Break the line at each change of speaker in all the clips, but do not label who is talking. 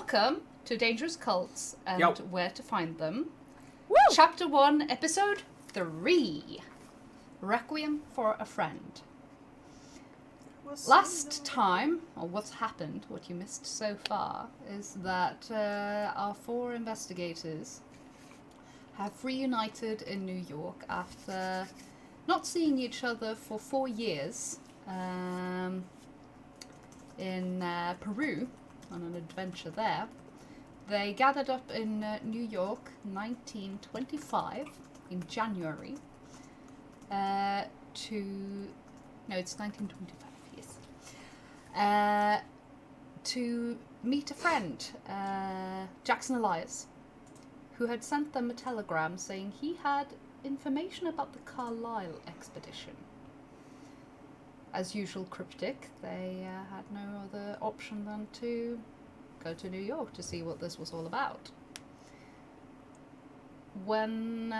Welcome to Dangerous Cults and Where to Find Them.
Woo!
Chapter 1, Episode 3. Requiem for a Friend. Last time, or what's happened, what you missed so far, is that our 4 investigators have reunited in New York after not seeing each other for 4 years in Peru on an adventure there. They gathered up in New York 1925 in January it's 1925, yes. To meet a friend, Jackson Elias, who had sent them a telegram saying he had information about the Carlisle expedition. As usual, cryptic, they had no other option than to go to New York to see what this was all about. When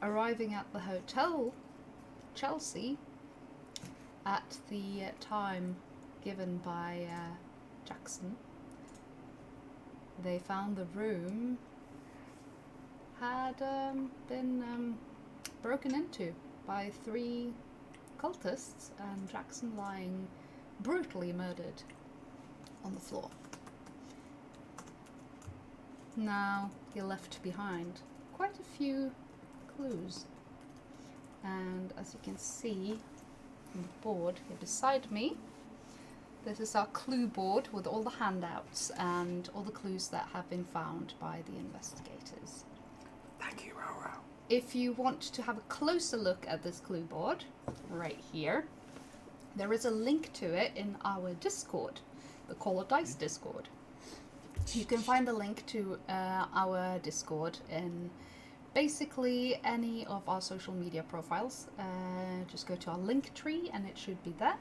arriving at the hotel, Chelsea, at the time given by Jackson, they found the room had been broken into by 3 cultists and Jackson lying brutally murdered on the floor. Now you're left behind quite a few clues, and as you can see on the board here beside me, this is our clue board with all the handouts and all the clues that have been found by the investigators.
Thank you, Roro.
If you want to have a closer look at this clue board, right here, there is a link to it in our Discord, the Call of Dice Discord. You can find the link to our Discord in basically any of our social media profiles. Just go to our link tree and it should be there.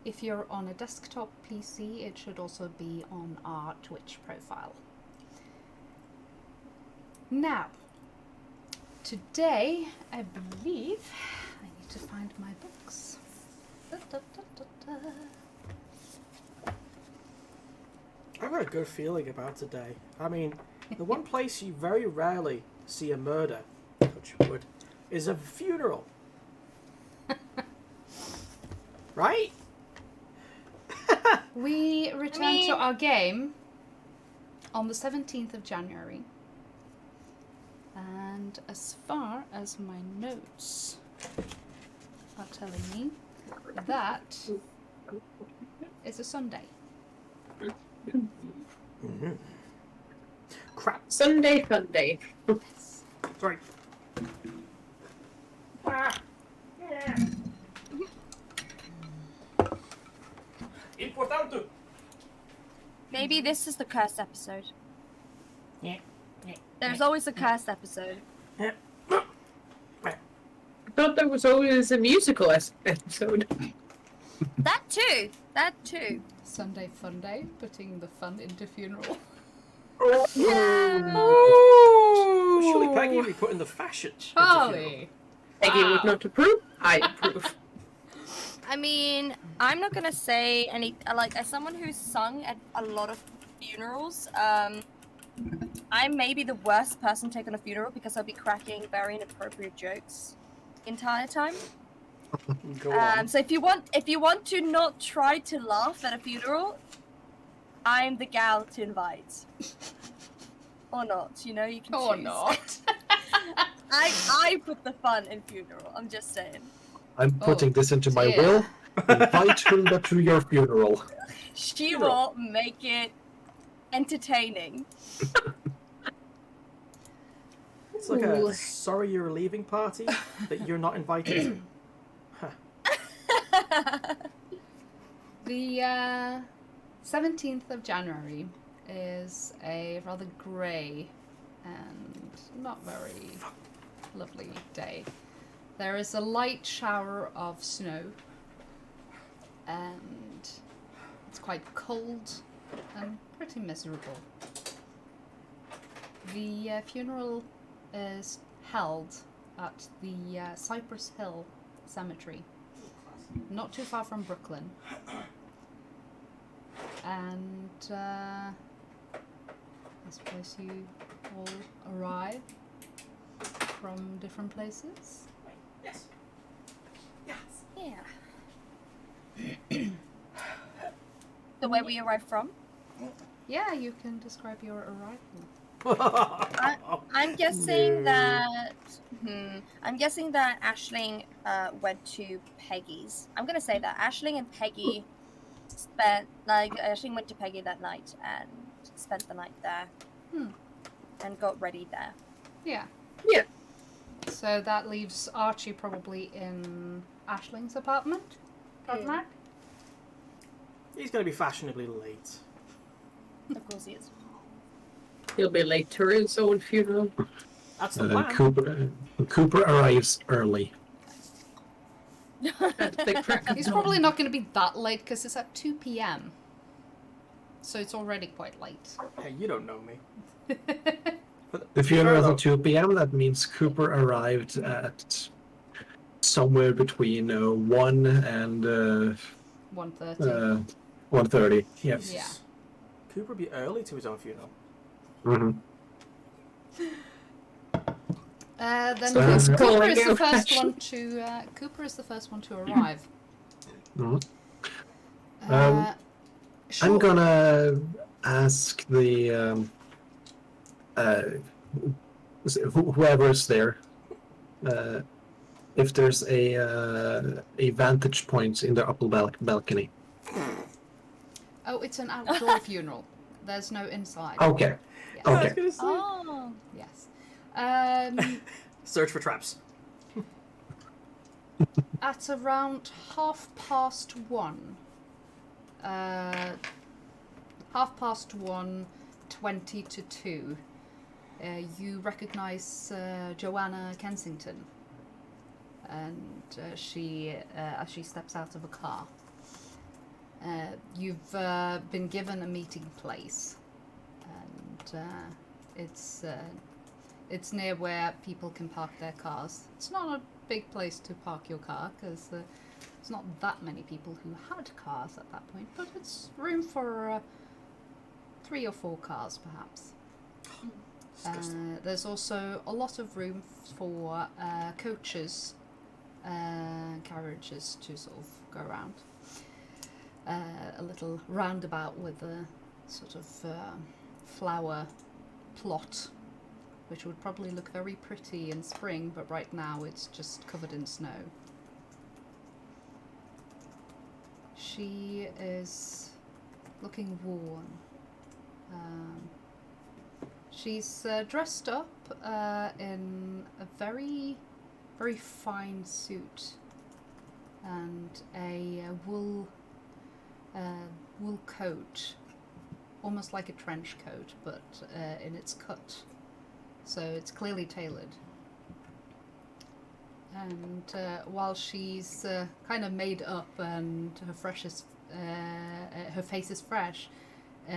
If you're on a desktop PC, it should also be on our Twitch profile. Now, today, I believe I need to find my books.
I've got a good feeling about today. I mean, the one place you very rarely see a murder, touch wood, is a funeral. Right?
We return to our game on the 17th of January. And as far as my notes are telling me, that is a Sunday.
Mm-hmm. Crap.
Sunday fun day.
Yes.
Sorry. Importante.
Maybe this is the cursed episode.
Yeah.
There's always a cursed episode.
I thought there was always a musical episode.
That too.
Sunday fun day, putting the fun into funeral.
Yeah.
Surely Peggy would be putting the fashion.
Charlie!
Peggy would not approve. I approve.
I mean, I'm not gonna say any. Like, as someone who's sung at a lot of funerals, I'm maybe the worst person taking a funeral because I'll be cracking very inappropriate jokes the entire time.
Go on.
So if you want to not try to laugh at a funeral, I'm the gal to invite. Or not, you know, you can
Or
choose.
not.
I put the fun in funeral, I'm just saying.
I'm putting this into my
dear.
will. Invite Hilda to your funeral.
She will make it entertaining.
It's like a sorry you're leaving party that you're not invited to.
The 17th of January is a rather grey and not very lovely day. There is a light shower of snow and it's quite cold and pretty miserable. The funeral is held at the Cypress Hill Cemetery, not too far from Brooklyn. And this place you all arrive from different places.
Yes. Yes.
Yeah. So where we arrived from?
Yeah, you can describe your arrival.
I'm guessing
No.
that. I'm guessing that Aisling went to Peggy's. I'm gonna say that Aisling and Peggy Aisling went to Peggy that night and spent the night there. And got ready there.
Yeah.
Yeah.
So that leaves Archie probably in Aisling's apartment. Mark?
He's going to be fashionably late.
Of course he is.
He'll be late to his own funeral.
That's the plan.
Cooper arrives early.
At the crack of
He's
dawn.
probably not going to be that late because it's at 2 p.m. So it's already quite late.
Hey, you don't know me.
The funeral is
though,
at 2 p.m. That means Cooper arrived at somewhere between 1 and
1:30.
1:30. Yeah.
Jesus.
Yeah.
Cooper would be early to his own funeral.
Mm-hmm.
Then
So-
Cooper is the
Calling
first
out.
one to Cooper is the first one to arrive.
Mhm.
Sure.
I'm gonna ask the whoever's there if there's a vantage point in the upper balcony.
Oh, it's an outdoor funeral. There's no inside.
Okay.
Yes.
I was
Okay.
going to say.
Oh.
Yes.
Search for traps.
At around 1:30. 1:30, 20 to 2. You recognize Joanna Kensington, and she, as she steps out of a car. You've been given a meeting place, and it's near where people can park their cars. It's not a big place to park your car because there's not that many people who had cars at that point, but it's room for 3 or 4 cars perhaps.
Disgusting.
There's also a lot of room for coaches, carriages to sort of go around. A little roundabout with a sort of flower plot, which would probably look very pretty in spring, but right now it's just covered in snow. She is looking worn. She's dressed up in a very, very fine suit and a wool coat, almost like a trench coat, but in its cut. So it's clearly tailored. And while she's kind of made up and her face is fresh,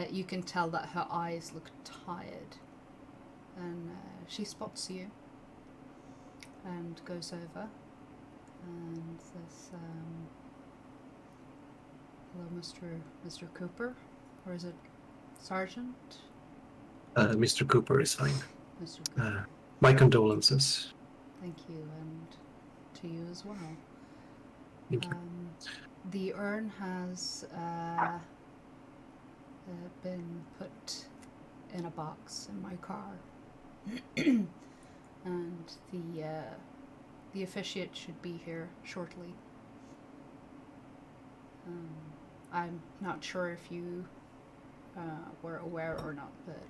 you can tell that her eyes look tired. And she spots you and goes over and says, "Hello, Mr. Cooper, or is it Sergeant?"
Mr. Cooper is fine.
Mr. Cooper.
My condolences.
Thank you, and to you as well.
Thank you.
The urn has been put in a box in my car, and the officiate should be here shortly. I'm not sure if you were aware or not, but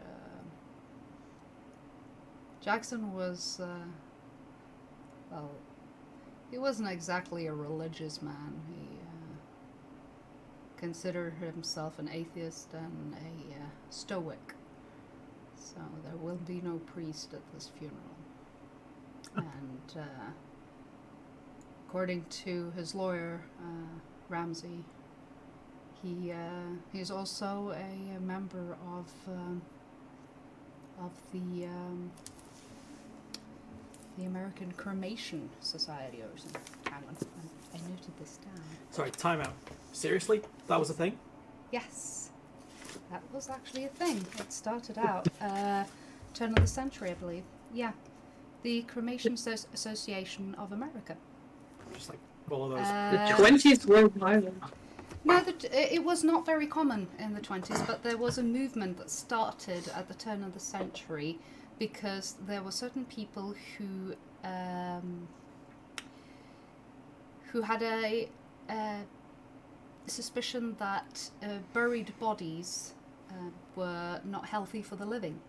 Jackson was, well, he wasn't exactly a religious man. He considered himself an atheist and a stoic. So there will be no priest at this funeral. And according to his lawyer, Ramsey, he's also a member of the American Cremation Society or something. Hang on, I noted this down.
Sorry, time out. Seriously? That was a thing?
Yes. That was actually a thing. It started out turn of the century, I believe. Yeah, the Cremation Association of America.
Just like all of those.
The 20s were violent.
No, it was not very common in the 20s, but there was a movement that started at the turn of the century because there were certain people who had a suspicion that buried bodies were not healthy for the living.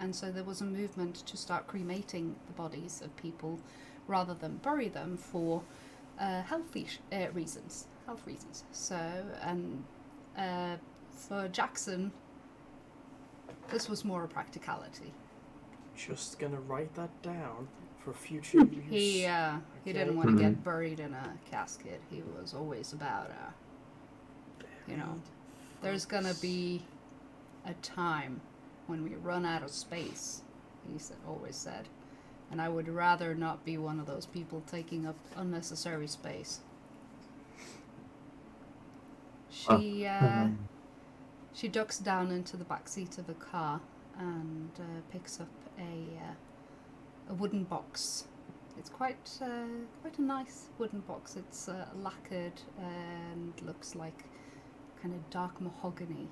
And so there was a movement to start cremating the bodies of people rather than bury them for health reasons. So, and for Jackson, this was more a practicality.
Just gonna write that down for future use.
He didn't want to get buried in a casket. He was always about, there's gonna be a time when we run out of space, he always said. And I would rather not be one of those people taking up unnecessary space. She ducks down into the back seat of a car and picks up a wooden box. It's quite a nice wooden box. It's lacquered and looks like kind of dark mahogany.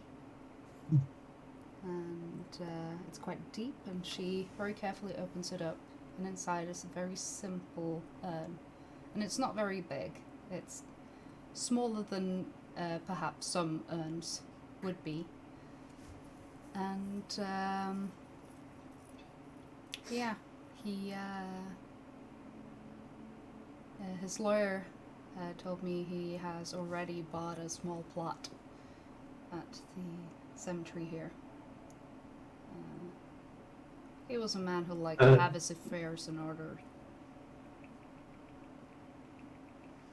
And it's quite deep, and she very carefully opens it up, and inside is a very simple urn. And it's not very big. It's smaller than perhaps some urns would be. And his lawyer told me he has already bought a small plot at the cemetery here. He was a man who liked to have his affairs in order.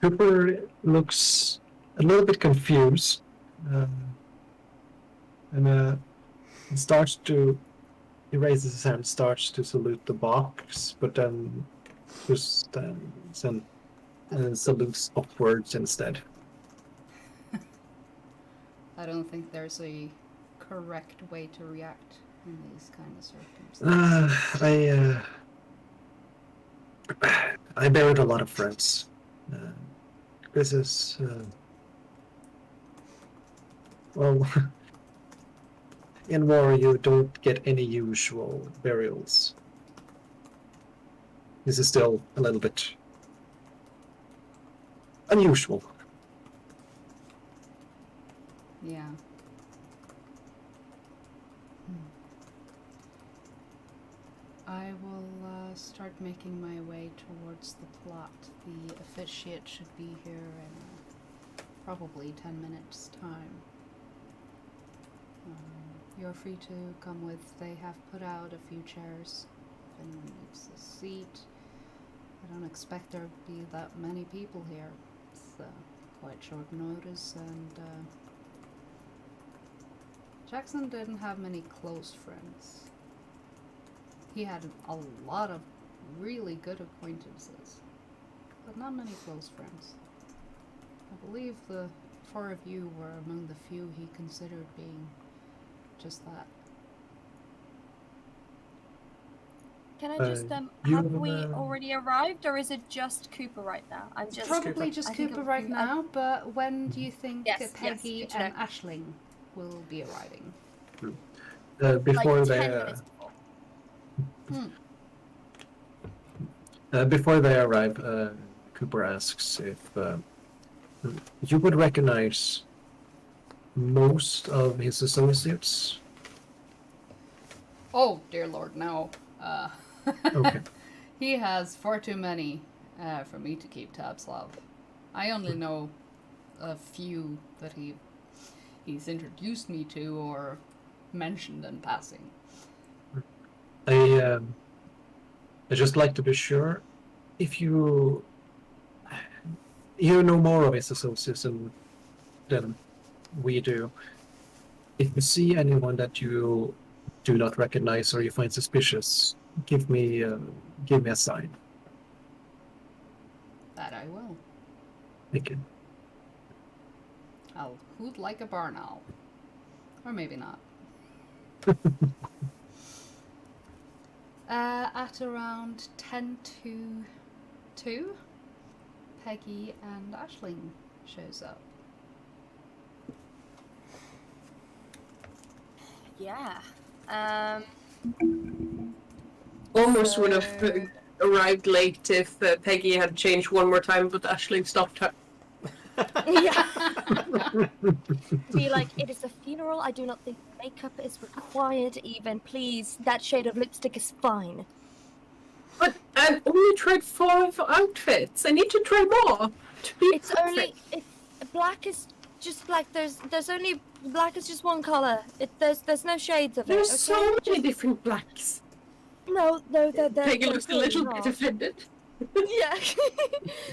Cooper looks a little bit confused, and he raises his hand, starts to salute the box, but then just salutes upwards instead.
I don't think there's a correct way to react in these kind of circumstances.
I buried a lot of friends. This is well, in war you don't get any usual burials. This is still a little bit unusual.
Yeah. I will start making my way towards the plot. The officiate should be here in probably 10 minutes' time. You're free to come with. They have put out a few chairs. If anyone needs a seat. I don't expect there to be that many people here. It's quite short notice, and Jackson didn't have many close friends. He had a lot of really good acquaintances, but not many close friends. I believe the four of you were among the few he considered being just that.
Can I just have we already arrived, or is it just Cooper right now? I'm just
probably just Cooper right now. But when do you think Peggy and
know.
Aisling will be arriving?
Before
like
they
10 minutes before.
Before they arrive, Cooper asks if you would recognize most of his associates.
Oh, dear Lord, no.
Okay.
He has far too many for me to keep tabs of. I only know a few that he's introduced me to or mentioned in passing.
I just like to be sure if you know more of his associates than we do. If you see anyone that you do not recognize or you find suspicious, give me a sign.
That I will.
Thank you.
I'll hoot like a barn owl. Or maybe not. At around 10 to 2, Peggy and Aisling shows up.
Yeah.
Almost would have
So-
arrived late if Peggy had changed one more time, but Aisling stopped her.
Yeah. Be like, it is a funeral. I do not think makeup is required. Even, please, that shade of lipstick is fine.
But I've only tried 5 outfits. I need to try more to be
It's
perfect.
only black is just black. There's only black is just one color. There's no shades of it.
There's
Okay?
so many different blacks.
No, they're
Peggy
they're
looks a
really
little
not.
bit offended.
Yeah,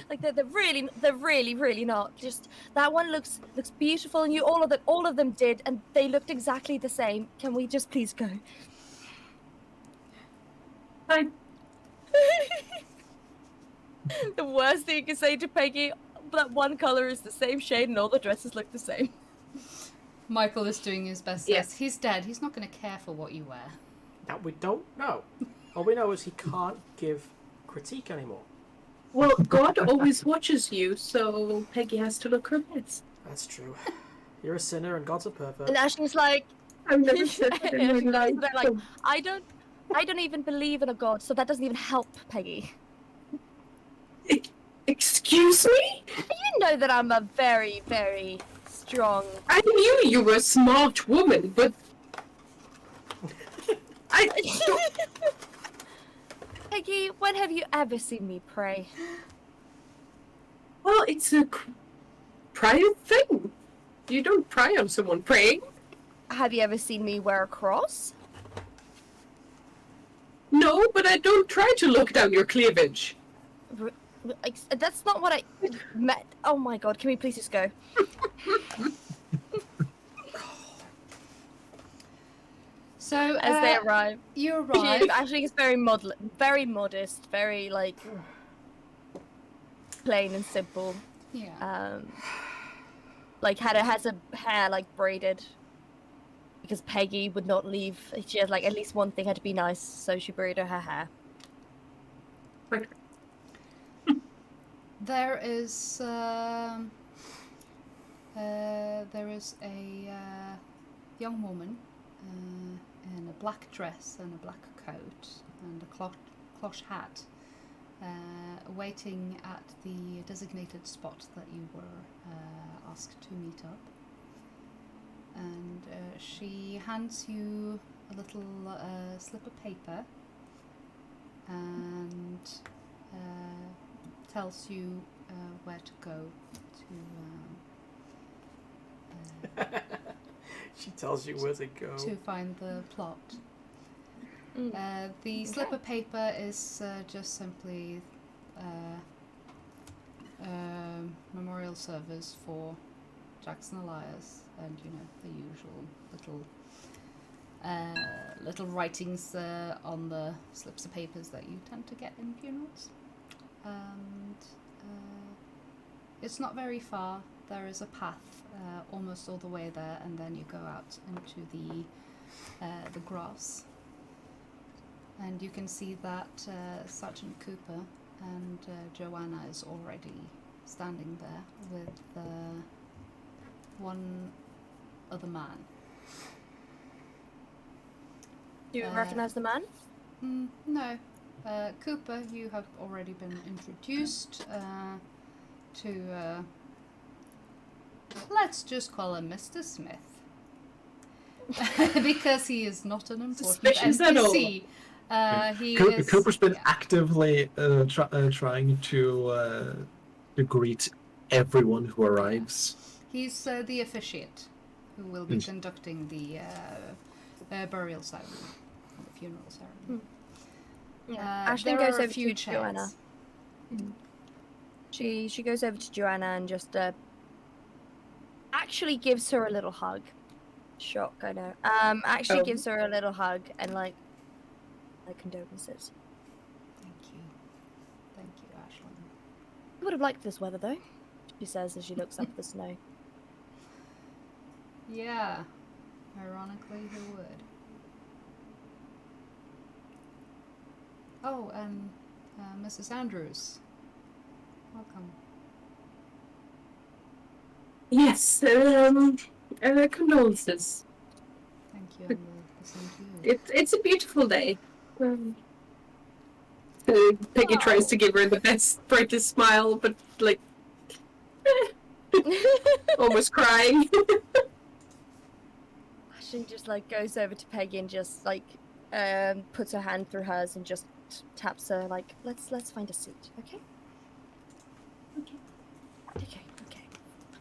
like they're really not. Just that one looks beautiful, and all of them did, and they looked exactly the same. Can we just please go?
Fine.
The worst thing you can say to Peggy, that one color is the same shade, and all the dresses look the same.
Michael is doing his best.
Yes.
Says he's dead. He's not going to care for what you wear.
That we don't know. All we know is he can't give critique anymore.
Well, God always watches you, so Peggy has to look her best.
That's true. You're a sinner and God's a pervert.
And Ashley's like,
I've never said that in
Ashley's
my life.
there like, I don't even believe in a god, so that doesn't even help Peggy.
Excuse me?
You know that I'm a very, very strong.
I knew you were a smart woman, but I don't...
Peggy, when have you ever seen me pray?
Well, it's a private thing. You don't pry on someone praying.
Have you ever seen me wear a cross?
No, but I don't try to look down your cleavage.
That's not what I meant. Oh my god, can we please just go?
So
As they arrive,
you
she
arrive.
actually is very modest, very like plain and simple.
Yeah.
Like has a hair like braided because Peggy would not leave. She had like at least one thing had to be nice, so she braided her hair.
There is a young woman in a black dress and a black coat and a cloche hat, waiting at the designated spot that you were asked to meet up. And she hands you a little slip of paper and tells you where to go
She tells you where to go.
to find the plot. The slip of paper is just simply memorial service for Jackson Elias, and the usual little writings on the slips of papers that you tend to get in funerals. And it's not very far. There is a path almost all the way there, and then you go out into the grass, and you can see that Sergeant Cooper and Joanna is already standing there with one other man.
Do you recognize the man?
No. Cooper, you have already been introduced to, let's just call him Mr. Smith. Because he is not an important
Suspicious at all.
NPC.
Cooper's been
yeah.
actively trying to greet everyone who arrives.
He's the officiate who will be conducting the burial ceremony, the funeral ceremony.
Yeah. Ashley
there
goes
are a
over
few
to
chairs.
Joanna. She goes over to Joanna and just actually gives her a little hug. Shock, I know. Actually gives her a little hug and like condolences.
Thank you, Ashlyn.
I would have liked this weather though, she says as she looks up at the snow.
Yeah, Ironically, who would? Oh, and Mrs. Andrews. Welcome.
Yes, condolences.
Thank you, and the same to you.
It's a beautiful day. Peggy tries to give her the best, brightest smile, but like almost crying.
She just like goes over to Peggy and just like puts her hand through hers and just taps her like, let's find a seat, okay? Okay.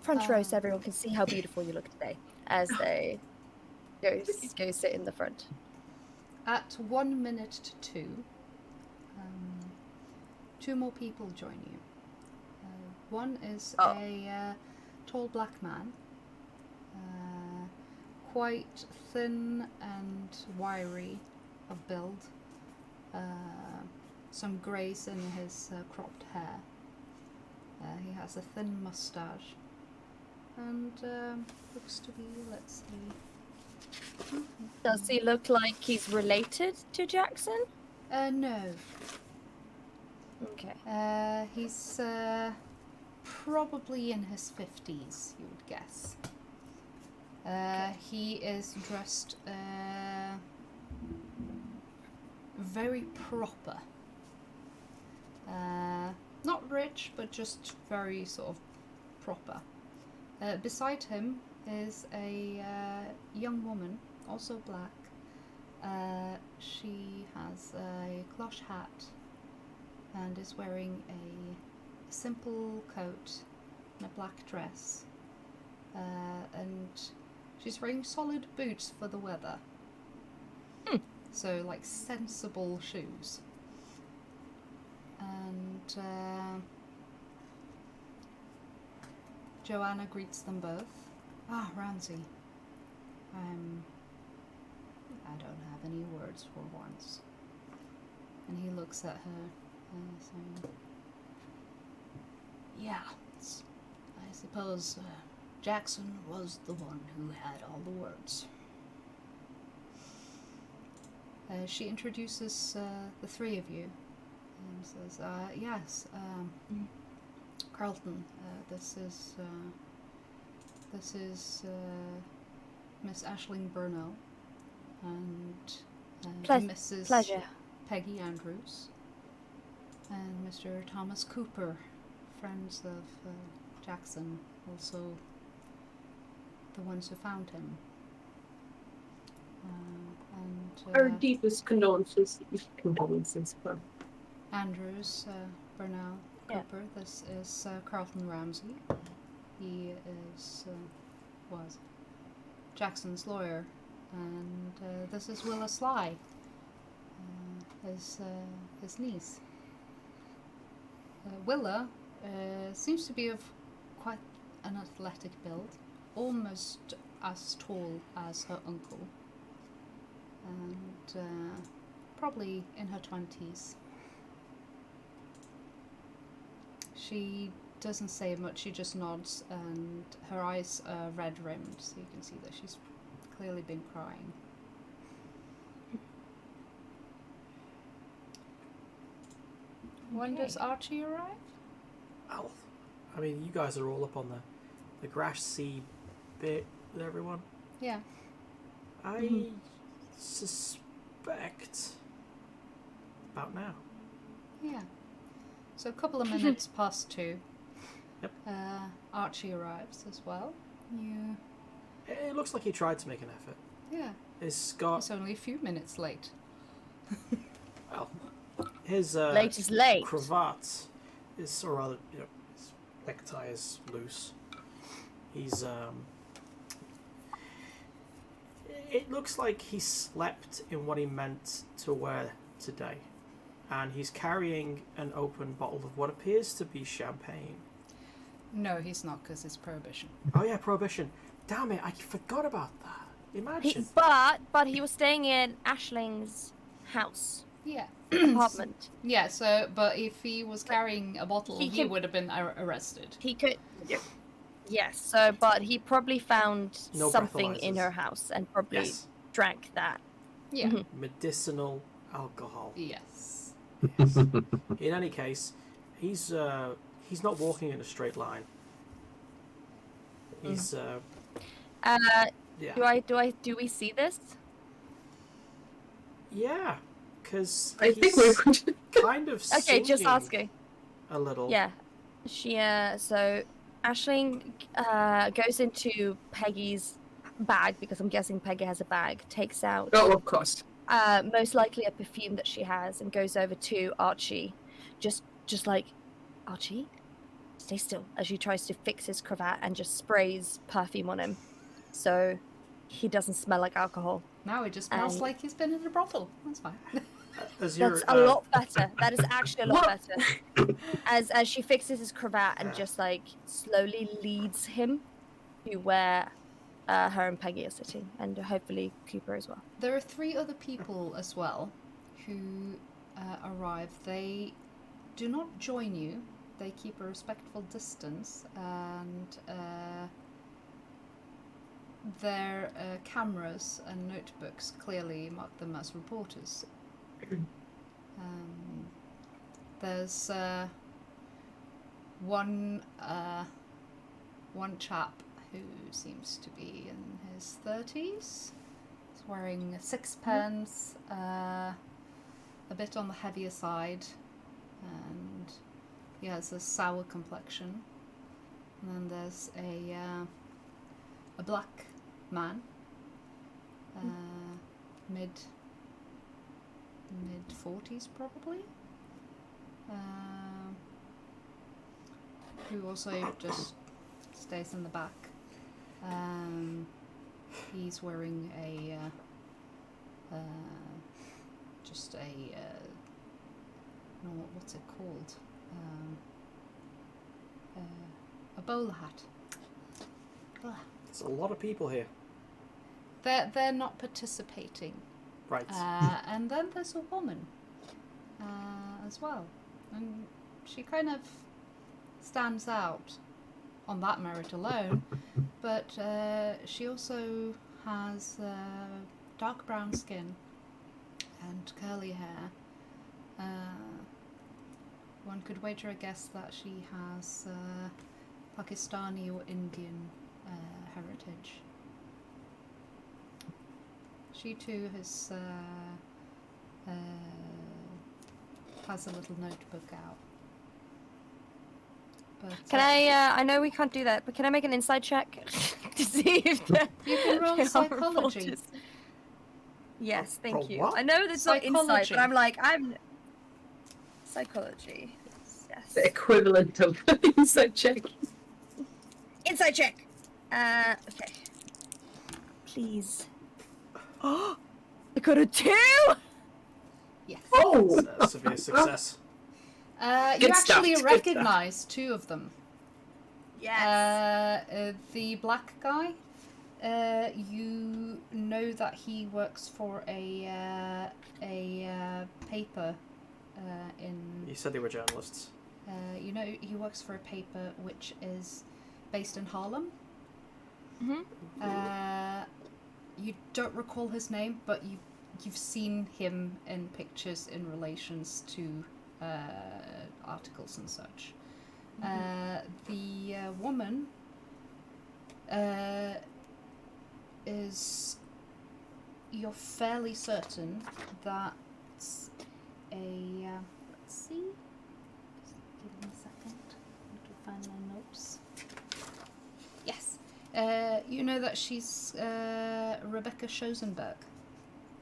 Front row so everyone can see how beautiful you look today as they go sit in the front.
At 1 minute to 2, 2 more people join you. One is a tall black man, quite thin and wiry of build, some greys in his cropped hair. He has a thin moustache and looks to be, let's see.
Does he look like he's related to Jackson?
No.
Okay.
He's probably in his 50s, you would guess. He is dressed very proper. Not rich, but just very sort of proper. Beside him is a young woman, also black. She has a cloche hat and is wearing a simple coat and a black dress. And she's wearing solid boots for the weather. So, like, sensible shoes. And Joanna greets them both. Ah, Ramsay. I don't have any words for once. And he looks at her saying, yeah, I suppose Jackson was the one who had all the words. She introduces the 3 of you and says, yes, Carlton, this is Miss Aisling Burnell and Mrs.
Pleasure.
Peggy Andrews and Mr. Thomas Cooper, friends of Jackson, also the ones who found him.
Our deepest condolences. For
Andrews, Burnell,
Yeah.
Cooper. This is Carlton Ramsay. He was Jackson's lawyer, and this is Willa Sly, his niece. Willa seems to be of quite an athletic build, almost as tall as her uncle, and probably in her 20s. She doesn't say much, she just nods, and her eyes are red rimmed, so you can see that she's clearly been crying. When does Archie arrive?
Well, I mean, you guys are all up on the grass sea bit with everyone.
Yeah.
I suspect about now.
Yeah. So a couple of minutes past 2.
Yep.
Archie arrives as well. You.
It looks like he tried to make an effort.
Yeah.
He's got,
It's only a few minutes late.
well, his
Late is late.
cravat is, or rather, his necktie is loose. He's it looks like he slept in what he meant to wear today, and he's carrying an open bottle of what appears to be champagne.
No, he's not, because it's prohibition.
Oh yeah, prohibition. Damn it, I forgot about that. Imagine.
But he was staying in Aisling's house
Yeah.
apartment.
Yeah, so, but if he was carrying a bottle,
He
he
can-
would have been arrested.
He could. Yes. So, but he probably found
No
something in
breathalyzers.
her house and probably
Yes.
drank that.
Yeah.
Mhm.
Medicinal alcohol.
Yes.
Yes. In any case, he's not walking in a straight line. He's yeah.
Do we see this?
Yeah, because
I think we're
kind of
Okay, just
singing
asking.
a little.
Yeah. She so Aisling goes into Peggy's bag because I'm guessing Peggy has a bag, takes out
Oh, of course.
most likely a perfume that she has and goes over to Archie. Just like Archie, stay still as she tries to fix his cravat and just sprays perfume on him. So he doesn't smell like alcohol.
Now it just smells
And-
like he's been in a brothel. That's fine.
As you're,
That's a lot better. That is actually a lot better. As she fixes his cravat and just like slowly leads him to where her and Peggy are sitting, and hopefully Cooper as well.
There are 3 other people as well who arrive. They do not join you. They keep a respectful distance, and their cameras and notebooks clearly mark them as reporters. There's one chap who seems to be in his 30s. He's wearing a sixpence, a bit on the heavier side, and he has a sour complexion. And then there's a black man, mid 40s probably, who also just stays in the back. He's wearing what's it called? A bowler hat. Ugh.
There's a lot of people here.
They're not participating.
Right.
And then there's a woman as well, and she kind of stands out on that merit alone. But she also has dark brown skin and curly hair. One could wager a guess that she has Pakistani or Indian heritage. She too has a little notebook out. But,
Can I know we can't do that, but can I make an inside check to see if
You can roll
they are
psychology.
reporters? Yes, thank
Roll
you.
what?
I know that's not insight,
Psychology.
but I'm psychology. Yes.
The equivalent of inside check.
Inside check. Okay. Please. Oh, I got a 2.
Yes.
Oh!
It's a severe success.
You
Good stuff,
actually
good stuff.
recognize 2 of them.
Yes.
The black guy, you know that he works for a paper in.
You said they were journalists.
You know he works for a paper which is based in Harlem.
Mhm.
You don't recall his name, but you've seen him in pictures in relations to articles and such. The woman is, you're fairly certain that's a let's see, just give me a second to find my notes. Yes, you know that she's Rebecca Schosenberg,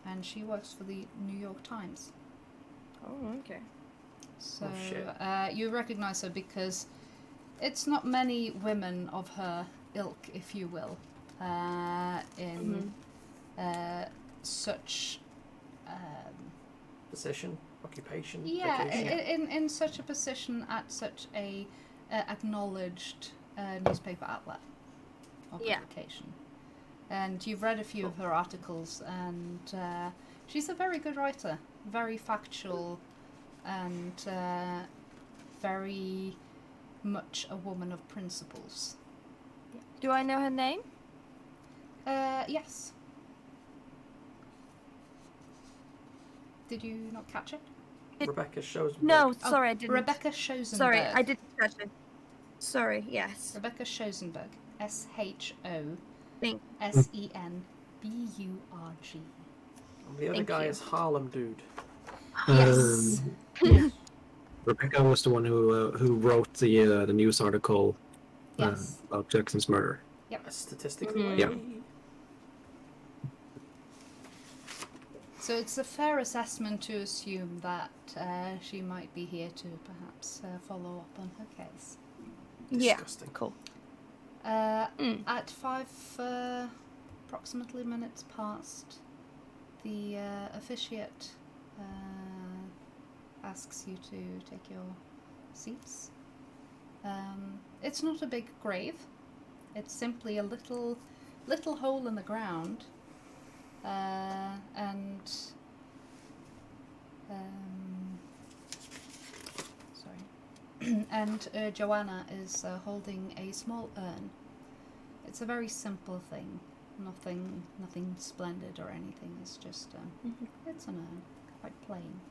and she works for the New York Times.
Oh, okay.
So
Oh, shit.
you recognize her because it's not many women of her ilk, if you will, in such
Position, occupation,
yeah,
vacation.
in such a position at such a acknowledged newspaper outlet of
Yeah.
publication. And you've read a few of her articles, and she's a very good writer, very factual, and very much a woman of principles.
Do I know her name?
Yes. Did you not catch it?
Rebecca shows.
No, sorry, I didn't.
Rebecca Schosenberg.
Sorry, I didn't catch it. Sorry, yes.
Rebecca Schosenberg. SHOSENBURG.
And the other
Thank
guy
you.
is Harlem Dude.
Yes.
Rebecca was the one who wrote the news article
Yes.
about Jackson's murder.
Statistically,
Mhm.
Yeah.
So it's a fair assessment to assume that she might be here to perhaps follow up on her case.
Disgusting.
Yeah, cool.
At 5 approximately minutes past, the officiate asks you to take your seats. It's not a big grave. It's simply a little hole in the ground. And Joanna is holding a small urn. It's a very simple thing, nothing splendid or anything. It's just it's an urn, quite plain.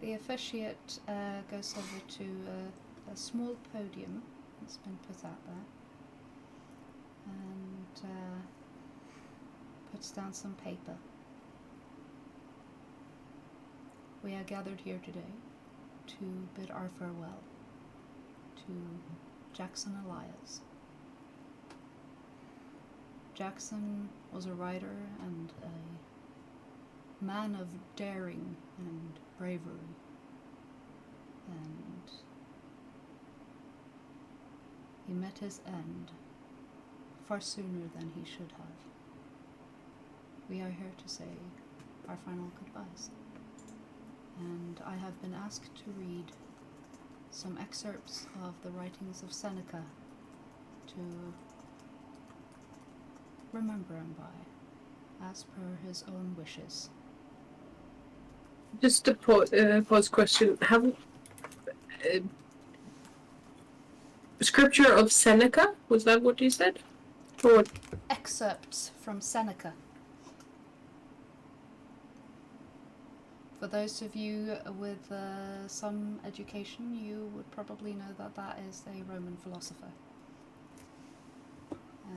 The officiate goes over to a small podium that's been put out there and puts down some paper. We are gathered here today to bid our farewell to Jackson Elias. Jackson was a writer and a man of daring and bravery, and he met his end far sooner than he should have. We are here to say our final goodbyes, and I have been asked to read some excerpts of the writings of Seneca to remember him by, as per his own wishes.
Just a pause question. Have scripture of Seneca? Was that what you said? Or
Excerpts from Seneca. For those of you with some education, you would probably know that that is a Roman philosopher.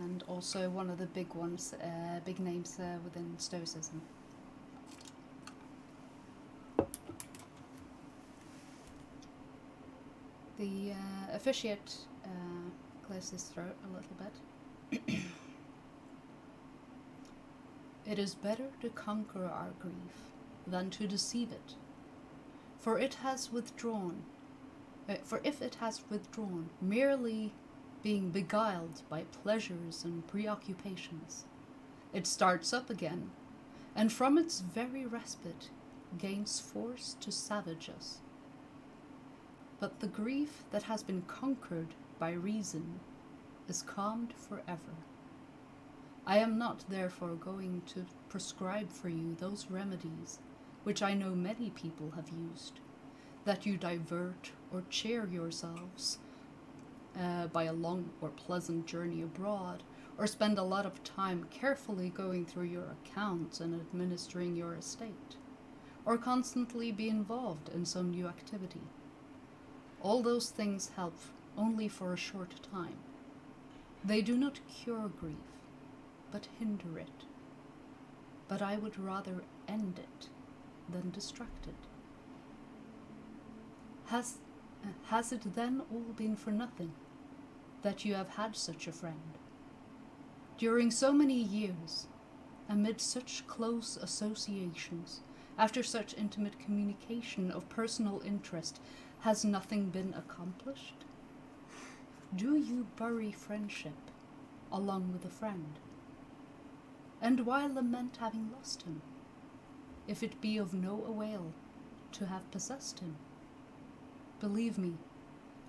And also one of the big ones, big names within Stoicism. The officiate clears his throat a little bit. It is better to conquer our grief than to deceive it, for if it has withdrawn, merely being beguiled by pleasures and preoccupations, it starts up again, and from its very respite gains force to savage us. But the grief that has been conquered by reason is calmed forever. I am not therefore going to prescribe for you those remedies which I know many people have used, that you divert or cheer yourselves by a long or pleasant journey abroad, or spend a lot of time carefully going through your accounts and administering your estate, or constantly be involved in some new activity. All those things help only for a short time. They do not cure grief, but hinder it. But I would rather end it than distract it. Has it then all been for nothing that you have had such a friend? During so many years, amid such close associations, after such intimate communication of personal interest, has nothing been accomplished? Do you bury friendship along with a friend? And why lament having lost him, if it be of no avail to have possessed him? Believe me,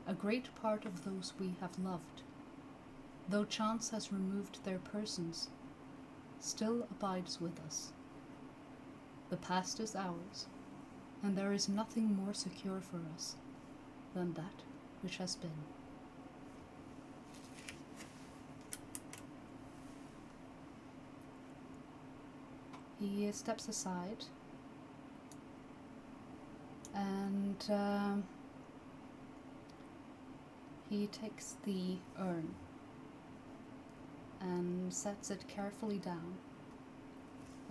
a great part of those we have loved, though chance has removed their persons, still abides with us. The past is ours, and there is nothing more secure for us than that which has been. He steps aside and he takes the urn and sets it carefully down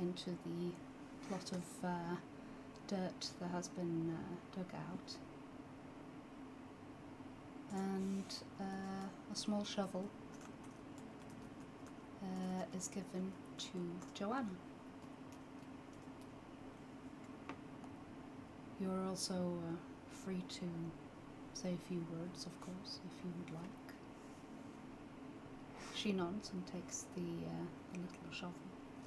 into the plot of dirt that has been dug out, and a small shovel is given to Joanna. You're also free to say a few words, of course, if you would like. She nods and takes the little shovel,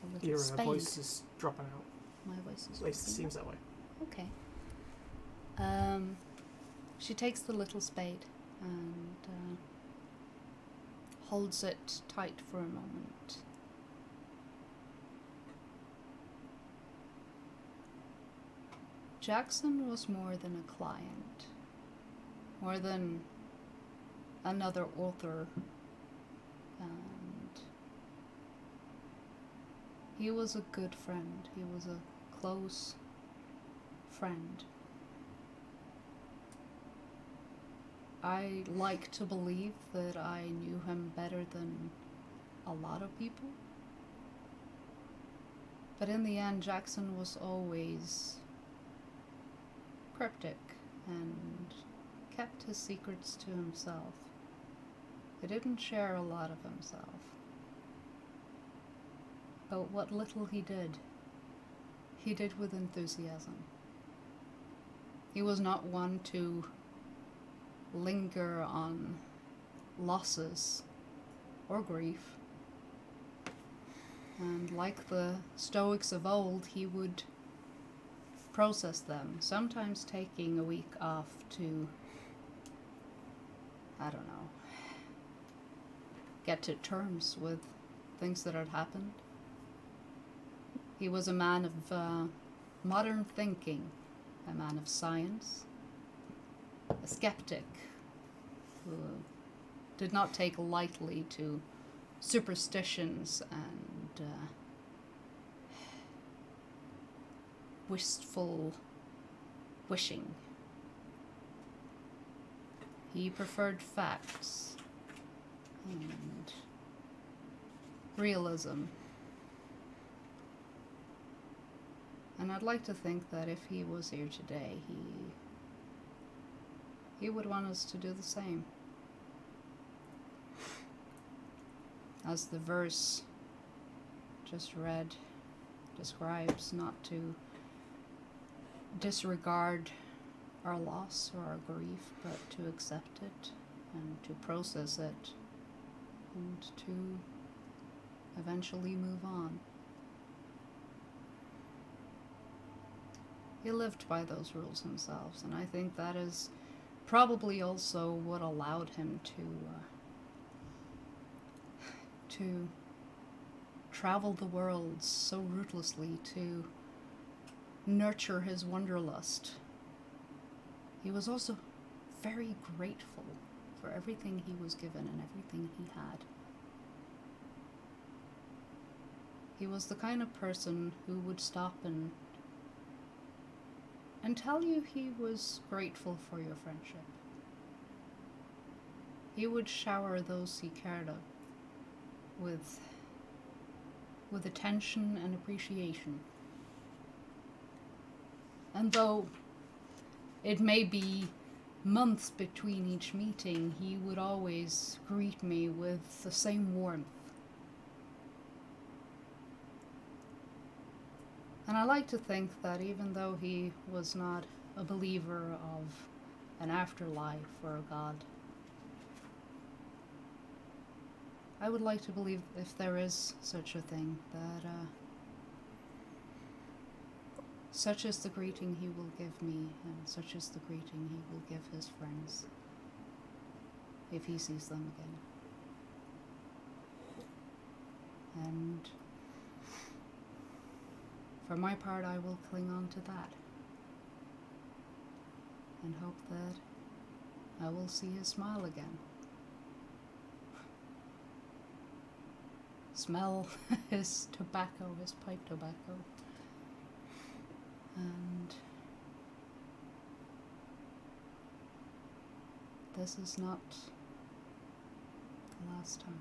the little
Your
spade.
voice is dropping out.
My voice is
At least it
dropping
seems
out.
that way.
Okay. She takes the little spade and holds it tight for a moment. Jackson was more than a client, more than another author, and he was a good friend. He was a close friend. I like to believe that I knew him better than a lot of people. But in the end, Jackson was always cryptic and kept his secrets to himself. He didn't share a lot of himself. But what little he did with enthusiasm. He was not one to linger on losses or grief. And like the Stoics of old, he would process them, sometimes taking a week off to, I don't know, get to terms with things that had happened. He was a man of modern thinking, a man of science, a skeptic who did not take lightly to superstitions and wistful wishing. He preferred facts and realism. And I'd like to think that if he was here today, he would want us to do the same. As the verse just read describes, not to disregard our loss or our grief, but to accept it and to process it and to eventually move on. He lived by those rules himself, and I think that is probably also what allowed him to travel the world so ruthlessly, to nurture his wanderlust. He was also very grateful for everything he was given and everything he had. He was the kind of person who would stop and tell you he was grateful for your friendship. He would shower those he cared of with attention and appreciation. And though it may be months between each meeting, he would always greet me with the same warmth. And I like to think that even though he was not a believer of an afterlife or a God, I would like to believe, if there is such a thing, that such is the greeting he will give me, and such is the greeting he will give his friends if he sees them again. And For my part, I will cling on to that. And hope that I will see his smile again. Smell his tobacco, his pipe tobacco. And this is not the last time.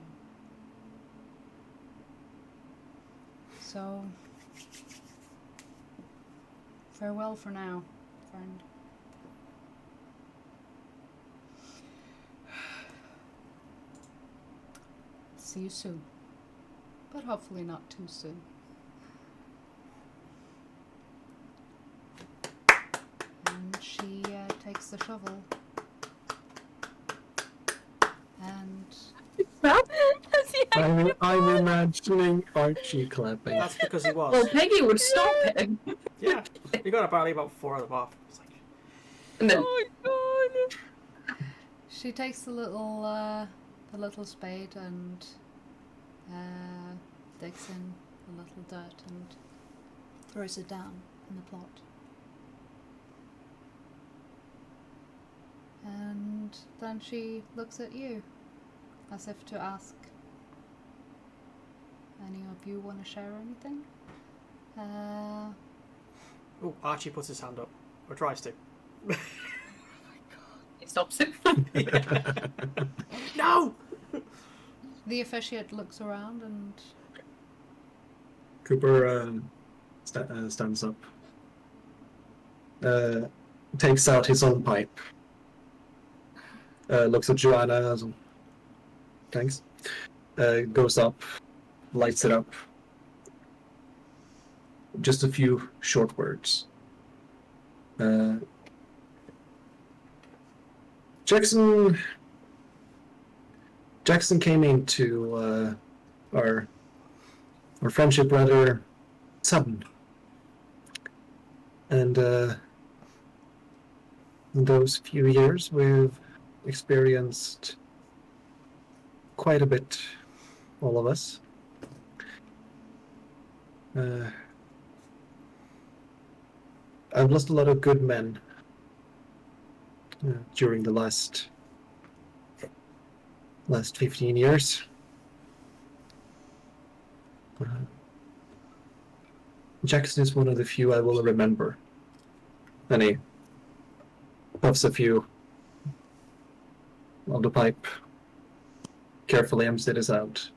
So, farewell for now, friend. See you soon. But hopefully not too soon. And she takes the shovel. And
I'm imagining Archie clapping.
That's because he was.
Well, Peggy would stop him.
Yeah, you got apparently about 4 of them off. It's like,
And then,
Oh my god.
she takes the little spade and digs in a little dirt and throws it down in the plot. And then she looks at you as if to ask, any of you want to share anything?
oh, Archie puts his hand up. Or tries to.
he stops him.
No!
The officiate looks around and
Cooper stands up, takes out his own pipe, looks at Joanna, thanks, goes up, lights it up. Just a few short words. Jackson came into our friendship rather sudden, and in those few years we've experienced quite a bit, all of us. I've lost a lot of good men during the last 15 years. Jackson is one of the few I will remember. And he puffs a few on the pipe, carefully empties it out,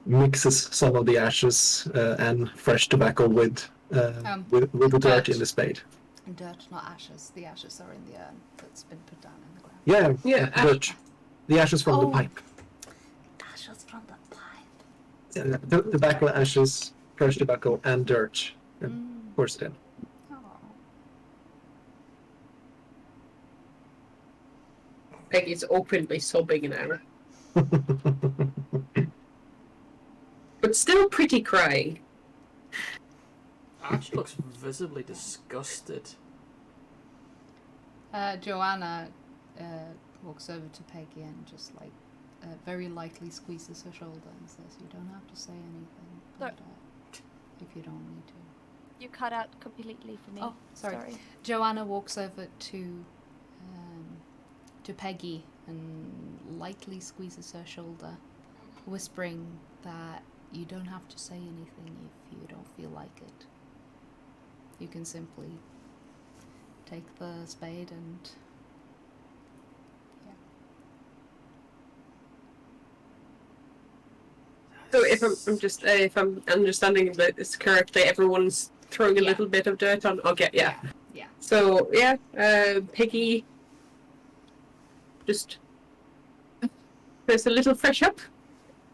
mixes some of the ashes and fresh tobacco with the dirt in the spade.
dirt, not ashes. The ashes are in the urn that's been put down in the ground.
Yeah, dirt. The ashes from the pipe.
Ashes from the pipe.
Yeah, the tobacco ashes, fresh tobacco, and dirt. And pours it in.
Oh.
Peggy's openly sobbing now, but still pretty crying.
Archie looks visibly disgusted.
Joanna walks over to Peggy and just very lightly squeezes her shoulder and says, "You don't have to say anything, but if you don't need to."
You cut out completely for me.
Oh, sorry. Joanna walks over to Peggy and lightly squeezes her shoulder, whispering that you don't have to say anything if you don't feel like it. You can simply take the spade and
So if I'm understanding this correctly, everyone's throwing a little bit of dirt on. Okay, yeah. So yeah, Peggy just does a little fresh up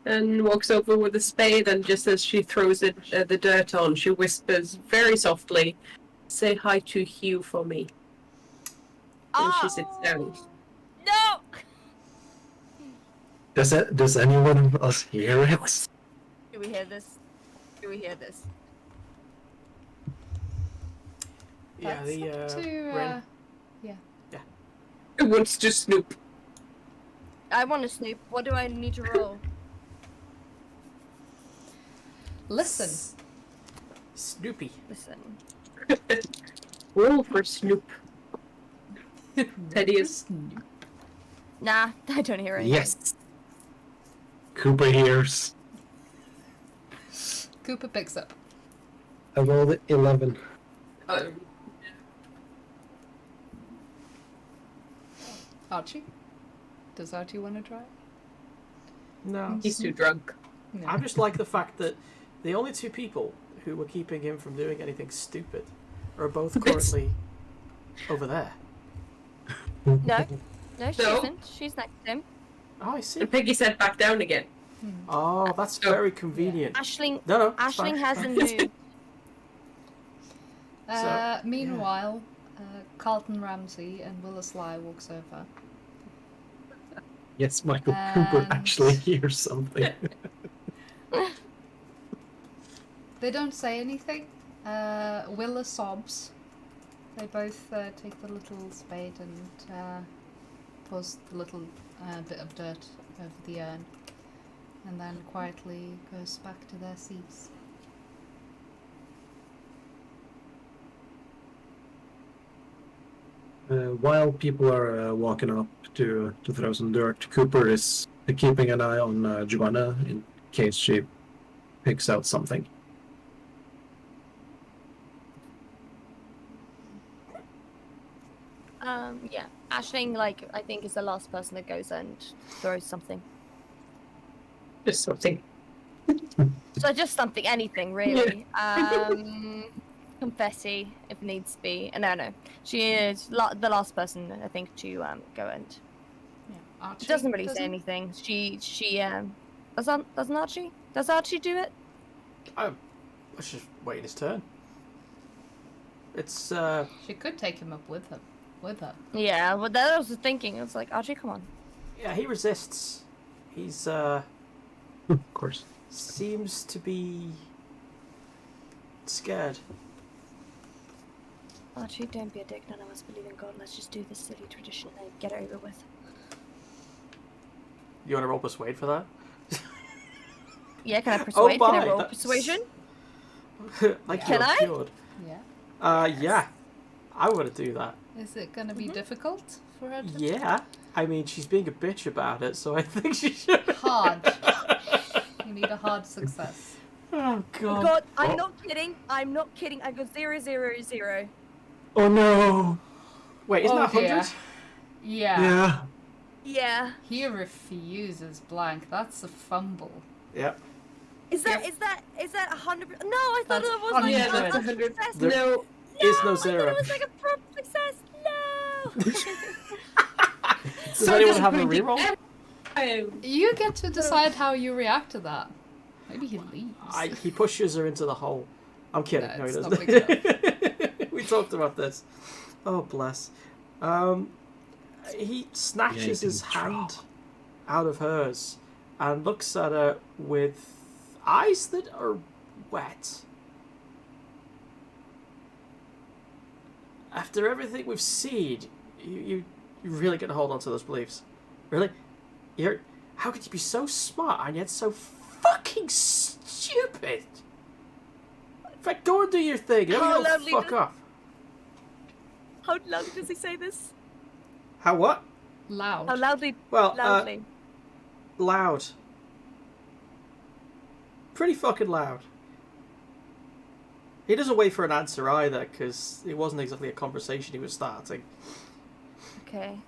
and walks over with a spade, and just as she throws it the dirt on, she whispers very softly, "Say hi to Hugh for me." And she sits down.
No!
Does anyone of us hear it?
Do we hear this? Do we hear this?
Yeah,
that's up to
Ren.
Who wants to snoop?
I want to snoop. What do I need to roll?
listen.
Snoopy.
Listen.
Roll for Snoop. Teddy is.
Nah, I don't hear anything.
Yes. Cooper hears.
Cooper picks up.
I rolled 11.
Archie? Does Archie want to try?
No.
He's too drunk.
No.
I just like the fact that the only two people who were keeping him from doing anything stupid are both currently over there.
No, she
No.
isn't. She's next to him.
Oh, I see.
And Peggy said back down again.
Oh, that's very convenient.
Ashling,
No, it's
Ashling
fine.
hasn't moved.
Meanwhile, Carlton Ramsey and Willis Sly walks over.
Yes, Michael Cooper
And-
actually hears something.
They don't say anything. Willa sobs. They both take the little spade and pours the little bit of dirt over the urn, and then quietly goes back to their seats.
While people are walking up to throw some dirt, Cooper is keeping an eye on Joanna in case she picks out something.
Yeah. Ashling, like, I think is the last person that goes and throws something.
Just something.
So just something, anything really. Confetti, if needs be. No. She is the last person, I think, to go and.
Yeah, Archie
She doesn't really say anything. She doesn't Archie? Does Archie do it?
Let's just wait his turn. It's
She could take him up with her.
Yeah, well, that was the thinking. It was like, Archie, come on.
yeah, he resists. He's
Of course.
seems to be scared.
Archie, don't be a dick. None of us believe in God. Let's just do this silly tradition and get it over with.
You want to roll persuade for that?
Yeah, can I persuade?
my,
Can I roll
that's-
persuasion?
Like
Can
you're
I?
cured.
Yeah.
Yeah. I want to do that.
Is it gonna be difficult for her to?
Yeah. I mean, she's being a bitch about it, so I think she should.
Hard. You need a hard success.
Oh
Oh
god.
God, I'm
Oh.
not kidding. I'm not kidding. I got 0, 0, 0.
Oh no!
Wait, isn't
Oh,
that 100?
dear. Yeah.
Yeah.
Yeah.
He refuses blank. That's a fumble.
Yep.
Is that 100? No, I thought
That's
it was like
100.
a success.
There
No.
is no
I
zero.
thought it was like a proper success. No.
Does anyone have a reroll?
You get to decide how you react to that. Maybe he leaves.
He pushes her into the hole. I'm kidding.
No,
No, he
it's not
doesn't. We talked about this. Oh, bless. He snatches his hand out of hers and looks at her with eyes that are wet. After everything we've seen, you really get a hold onto those beliefs. Really? How could you be so smart and yet so fucking stupid? In fact, go and do your thing.
How
Don't
lovely
fuck off.
How loudly does he say this?
How what?
Loud.
How loudly?
Well,
Loudly.
loud. Pretty fucking loud. He doesn't wait for an answer either, because it wasn't exactly a conversation he was starting.
Okay.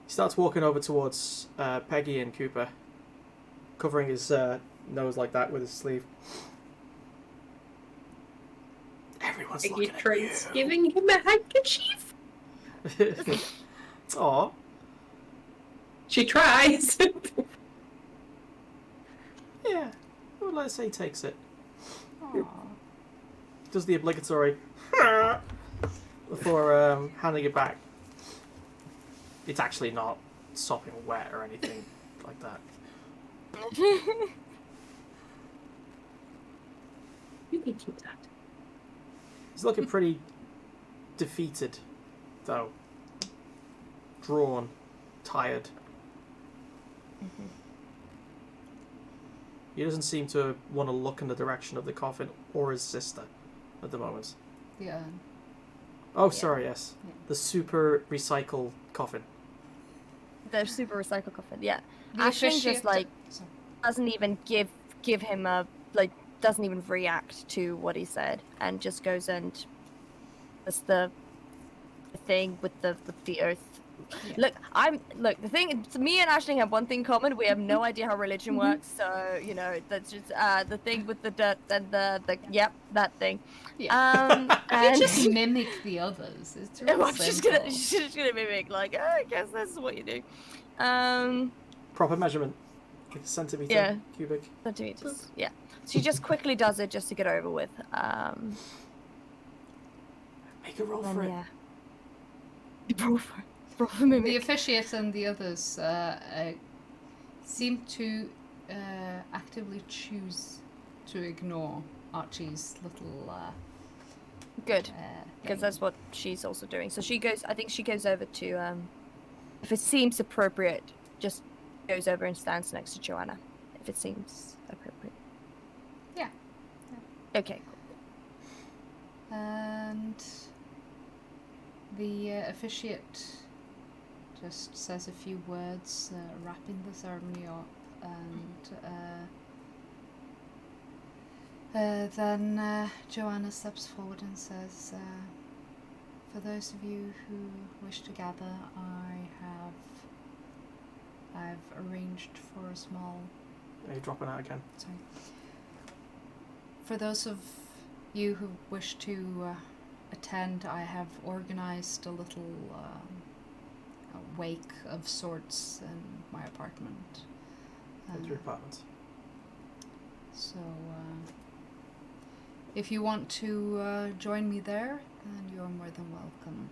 He starts walking over towards Peggy and Cooper, covering his nose like that with his sleeve. Everyone's
Peggy
looking at
tries
you.
giving him a handkerchief.
Aw.
She tries.
Yeah. Well, let's say he takes it.
Aw.
Does the obligatory before handing it back. It's actually not sopping wet or anything like that.
You can keep that.
He's looking pretty defeated, though. Drawn, tired. He doesn't seem to want to look in the direction of the coffin or his sister. at the moment?
The urn.
Oh, sorry, yes.
Yeah.
The super recycle coffin.
The super recycle coffin. Yeah.
The
Ashling just
officiate-
like
Sorry.
doesn't even give him a doesn't even react to what he said and just goes and does the thing with the earth.
Yeah.
Look, the thing, me and Ashling have one thing in common. We have no idea how religion works, so, you know, that's just the thing with the dirt and yep, that thing.
Yeah. You
And
just mimic the others. It's real
I'm just
simple.
gonna mimic, like, oh, I guess this is what you do.
Proper measurement. Like a centimetre
Yeah.
cubic.
Centimeters, yeah. She just quickly does it just to get over with.
Make a roll
And
for it.
yeah. Roll for mimic.
The officiate and the others seem to actively choose to ignore Archie's little
Good, because
thing.
that's what she's also doing. So she goes. I think she goes over to. If it seems appropriate, just goes over and stands next to Joanna. If it seems appropriate.
Yeah.
Okay.
And the officiate just says a few words, wrapping the ceremony up, and then Joanna steps forward and says, "For those of you who wish to gather, I've arranged for a small."
Are you dropping out again?
Sorry. For those of you who wish to attend, I have organized a little a wake of sorts in my apartment.
What's your apartment?
So, if you want to join me there, then you're more than welcome.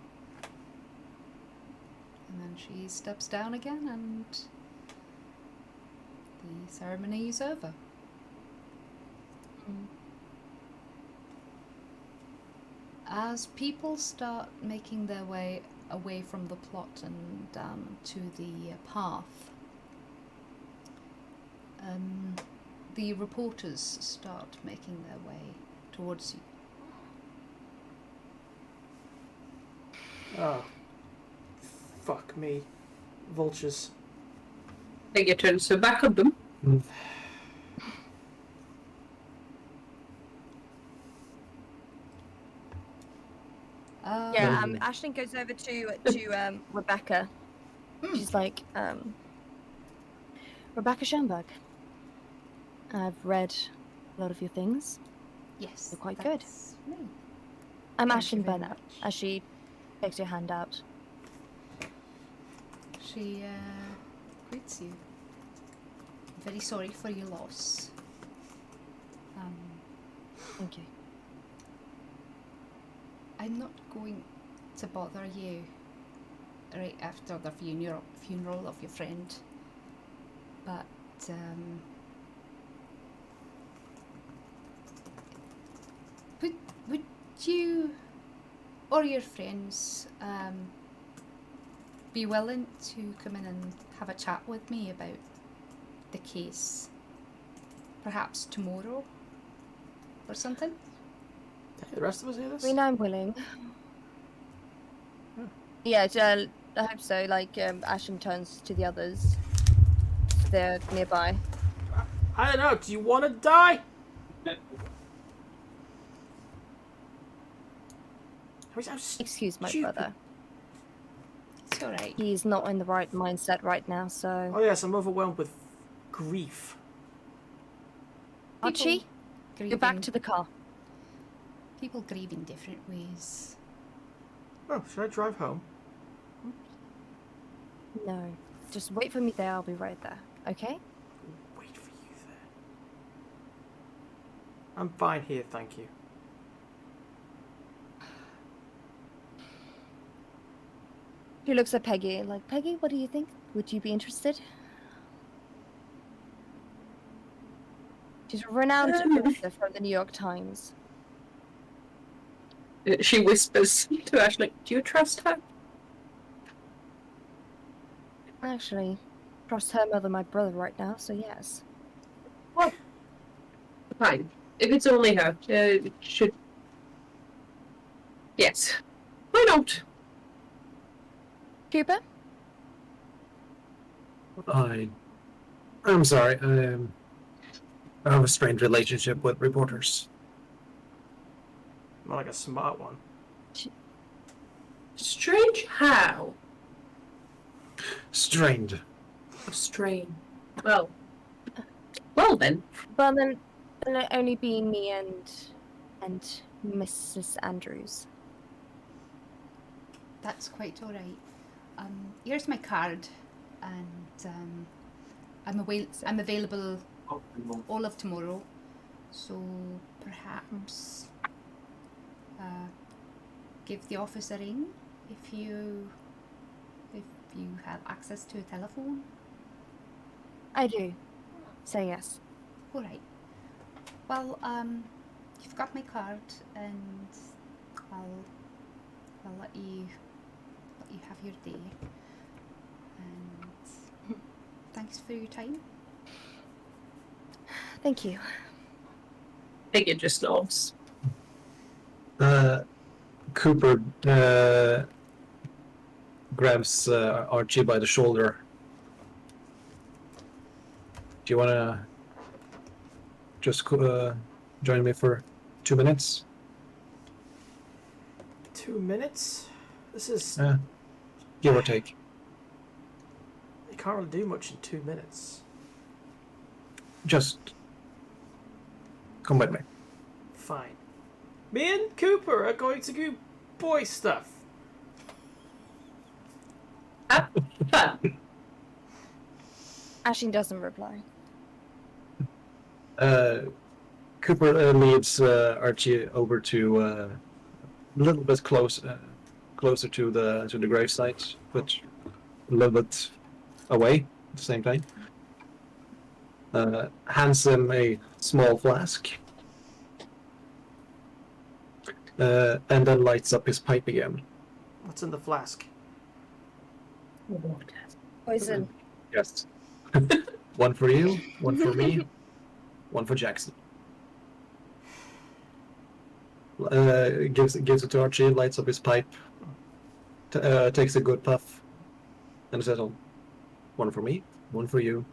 And then she steps down again, and the ceremony is over. As people start making their way away from the plot and down to the path, the reporters start making their way towards you.
Oh. Fuck me. Vultures.
They get turns so back on them.
Yeah. Ashling goes over to Rebecca. She's like, Rebecca Schoenberg. I've read a lot of your things.
Yes,
You're quite good.
that's me.
I'm
Thank you
Ashling
very
Burnett.
much.
As she takes your hand out.
She greets you. Very sorry for your loss.
Thank you.
I'm not going to bother you right after the funeral of your friend, but would you or your friends be willing to come in and have a chat with me about the case, perhaps tomorrow or something?
The rest of us hear this?
I mean, I'm willing. Yeah, I hope so. Like, Ashling turns to the others. They're nearby.
I don't know. Do you want to die? How
Excuse my
stupid.
brother.
It's alright.
He's not in the right mindset right now, so...
Oh yes, I'm overwhelmed with grief.
Archie, go back to the car.
People grieve in different ways.
Oh, should I drive home?
No, just wait for me there. I'll be right there. Okay?
Wait for you there. I'm fine here, thank you.
He looks at Peggy, like, Peggy, what do you think? Would you be interested? She's a renowned author from the New York Times.
She whispers to Ashling, "Do you trust her?"
Actually, trust her more than my brother right now, so yes.
Fine. If it's only her, it should Yes. Why not?
Cooper?
I'm sorry. I have a strained relationship with reporters.
More like a smart one.
Strange how?
Strained.
Strange. Well then.
Well, then it'll only be me and Mrs. Andrews.
That's quite all right. Here's my card, and I'm available all of tomorrow. So perhaps give the office a ring if you have access to a telephone.
I do. So yes.
All right. Well, you've got my card, and I'll let you have your day. And thanks for your time.
Thank you.
Figure just nods.
Cooper grabs Archie by the shoulder. Do you want to just join me for 2 minutes?
2 minutes? This is...
Give or take.
You can't really do much in 2 minutes.
Just come with me.
Fine. Me and Cooper are going to do boy stuff.
Ashley doesn't reply.
Cooper leads Archie over to a little bit closer to the gravesite, but a little bit away at the same time. Hands him a small flask, and then lights up his pipe again.
What's in the flask?
Poison.
Yes. One for you, one for me, one for Jackson. Gives it to Archie, lights up his pipe, takes a good puff, and says, "Oh, one for me, one for you,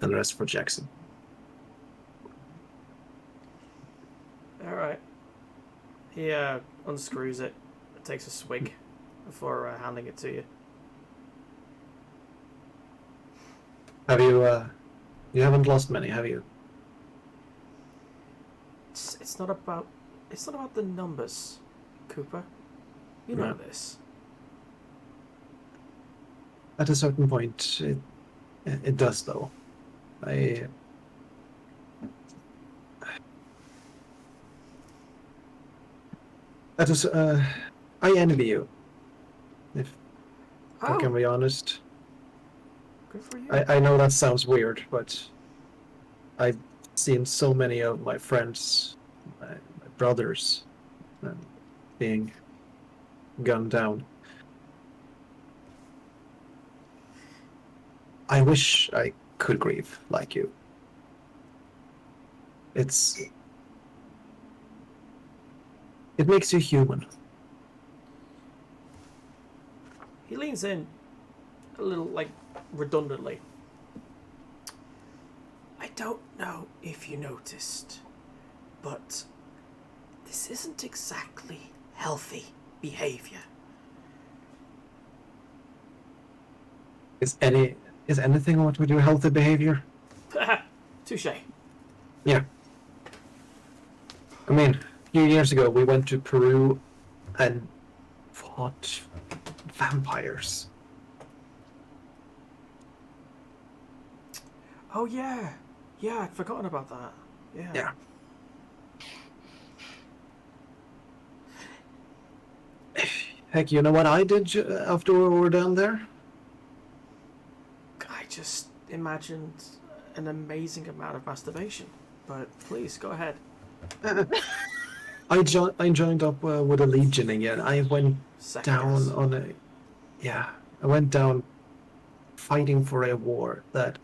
and the rest for Jackson."
Alright. He unscrews it, takes a swig before handing it to you.
Have you? You haven't lost many, have you?
It's not about the numbers, Cooper. You know
No.
this.
At a certain point, it does, though. I envy you, if I can be honest.
Good for you.
I know that sounds weird, but I've seen so many of my friends, my brothers, being gunned down. I wish I could grieve like you. It makes you human.
He leans in a little, redundantly. I don't know if you noticed, but this isn't exactly healthy behavior.
Is anything what we do healthy behavior?
Touche.
Yeah. I mean, a few years ago we went to Peru and fought vampires.
Oh yeah. Yeah, I'd forgotten about that. Yeah.
Heck, you know what I did after we were down there?
I just imagined an amazing amount of masturbation. But please, go ahead.
I joined up with a legion again. I went
Second
down
guess.
on a... Yeah, I went down fighting for a war that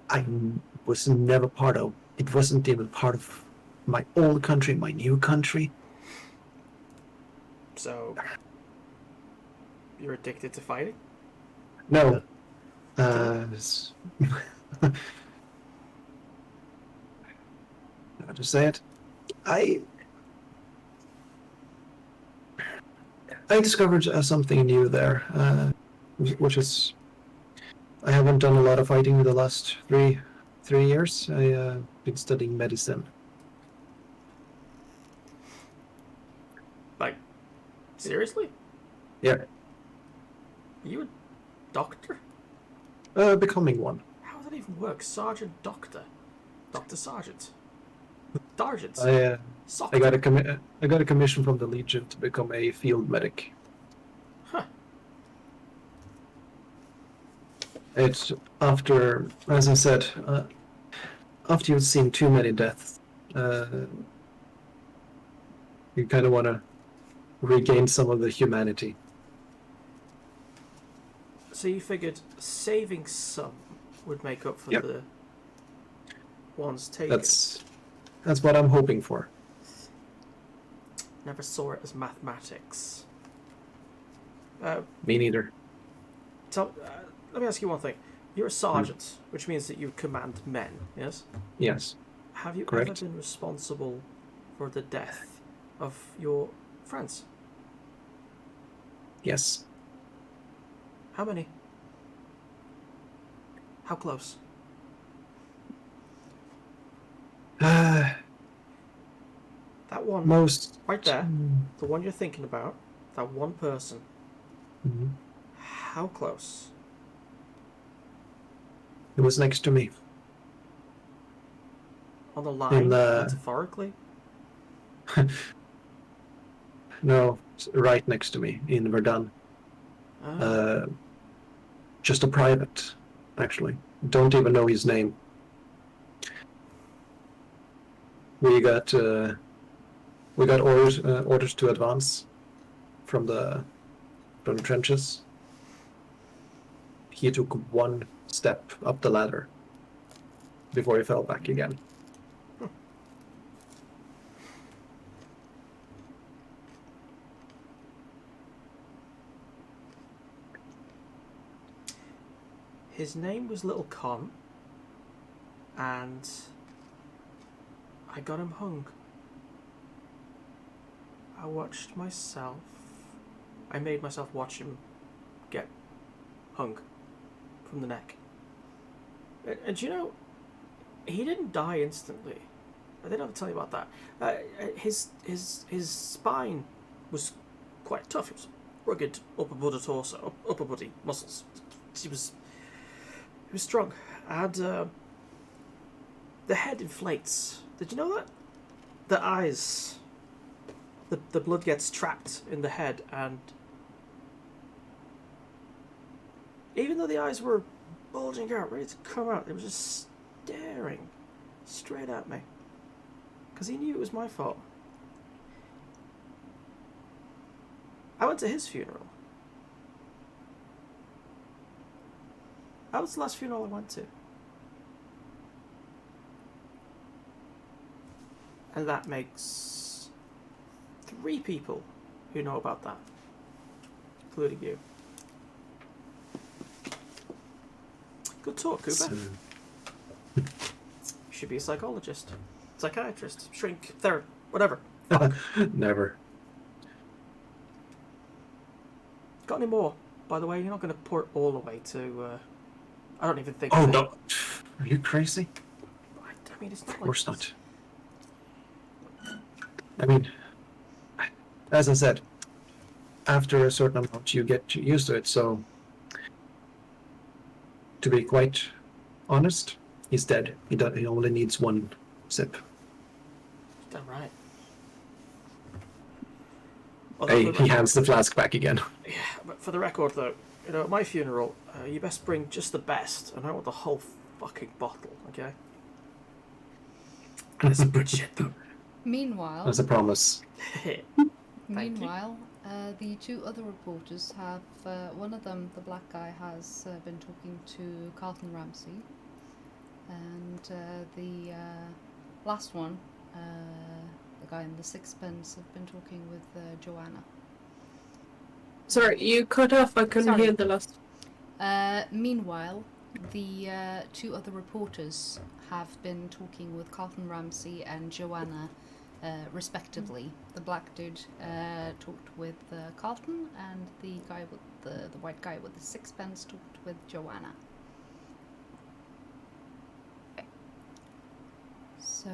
I was never part of. It wasn't even part of my old country, my new country.
So, you're addicted to fighting?
No. How to say it? I discovered something new there, which is I haven't done a lot of fighting in the last three years. I been studying medicine.
Like, seriously?
Yeah,
Are you a doctor?
becoming one.
How does that even work? Sergeant Doctor? Doctor Sergeant? Sergeant?
I
Soctor?
I got a commission from the Legion to become a field medic.
Huh.
It's after, as I said, after you've seen too many deaths, you kind of want to regain some of the humanity.
So you figured saving some would make up for
Yep.
the ones taken?
That's what I'm hoping for.
Never saw it as mathematics.
Me neither.
Let me ask you one thing. You're a sergeant, which means that you command men, yes?
Yes.
Have you
Correct.
ever been responsible for the death of your friends?
Yes.
How many? How close? That one
Most.
right there, the one you're thinking about, that one person,
Mhm.
how close?
It was next to me.
On the line,
the-
metaphorically?
No, right next to me in Verdun.
Oh.
Just a private, actually. Don't even know his name. We got orders to advance from the trenches. He took one step up the ladder before he fell back again.
His name was Little Con, and I got him hung. I watched myself. I made myself watch him get hung from the neck. And you know, he didn't die instantly. I didn't have to tell you about that. His spine was quite tough. It was rugged upper body torso, upper body muscles. He was strong. And the head inflates. Did you know that? The eyes. The blood gets trapped in the head, and even though the eyes were bulging out, ready to come out, it was just staring straight at me. Because he knew it was my fault. I went to his funeral. That was the last funeral I went to. And that makes 3 people who know about that, including you. Good talk, Cooper.
So,
You should be a psychologist, psychiatrist, shrink, therapist, whatever.
never.
Got any more? By the way, you're not going to pour it all away to. I don't even think.
Oh
that-
no! Are you crazy?
I mean, it's not
Of
like
course not. I mean, as I said, after a certain amount, you get used to it. So, to be quite honest, he's dead. He only needs one sip.
Damn right. Well,
Hey, he hands the flask back again.
Yeah, but for the record, though, you know, at my funeral, you best bring just the best, and I want the whole fucking bottle, okay? And it's some good shit, though.
Meanwhile,
That's a promise.
Meanwhile, the 2 other reporters have, one of them, the black guy, has been talking to Carlton Ramsey, and the last one, the guy in the sixpence, have been talking with Joanna.
Sorry, you cut off. I couldn't
Sorry.
hear the last.
Meanwhile, the two other reporters have been talking with Carlton Ramsey and Joanna, respectively. The black dude talked with Carlton, and the guy with the white guy with the sixpence talked with Joanna. So,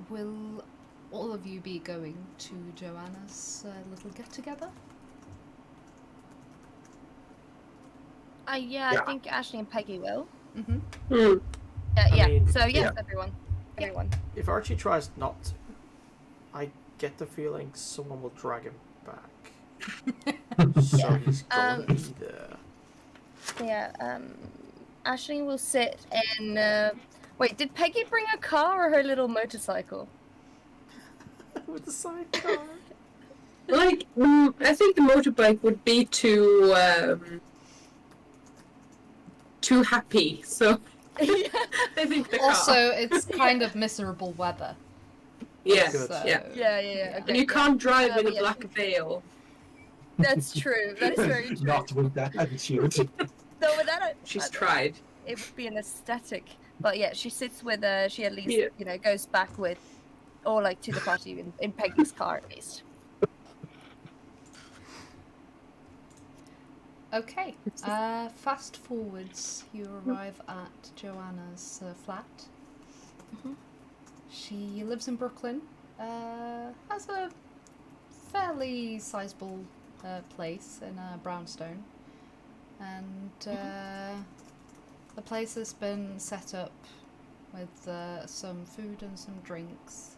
will all of you be going to Joanna's little get-together?
Yeah, I think Ashley and Peggy will.
Mm-hmm.
Hmm.
Yeah.
mean,
So yes,
yeah.
everyone.
Yeah.
Everyone.
If Archie tries not to, I get the feeling someone will drag him back. So
Yeah.
he's gonna be there.
Yeah. Ashley will sit in. Wait, did Peggy bring a car or her little motorcycle?
With the sidecar.
Like, I think the motorbike would be too happy. So I think the car.
Also, it's kind of miserable weather.
Yeah,
Good.
So,
yeah.
Yeah.
And
Okay,
you can't drive in a
but yeah,
black veil.
That's true. That is very true.
Not with that attitude.
No, but that
She's tried.
it would be an aesthetic. But yeah, she sits with she at least
Yeah.
goes back with, or like to the party in Peggy's car at least.
Okay. Fast forwards, you arrive at Joanna's flat.
Mhm.
She lives in Brooklyn. Has a fairly sizable place in a brownstone, and the place has been set up with some food and some drinks.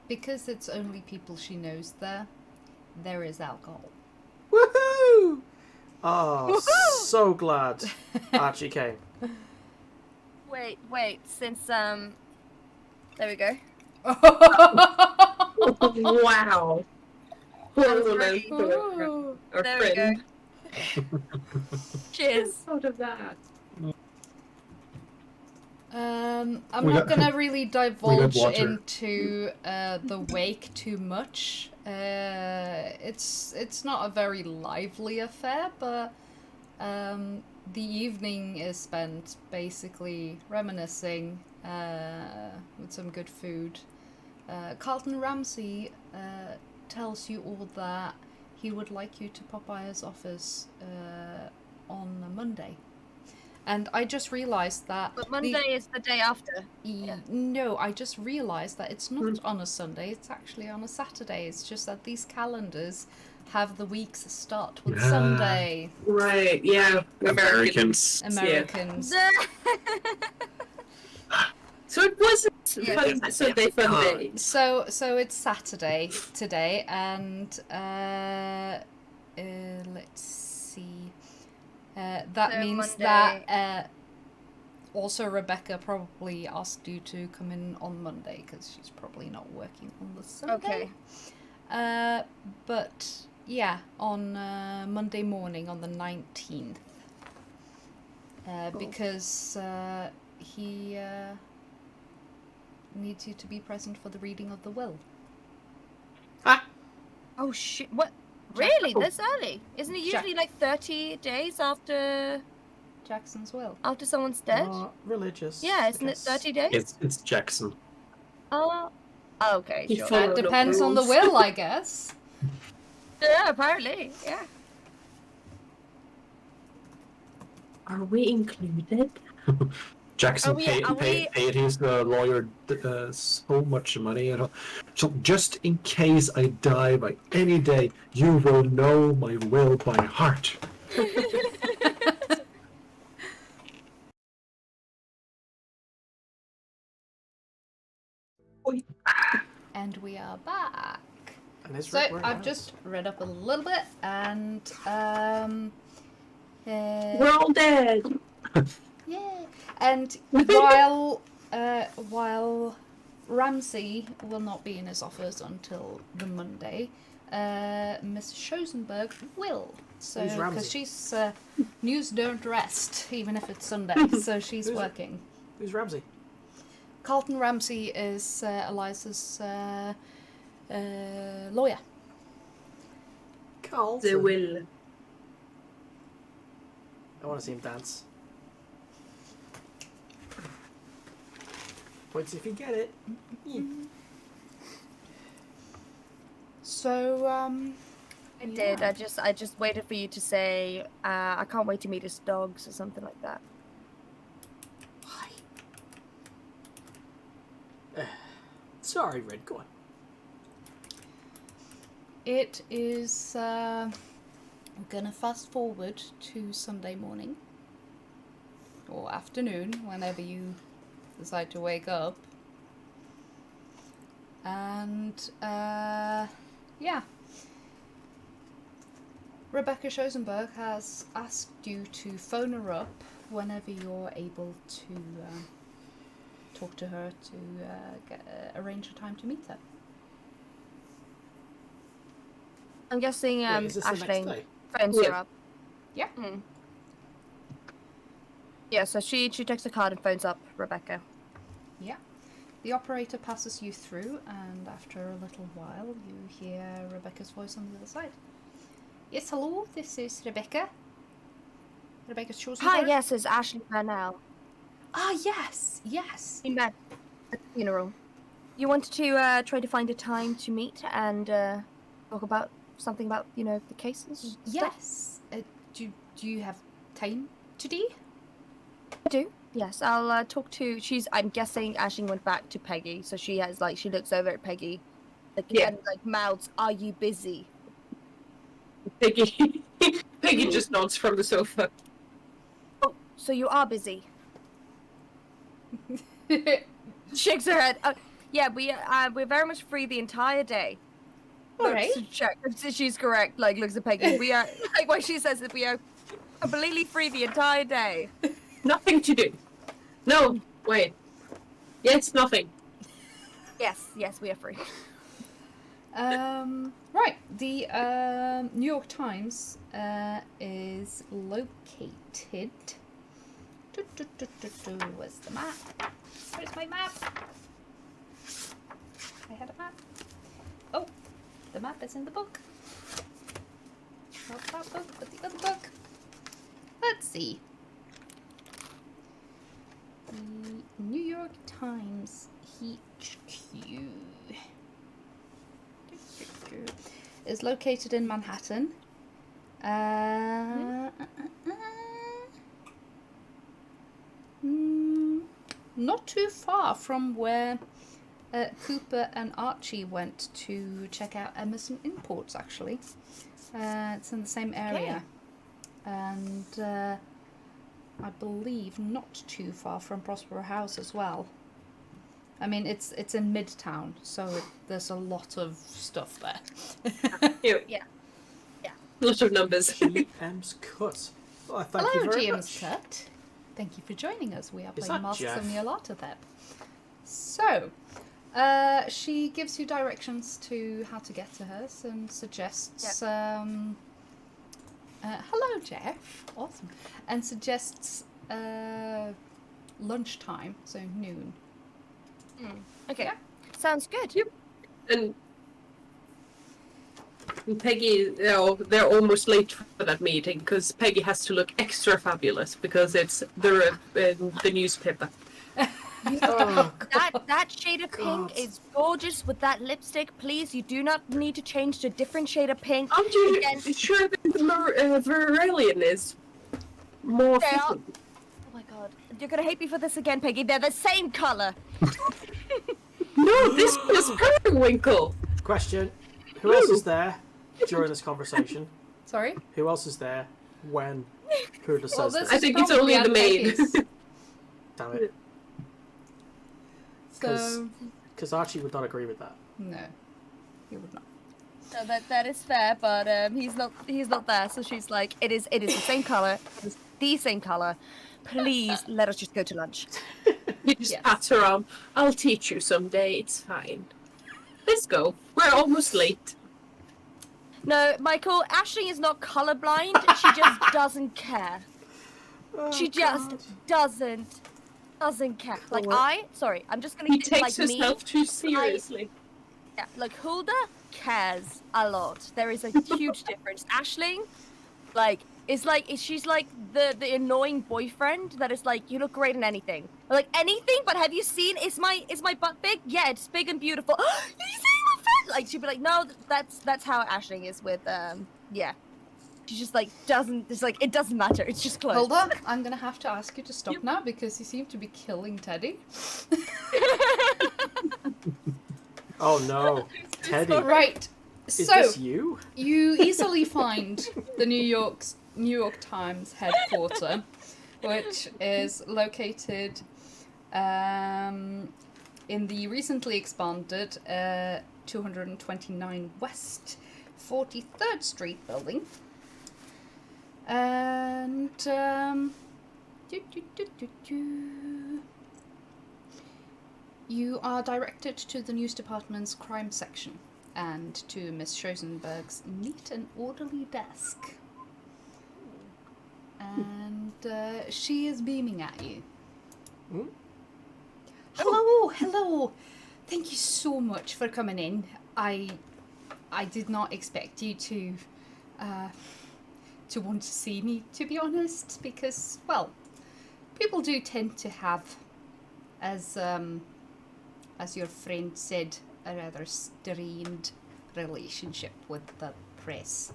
Because it's only people she knows there is alcohol.
Woohoo! Oh, so glad Archie came.
Wait. Since there we go.
Wow.
Ready.
Our
There we
friend.
go. Cheers.
Out of that.
I'm
We
not
got-
gonna really divulge
water.
into the wake too much. It's not a very lively affair, but the evening is spent basically reminiscing with some good food. Carlton Ramsey tells you all that he would like you to pop by his office on a Monday. And I just realised that...
But Monday is the day after.
No, I just realised that it's not on a Sunday, it's actually on a Saturday. It's just that these calendars have the weeks start with
Yeah.
Sunday.
Right, yeah.
Americans.
Americans.
So it wasn't
Yeah.
fun, Sunday fun day.
So it's Saturday today, and let's see. That
So
means
Monday.
that also Rebecca probably asked you to come in on Monday because she's probably not working on the Sunday.
Okay.
But yeah, on Monday morning on the 19th, because he needs you to be present for the reading of the will.
Oh shit! What? Really?
Oh.
This early? Isn't it usually like 30 days after
Jackson's will.
someone's dead?
Not religious.
Yeah, isn't
I
it
guess.
30 days?
It's Jackson.
Oh. Okay,
He
sure.
followed
That
the
depends on the
rules.
will, I guess.
Yeah, apparently. Yeah.
Are we included?
Jackson
Are we-
paid his lawyer so much money, you know. So just in case I die by any day, you will know my will by heart.
And we are back.
And it's
So
Rick wearing
I've
ours.
just read up a little bit, and
We're all dead.
yeah. And while Ramsey will not be in his office until the Monday, Miss Schosenberg will. So
Who's Ramsey?
because she's news don't rest, even if it's Sunday, so she's
Who's-
working.
Who's Ramsey?
Carlton Ramsey is Eliza's lawyer.
Carlton.
They will.
I want to see him dance. Points if you get it. Yeah.
So,
I did. I just waited for you to say, I can't wait to meet his dogs or something like that.
Why? Sorry, Red. Go on.
it is. We're gonna fast forward to Sunday morning or afternoon, whenever you decide to wake up. And yeah. Rebecca Schosenberg has asked you to phone her up whenever you're able to talk to her to arrange a time to meet her.
I'm guessing
Wait, is this the next
Aisling
day?
phones
Yeah.
her up.
Yeah.
Mm. Yeah, so she takes a card and phones up Rebecca.
Yeah. The operator passes you through, and after a little while, you hear Rebecca's voice on the other side. Yes, hello, this is Rebecca. Rebecca Schosenberg.
Hi, yes, it's Ashley Burnell.
Ah, yes, yes.
We met at the funeral. You wanted to try to find a time to meet and talk about something about, the cases? stuff?
Yes. Do you have time today?
I do. Yes, I'll talk to. I'm guessing Aisling went back to Peggy, so she has she looks over at Peggy,
Yeah.
and mouths, "Are you busy?"
Peggy. Peggy just nods from the sofa.
Oh, so you are busy. Shakes her head. Yeah, we're very much free the entire day.
All right.
To check if she's correct. Looks at Peggy. We are when she says that we are completely free the entire day.
Nothing to do. No, wait. Yes, nothing.
Yes, we are free.
Right. The New York Times is located. Where's the map? Where's my map? I had a map. Oh, the map is in the book. Not that book, but the other book. Let's see. The New York Times HQ is located in Manhattan. Not too far from where Cooper and Archie went to check out Emerson Imports, actually. It's in the same area. And I believe not too far from Prospero House as well. I mean, it's in Midtown, so there's a lot of stuff there.
Yeah. Lots of numbers.
GM's Cut. Well, thank
Hello,
you very
GM's
much.
Cut. Thank you for joining us. We are
Is
playing
that
Masks
Jeff?
of Nyarlathotep. So, she gives you directions to how to get to hers and suggests... hello, Jeff. Awesome. And suggests lunchtime, so noon.
Okay,
Yeah.
sounds good.
And Peggy, they're almost late for that meeting because Peggy has to look extra fabulous because it's the newspaper.
Oh,
That shade of pink
God.
is gorgeous with that lipstick. Please, you do not need to change to a different shade of pink.
Aren't you
Again.
sure that the Verilion is more
They are-
fitting?
Oh my god. You're gonna hate me for this again, Peggy. They're the same color.
No, this is Periwinkle.
question. Who else is there during this conversation?
Sorry?
Who else is there when Huda
Well,
says
this
this?
I think it's
probably
only the
at
maid.
Peggy's.
Damn it.
So,
Because Archie would not agree with that.
no. He would not.
So that is fair, but he's not there. So she's like, it is the same color. It is the same color. Please let us just go to lunch.
He just
Yes.
pats her arm. I'll teach you someday. It's fine. Let's go. We're almost late.
No, Michael, Aisling is not colorblind. She just doesn't care.
Oh,
She just
God.
doesn't doesn't care. Like
Or-
I'm just gonna
He
get
takes
like
herself too seriously.
Yeah, like Hulda cares a lot. There is a huge difference. Aisling, she's like the annoying boyfriend that is like, you look great in anything. Like anything, but have you seen is my butt big? Yeah, it's big and beautiful. You see my friend? Like she'd be like, no, that's how Aisling is with yeah. She just like doesn't. It's like it doesn't matter. It's just clothes.
Hold on, I'm gonna have to ask you to stop now because you seem to be killing Teddy.
Oh no, Teddy.
Right.
Is
So
this you?
you easily find the New York Times headquarters, which is located in the recently expanded 229 West 43rd Street building. And you are directed to the news department's crime section and to Miss Schoenberg's neat and orderly desk. And she is beaming at you.
Hmm?
Hello. Thank you so much for coming in. I did not expect you to want to see me, to be honest, because, well, people do tend to have, as your friend said, a rather strained relationship with the press,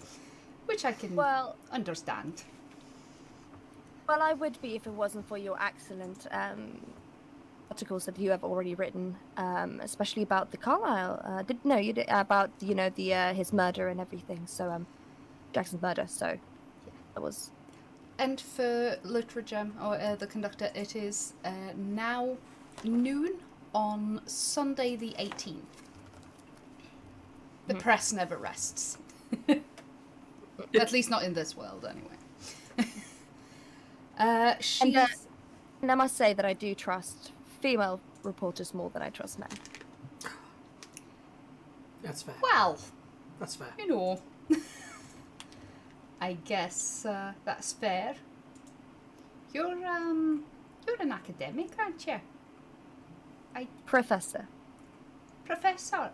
which I can understand.
Well, I would be if it wasn't for your excellent articles that you have already written, especially about the Carlisle. You did about his murder and everything. So Jackson's murder. So that was.
And for literature or the conductor, it is now noon on Sunday the 18th. The press never rests. At least not in this world, anyway.
And I must say that I do trust female reporters more than I trust men.
That's fair.
Well,
That's fair.
you know, I guess that's fair. You're an academic, aren't you?
Professor.
Professor.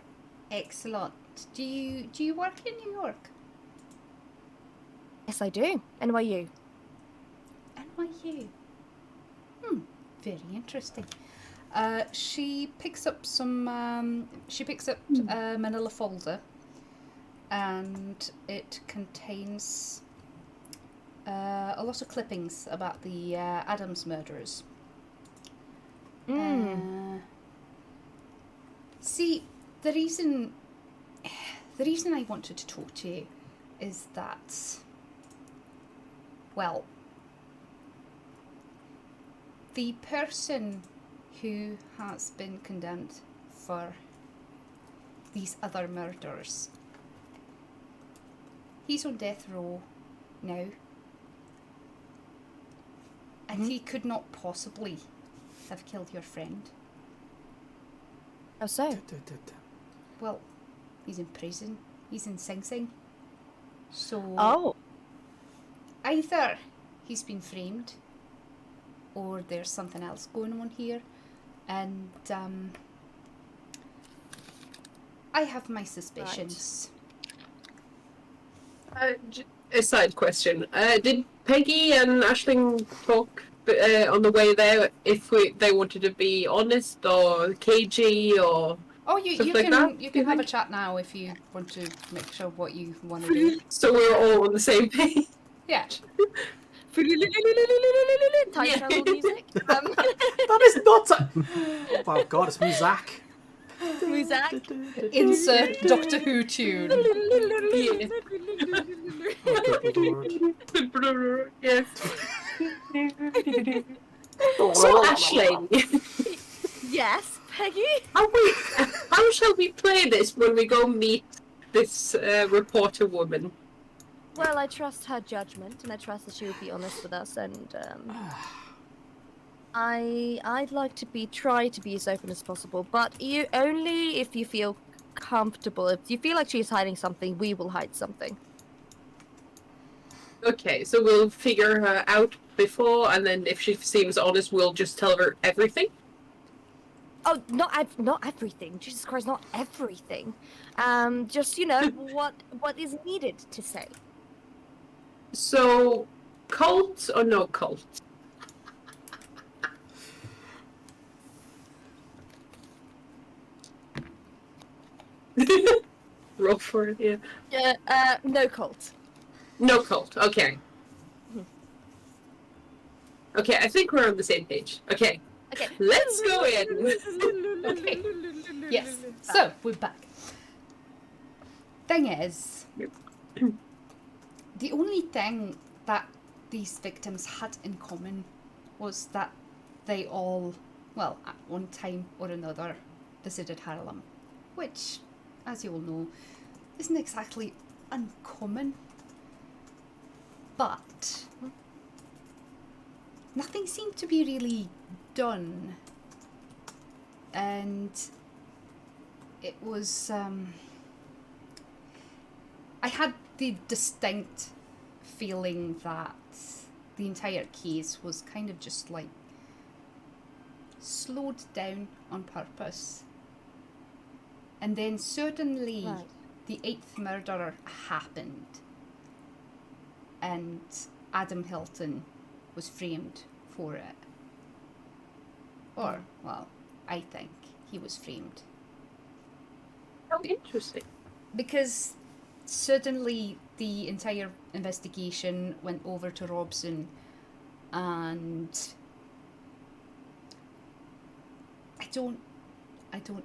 Excellent. Do you work in New York?
Yes, I do. NYU.
NYU. Very interesting. She picks up some. A manila folder, and it contains a lot of clippings about the Adams murderers. See, the reason I wanted to talk to you is that, well, the person who has been condemned for these other murders, he's on death row now, and he could not possibly have killed your friend.
How so?
Well, he's in prison. He's in Sing Sing. So either he's been framed, or there's something else going on here, and I have my suspicions.
A side question. Did Peggy and Aisling talk on the way there if they wanted to be honest or cagey or
You
like
can
that,
you
do you
can have a
think?
chat now if you want to make sure what you want to do.
So we're all on the same page?
Yeah.
Time travel music.
That is not. Oh God, it's Muzak.
Muzak.
Insert Doctor Who tune.
Oh, good Lord.
Yes. So Aisling,
Yes, Peggy.
how shall we play this when we go meet this reporter woman?
Well, I trust her judgment, and I trust that she would be honest with us. And I'd like to try to be as open as possible, but you only if you feel comfortable. If you feel like she's hiding something, we will hide something.
Okay, so we'll figure her out before, and then if she seems honest, we'll just tell her everything.
Oh, not everything. Jesus Christ, not everything. Just what is needed to say.
So, cult or no cult? Roll for it, yeah.
No cult.
No cult, okay. Okay, I think we're on the same page. Okay,
Okay.
let's go in.
Okay. Yes. So we're back. Thing is, the only thing that these victims had in common was that they all, well, at one time or another, visited Harlem, which, as you all know, isn't exactly uncommon. But nothing seemed to be really done. And it was, I had the distinct feeling that the entire case was kind of just like slowed down on purpose. And then suddenly
Right.
the 8th murder happened. And Adam Hilton was framed for it. Or, well, I think he was framed.
How interesting.
Because suddenly the entire investigation went over to Robson, and I don't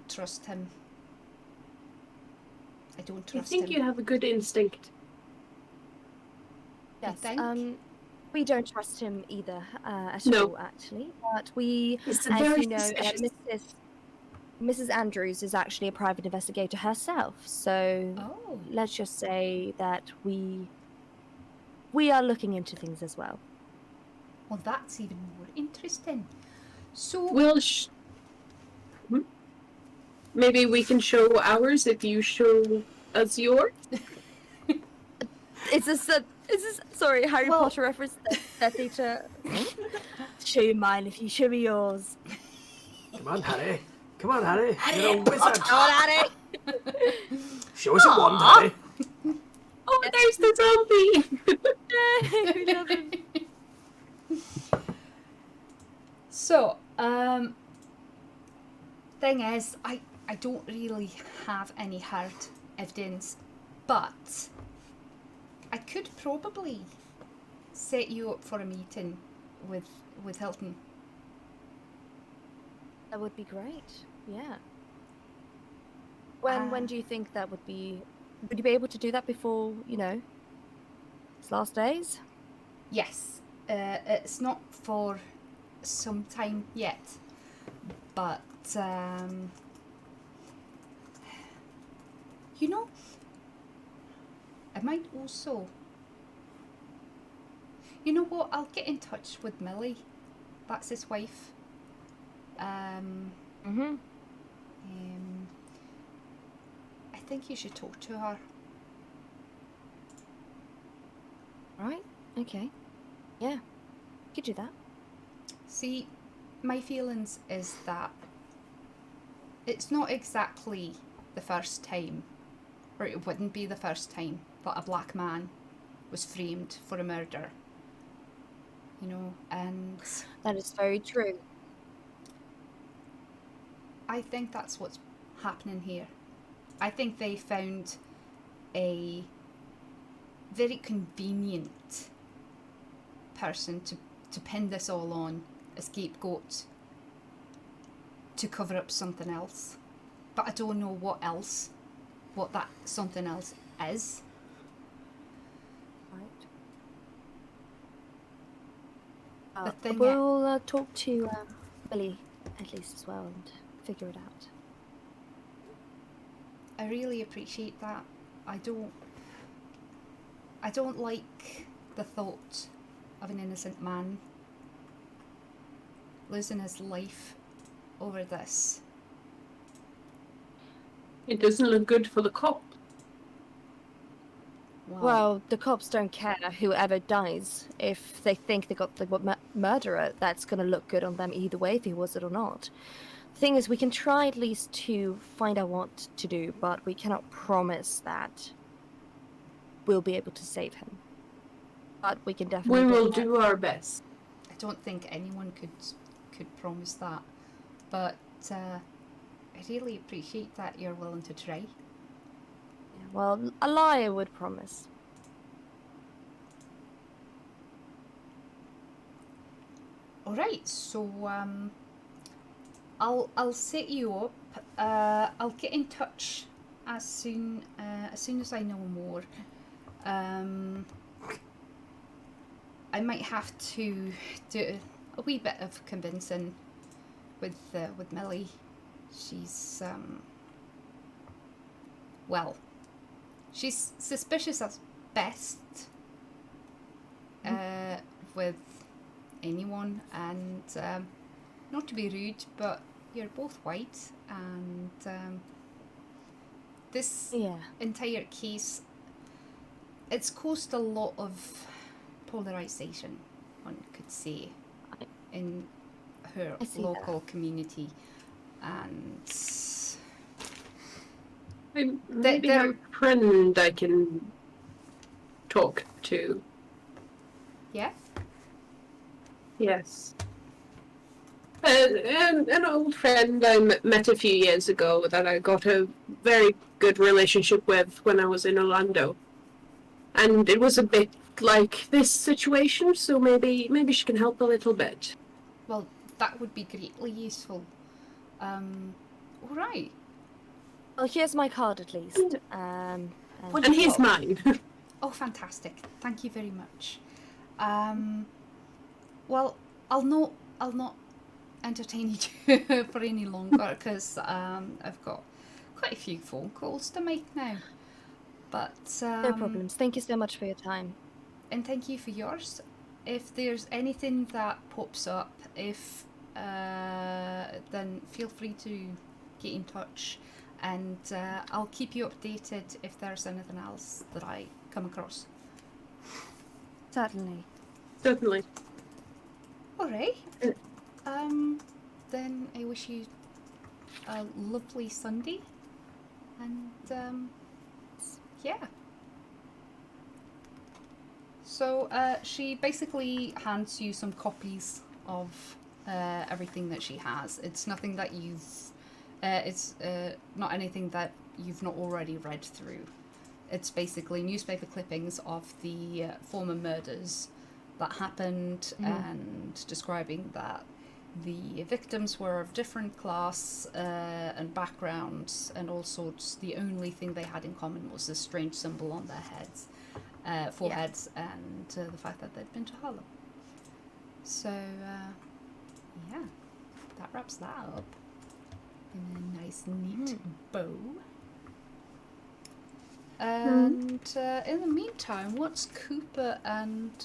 trust him. I don't
I
trust
think
him.
you have a good instinct.
Yes.
think?
We don't trust him either at
No.
all, actually. But we,
It's
as
very
you know,
suspicious.
Mrs. Andrews is actually a private investigator herself. So
Oh,
let's just say that we are looking into things as well.
well, that's even more interesting. So,
We'll maybe we can show ours if you show us yours.
Is this sorry, Harry
Well-
Potter reference that they to show you mine if you show me yours.
Come on, Harry. Come on, Harry. You're a wizard.
Go on, Harry.
Show us your wand, Harry.
Oh, there's the zombie!
We love him.
So, thing is, I don't really have any hard evidence, but I could probably set you up for a meeting with Hilton.
That would be great. Yeah. When do you think that would be? Would you be able to do that before his last days?
Yes, it's not for some time yet, but I might also. You know what? I'll get in touch with Millie. That's his wife.
Mm-hmm.
I think you should talk to her.
Right. Okay. Yeah. Could do that.
See, my feelings is that it's not exactly the first time, or it wouldn't be the first time, that a black man was framed for a murder. And
That is very true.
I think that's what's happening here. I think they found a very convenient person to pin this all on, a scapegoat, to cover up something else. But I don't know what that something else is.
Right.
The thing
We'll talk to Billy at least as well and figure it out.
I really appreciate that. I don't like the thought of an innocent man losing his life over this.
It doesn't look good for the cop.
Well, the cops don't care whoever dies. If they think they got the murderer, that's gonna look good on them either way, if he was it or not. The thing is, we can try at least to find out what to do, but we cannot promise that we'll be able to save him. But we can definitely.
We will do our best.
I don't think anyone could promise that, but I really appreciate that you're willing to try.
Well, a liar would promise.
All right, so I'll set you up. I'll get in touch as soon as I know more. I might have to do a wee bit of convincing with Millie. She's well, she's suspicious at best with anyone, and not to be rude, but you're both white, and this entire case, it's caused a lot of polarization, one could say, in her local community, and
Maybe have a friend I can talk to.
Yeah?
Yes. An old friend I met a few years ago that I got a very good relationship with when I was in Orlando. And it was a bit like this situation, so maybe she can help a little bit.
Well, that would be greatly useful. All right.
Well, here's my card at least.
And here's mine.
Oh, fantastic! Thank you very much. Well, I'll not entertain you for any longer because I've got quite a few phone calls to make now. But
no problems. Thank you so much for your time.
And thank you for yours. If there's anything that pops up, then feel free to get in touch, and I'll keep you updated if there's anything else that I come across.
Certainly.
Certainly.
All right. Then I wish you a lovely Sunday, and yeah. So she basically hands you some copies of everything that she has. It's nothing that it's not anything that you've not already read through. It's basically newspaper clippings of the former murders that happened, and describing that the victims were of different class and backgrounds and all sorts. The only thing they had in common was this strange symbol on their heads. Foreheads, and the fact that they'd been to Harlem. So, yeah, that wraps that up in a nice, neat bow. And in the meantime, what's Cooper and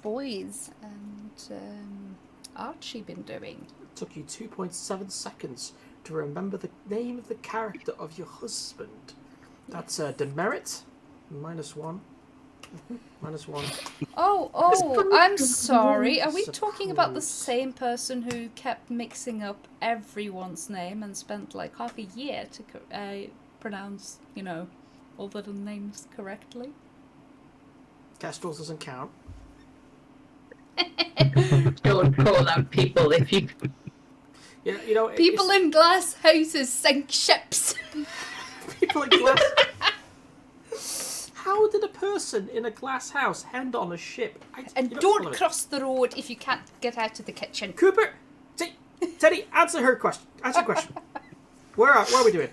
boys
and Archie been doing?
It took you 2.7 seconds to remember the name of the character of your husband. That's demerit. -1. -1.
Oh, I'm sorry. Are we talking about the same person who kept mixing up everyone's name and spent like half a year to pronounce, all the names correctly?
Kestrels doesn't count.
Don't call out people if you...
Yeah,
people in glass houses sink ships.
People in glass... How did a person in a glass house end on a ship?
And don't cross the road if you can't get out of the kitchen.
Cooper! Teddy, answer her question. Answer the question. Where are we doing?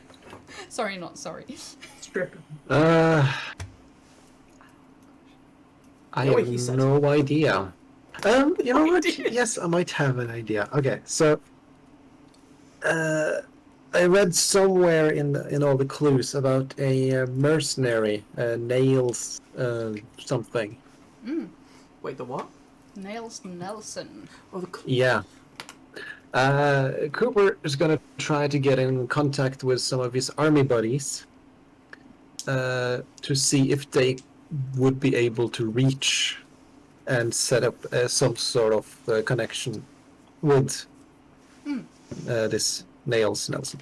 Sorry, not sorry.
Strip.
I have no idea. You know what? Yes, I might have an idea. Okay, so I read somewhere in all the clues about a mercenary, Nails something.
Wait, the what?
Nails Nelson.
Oh,
Yeah. Cooper is gonna try to get in contact with some of his army buddies to see if they would be able to reach and set up some sort of connection with this Nails Nelson.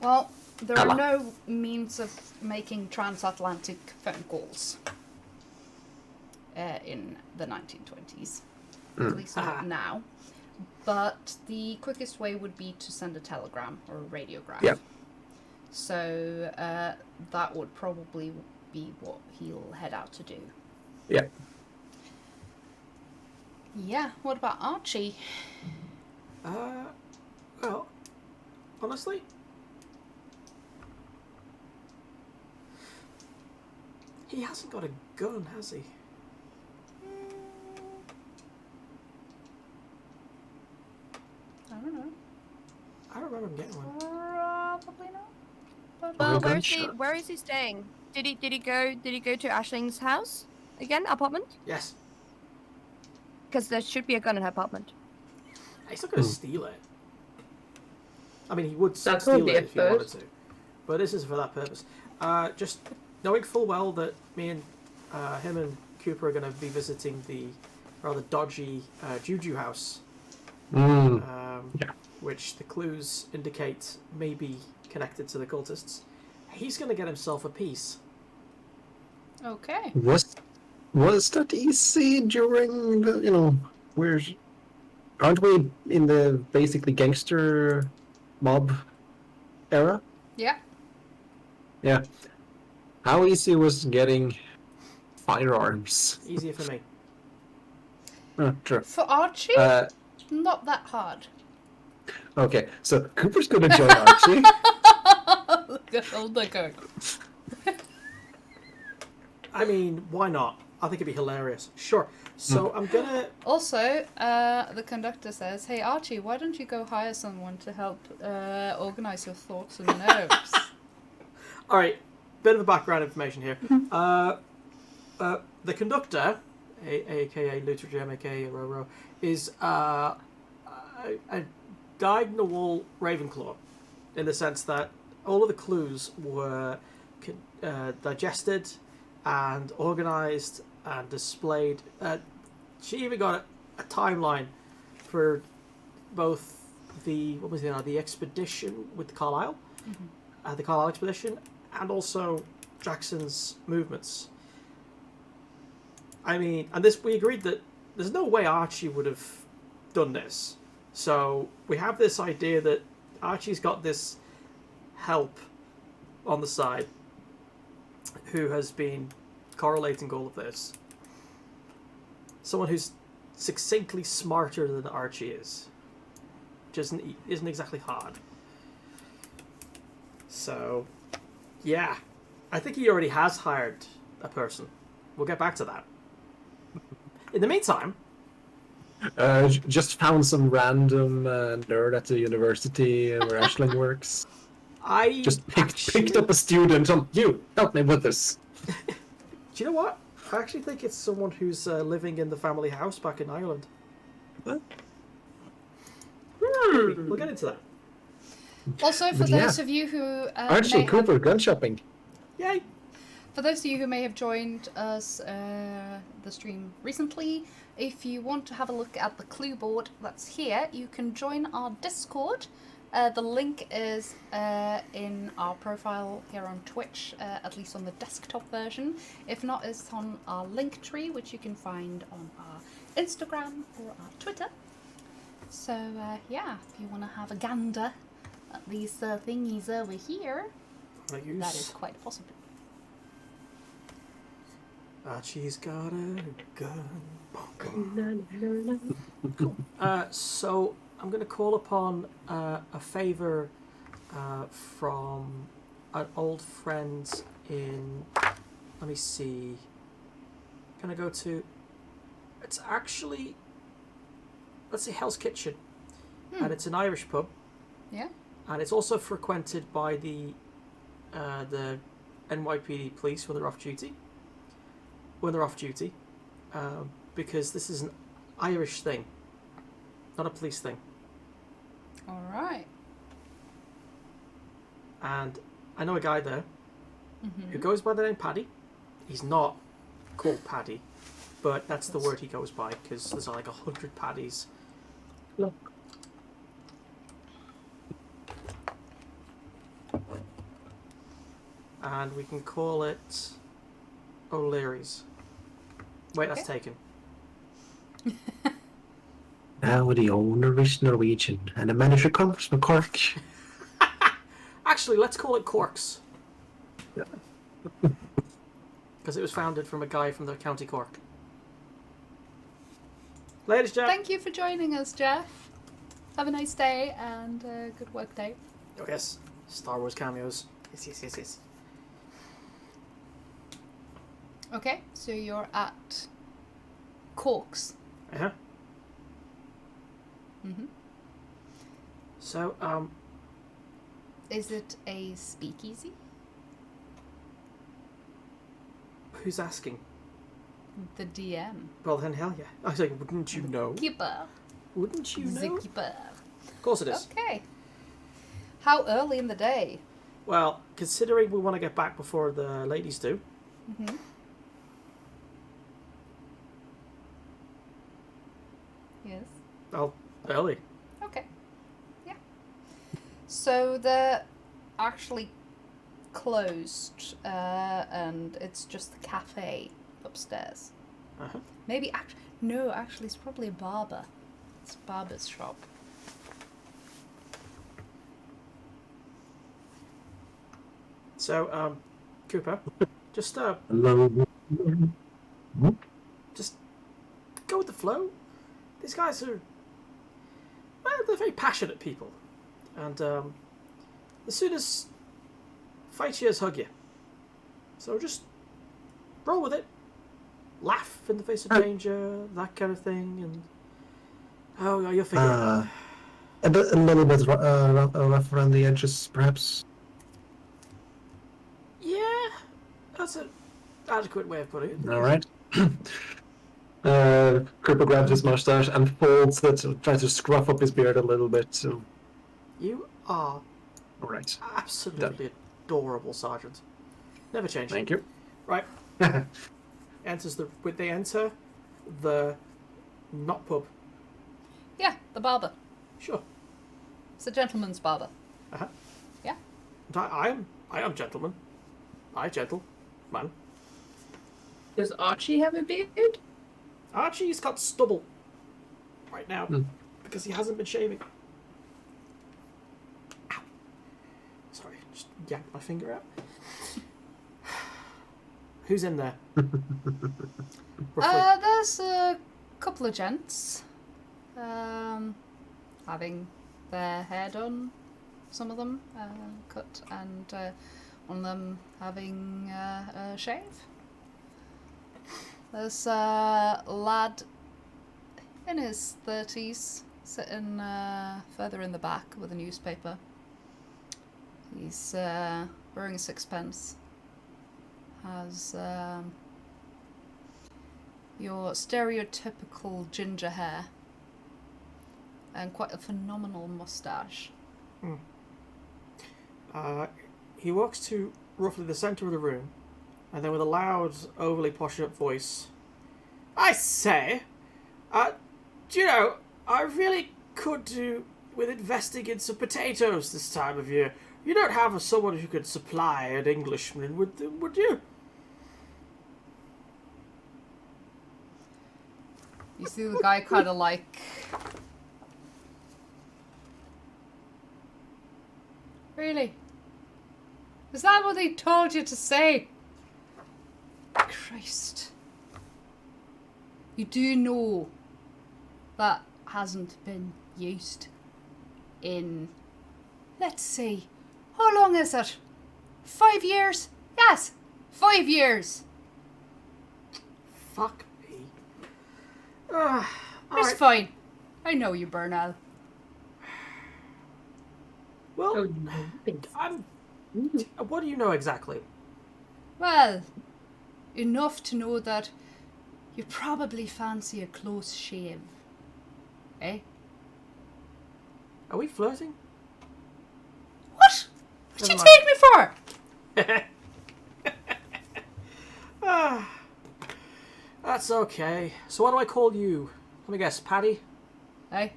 Well, there
Ella.
are no means of making transatlantic phone calls in the 1920s. At least not now. But the quickest way would be to send a telegram or a radiograph.
Yeah.
So that would probably be what he'll head out to do.
Yeah.
Yeah, what about Archie?
Well, honestly, he hasn't got a gun, has he?
I don't know.
I don't remember him getting one.
Probably not. But
Well,
Gun shop.
where is he staying? Did he go to Ashling's house again? Apartment?
Yes.
Because there should be a gun in her apartment.
He's not going to steal it. I mean, he would
That
steal
would be
it
a
if he wanted
first.
to. But this is for that purpose. Just knowing full well that me and him and Cooper are going to be visiting the rather dodgy Juju house, which the clues indicate may be connected to the cultists. He's going to get himself a piece.
okay.
Was that easy during the, aren't we in the basically gangster mob era?
Yeah.
Yeah. How easy was getting firearms?
Easier for me.
True.
For Archie, not that hard.
Okay, so Cooper's gonna join Archie.
Look at all the going.
I mean, why not? I think it'd be hilarious. Sure. So I'm gonna.
Also, the conductor says, "Hey Archie, why don't you go hire someone to help organize your thoughts and nerves?"
All right. Bit of a background information here. The conductor, aka Luther Gem, aka Roro, is a dyed-in-the-wool Ravenclaw, in the sense that all of the clues were digested and organised and displayed. She even got a timeline for both the expedition with Carlisle, the Carlisle expedition, and also Jackson's movements. I mean, and this we agreed that there's no way Archie would have done this. So we have this idea that Archie's got this help on the side who has been correlating all of this. Someone who's succinctly smarter than Archie is, which isn't exactly hard. So, yeah, I think he already has hired a person. We'll get back to that. In the meantime,
Just found some random nerd at the university where Ashling works.
I
Just picked up a student. You help me with this.
Do you know what? I actually think it's someone who's living in the family house back in Ireland.
What?
We'll get into that.
Also, for
But yeah.
those of you who
Archie
may
Cooper gun shopping.
Yay!
For those of you who may have joined us the stream recently, if you want to have a look at the clue board that's here, you can join our Discord. The link is in our profile here on Twitch, at least on the desktop version. If not, it's on our link tree, which you can find on our Instagram or our Twitter. So yeah, if you want to have a gander at these thingies over here, that is quite possible.
Archie's got a gun. Cool. So I'm going to call upon a favour from an old friend in. Let me see. Can I go to? It's actually. Let's say Hell's Kitchen, and it's an Irish pub.
Yeah.
And it's also frequented by the NYPD police when they're off duty. Because this is an Irish thing, not a police thing.
All right.
And I know a guy there. who goes by the name Paddy. He's not called Paddy, but that's the word he goes by because there's like 100 Paddies.
Look.
And we can call it O'Leary's. Wait, that's taken.
Now the owner is Norwegian and the manager comes from Cork.
Actually, let's call it Cork's.
Yeah.
Because it was founded from a guy from the County Cork. Ladies, Jeff.
Thank you for joining us, Jeff. Have a nice day and good work day.
Oh, yes. Star Wars cameos. Yes.
Okay, so you're at Cork's.
Uh-huh.
Mm-hmm.
So,
Is it a speakeasy?
who's asking?
The DM.
Well, then, hell yeah. I was like, wouldn't you know?
Keeper.
Wouldn't you
The
know?
keeper.
Of course it is.
Okay. How early in the day?
Well, considering we want to get back before the ladies do,
Mm-hmm. Yes.
oh, early.
Okay. Yeah. So they're actually closed, and it's just the cafe upstairs.
Uh-huh.
Maybe actually, it's probably a barber. It's a barber's shop.
So, Cooper, just
Hello.
just go with the flow. These guys are, well, they're very passionate people, and as soon as fight you, hug you. So just roll with it, laugh in the face of danger, that kind of thing, and oh, you'll figure it out.
A little bit rough around the edges, perhaps.
Yeah, that's an adequate way of putting it.
All right. Cooper grabs his mustache and folds it, tries to scruff up his beard a little bit. So,
You are
all right.
absolutely adorable, Sergeant. Never change.
Thank you.
Right. They enter the not pub.
Yeah, the barber.
Sure.
It's a gentleman's barber.
Uh-huh.
Yeah.
And I am gentleman. I gentle man.
Does Archie have a beard?
Archie's got stubble right now
Hmm.
because he hasn't been shaving. Ow. Sorry, just yanked my finger out. Who's in there? Roughly.
There's a couple of gents having their hair done, some of them cut, and one of them having a shave. There's a lad in his 30s sitting further in the back with a newspaper. He's wearing a sixpence. Has your stereotypical ginger hair and quite a phenomenal moustache.
He walks to roughly the centre of the room, and then with a loud, overly posh up voice, I say, do you know, I really could do with investing in some potatoes this time of year. You don't have someone who could supply an Englishman, would you?
You see the guy kind of like... Really? Is that what they told you to say? Christ. You do know that hasn't been used in, let's see, how long is it? 5 years? Yes, 5 years.
Fuck me.
It's
Alright.
fine. I know you, Bernal.
Well,
Oh, no.
what do you know exactly?
Well, enough to know that you probably fancy a close shave. Eh?
Are we flirting?
What? What'd you
Never mind.
take me for?
That's okay. So what do I call you? Let me guess, Paddy?
Hey,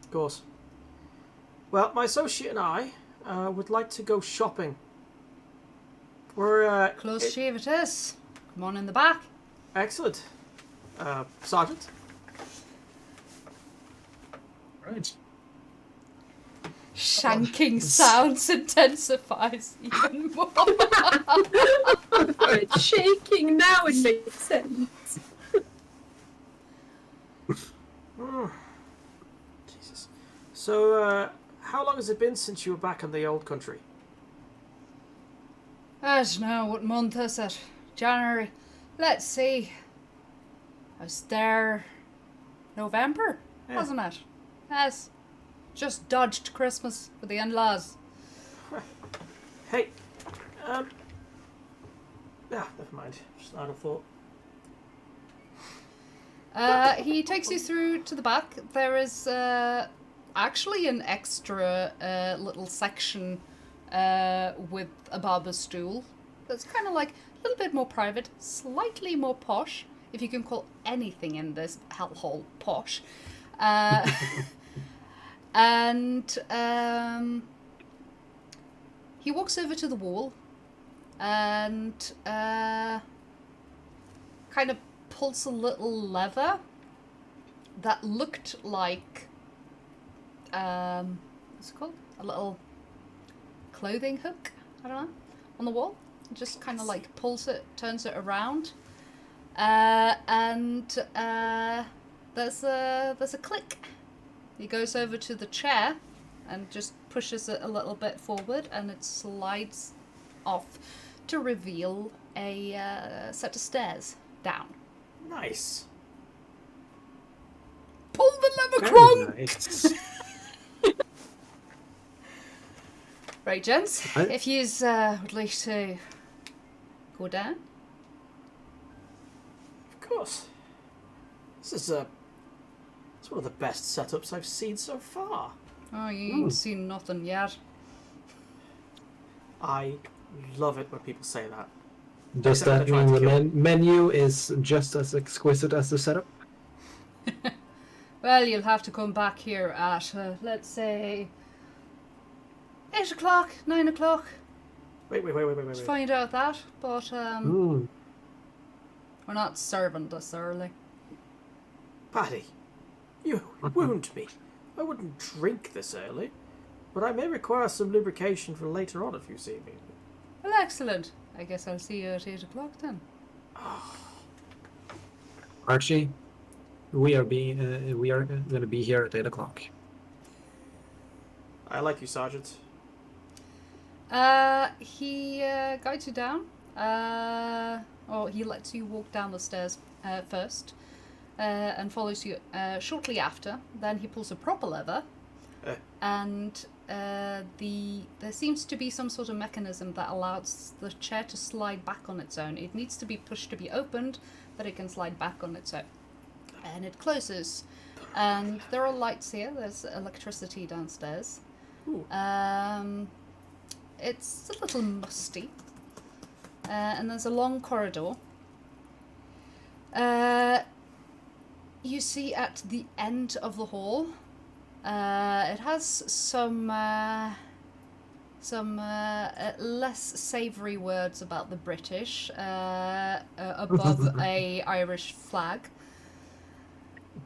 Of course. Well, my associate and I would like to go shopping. We're
close shave it is. Come on in the back.
excellent. Sergeant?
Right.
Shanking sounds intensifies even more.
It's shaking now. It makes sense.
Jesus. So, how long has it been since you were back in the old country?
I don't know, what month is it? January. Let's see. I was there November,
Yeah.
wasn't it? Yes. Just dodged Christmas with the in-laws.
Hey, never mind. Just out of thought.
He takes you through to the back. There is actually an extra little section with a barber's stool that's kind of like a little bit more private, slightly more posh, if you can call anything in this hellhole posh. And he walks over to the wall and kind of pulls a little lever that looked like what's it called? A little clothing hook, I don't know, on the wall. Just kind of like pulls it, turns it around, and there's a click. He goes over to the chair and just pushes it a little bit forward, and it slides off to reveal a set of stairs down.
Nice.
Pull the lever,
Very
Kronk!
nice.
Right, gents,
I-
if yous would like to go down.
Of course. This is it's one of the best setups I've seen so far.
Oh, you ain't seen nothing yet.
I love it when people say that.
Does
Except
that
they're
mean
trying
the
to kill
menu is just as exquisite as the setup?
Well, you'll have to come back here at, let's say, 8 o'clock, 9 o'clock
Wait.
to find out that. But
Mm.
we're not serving this early.
Paddy, you wound me. I wouldn't drink this early, but I may require some lubrication for later on if you see me.
Well, excellent. I guess I'll see you at 8 o'clock then.
Archie, we are going to be here at 8 o'clock.
I like you, Sergeant.
He guides you down. Or he lets you walk down the stairs first, and follows you shortly after. Then he pulls a proper lever, and there seems to be some sort of mechanism that allows the chair to slide back on its own. It needs to be pushed to be opened, but it can slide back on its own. And it closes. And there are lights here. There's electricity downstairs.
Ooh.
It's a little musty. And there's a long corridor. You see at the end of the hall, it has some less savoury words about the British above a Irish flag.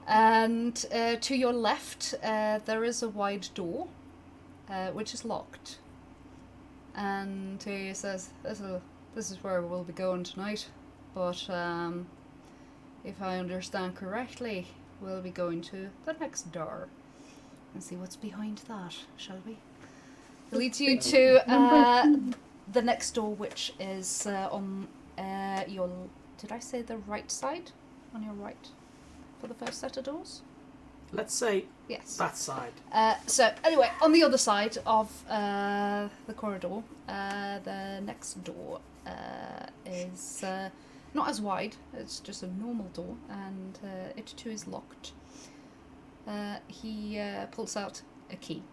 And to your left, there is a wide door, which is locked. And he says, "This is where we'll be going tonight, but if I understand correctly, we'll be going to the next door and see what's behind that, shall we?" It leads you to the next door, which is on your... Did I say the right side? On your right for the first set of doors?
Let's say
Yes.
that side.
So anyway, on the other side of the corridor, the next door is not as wide. It's just a normal door, and it too is locked. He pulls out a key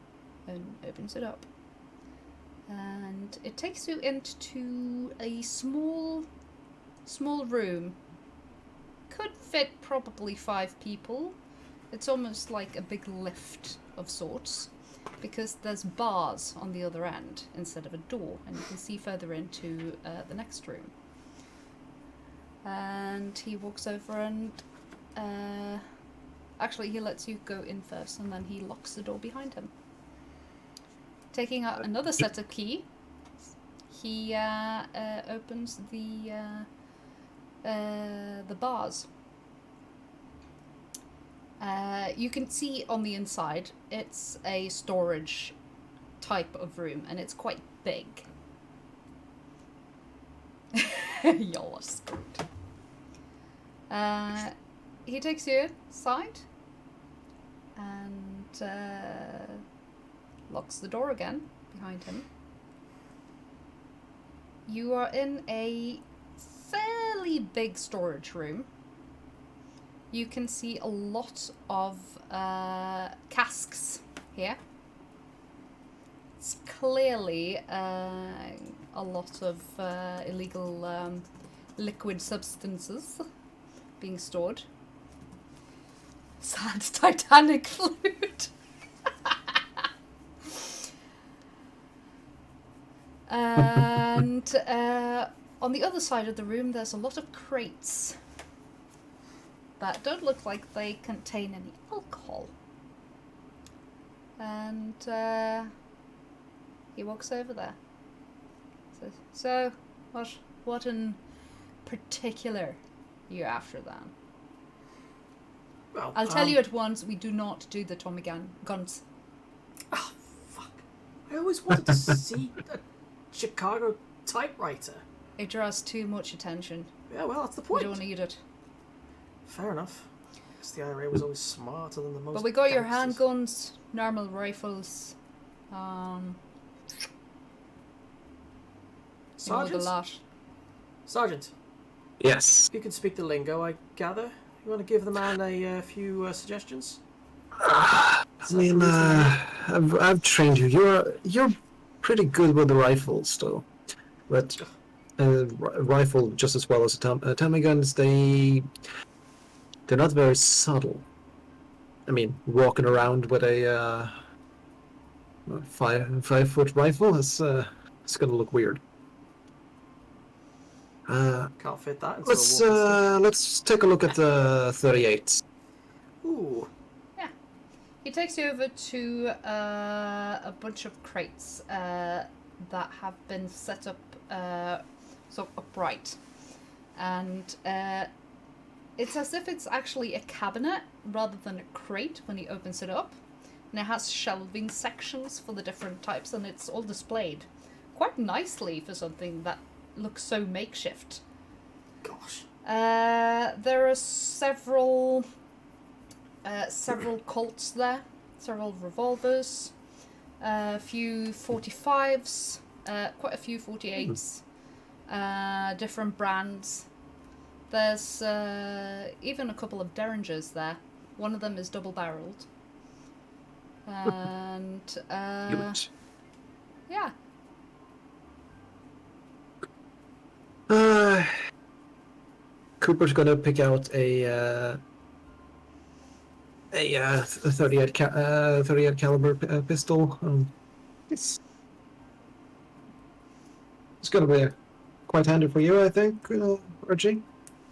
and opens it up, and it takes you into a small room. could fit probably 5 people. It's almost like a big lift of sorts, because there's bars on the other end instead of a door, and you can see further into the next room. And he walks over and actually he lets you go in first, and then he locks the door behind him. Taking out another set of key, he opens the bars. You can see on the inside it's a storage type of room, and it's quite big. Y'all are screwed. He takes you aside and locks the door again behind him. You are in a fairly big storage room. You can see a lot of casks here. It's clearly a lot of illegal liquid substances being stored. Sad Titanic flute. And on the other side of the room there's a lot of crates that don't look like they contain any alcohol. And he walks over there. So what in particular are you after then?
Well,
I'll tell you at once, we do not do the Tommy guns.
Oh, fuck. I always wanted to see a Chicago typewriter.
It draws too much attention.
Yeah, well, that's the
We
point.
don't need it.
Fair enough. I guess the IRA was always smarter than the most.
But we got your
gangsters.
handguns, normal rifles, you know, the
Sergeant?
lot.
Sergeant,
Yes.
you can speak the lingo, I gather. You want to give the man a few suggestions?
I mean, I've trained you. You're pretty good with the rifles, though. But rifle, just as well as Tommy guns, they're not very subtle. I mean, walking around with a 5-foot rifle is it's gonna look weird.
Can't fit that into a walking stick.
Let's take a look at the 38.
Ooh.
He takes you over to a bunch of crates that have been set up sort of upright. And it's as if it's actually a cabinet rather than a crate when he opens it up. And it has shelving sections for the different types, and it's all displayed quite nicely for something that looks so makeshift.
Gosh.
There are several Colts there, several revolvers, a few 45s, quite a few 48s, different brands. There's even a couple of Derringers there. One of them is double-barreled. And yeah.
Cooper's gonna pick out a 38 caliber pistol. It's gonna be quite handy for you, I think, Archie.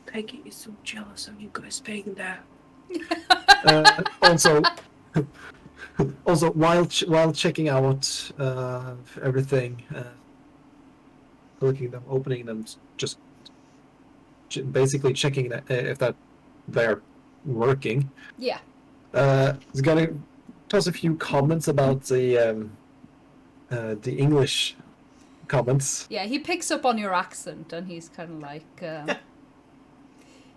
Peggy is so jealous of you guys paying that.
Also, while checking out everything, looking at them, opening them, just basically checking that if they're working.
Yeah.
He's gonna toss a few comments about the English comments.
Yeah, he picks up on your accent, and he's kind of like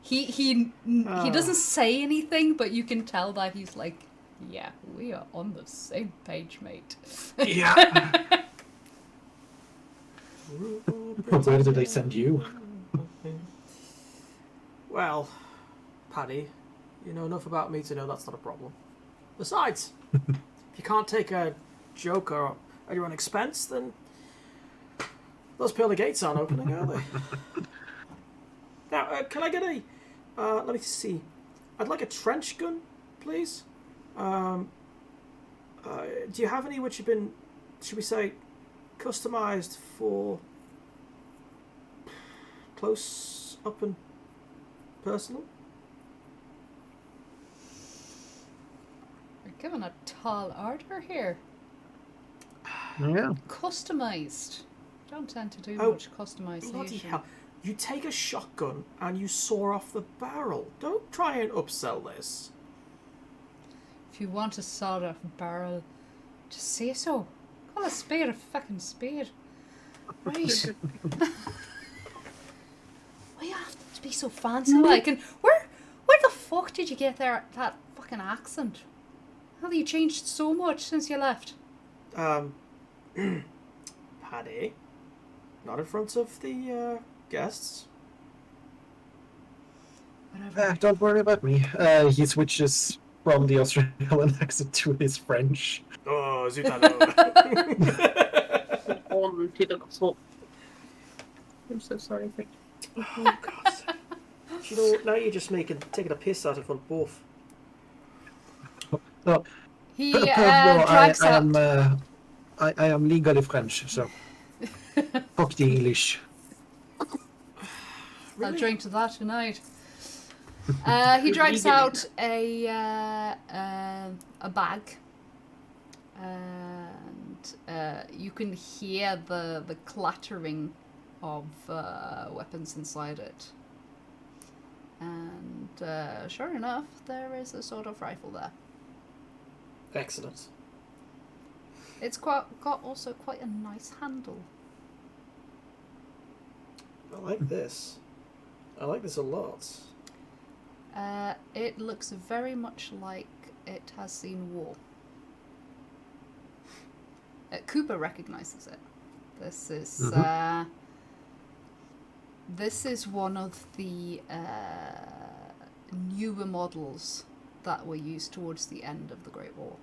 he doesn't say anything, but you can tell that he's like, yeah, we are on the same page, mate.
Yeah. Where did they send you?
Well, Paddy, you know enough about me to know that's not a problem. Besides, if you can't take a joke or at your own expense, then those pearly gates aren't opening, are they? Now, can I get a Let me see. I'd like a trench gun, please. Do you have any which have been, should we say, customized for close up and personal?
We're given a tall order here.
Yeah.
Customized. Don't tend to do
Oh,
much customization.
Bloody hell. You take a shotgun and you saw off the barrel. Don't try and upsell this.
If you want a sawed-off barrel, just say so. Call a spade a fucking spade. Right. Why you have to be so fancy like? And where the fuck did you get that fucking accent? How have you changed so much since you left?
Paddy, not in front of the guests.
Whatever.
Don't worry about me. He switches from the Australian accent to his French.
Oh, zut alors.
On to the gospel. I'm so sorry.
Oh, God. You know, now you're just taking a piss out of us both.
No,
He
Pablo,
drags
I
up.
am I am legally French, so fuck the English.
I'll drink to that tonight. He drags out a bag, and you can hear the clattering of weapons inside it. And sure enough, there is a sort of rifle there.
Excellent.
It's got also quite a nice handle.
I like this. I like this a lot.
It looks very much like it has seen war. Cooper recognizes it. This is one of the newer models that were used towards the end of the Great War.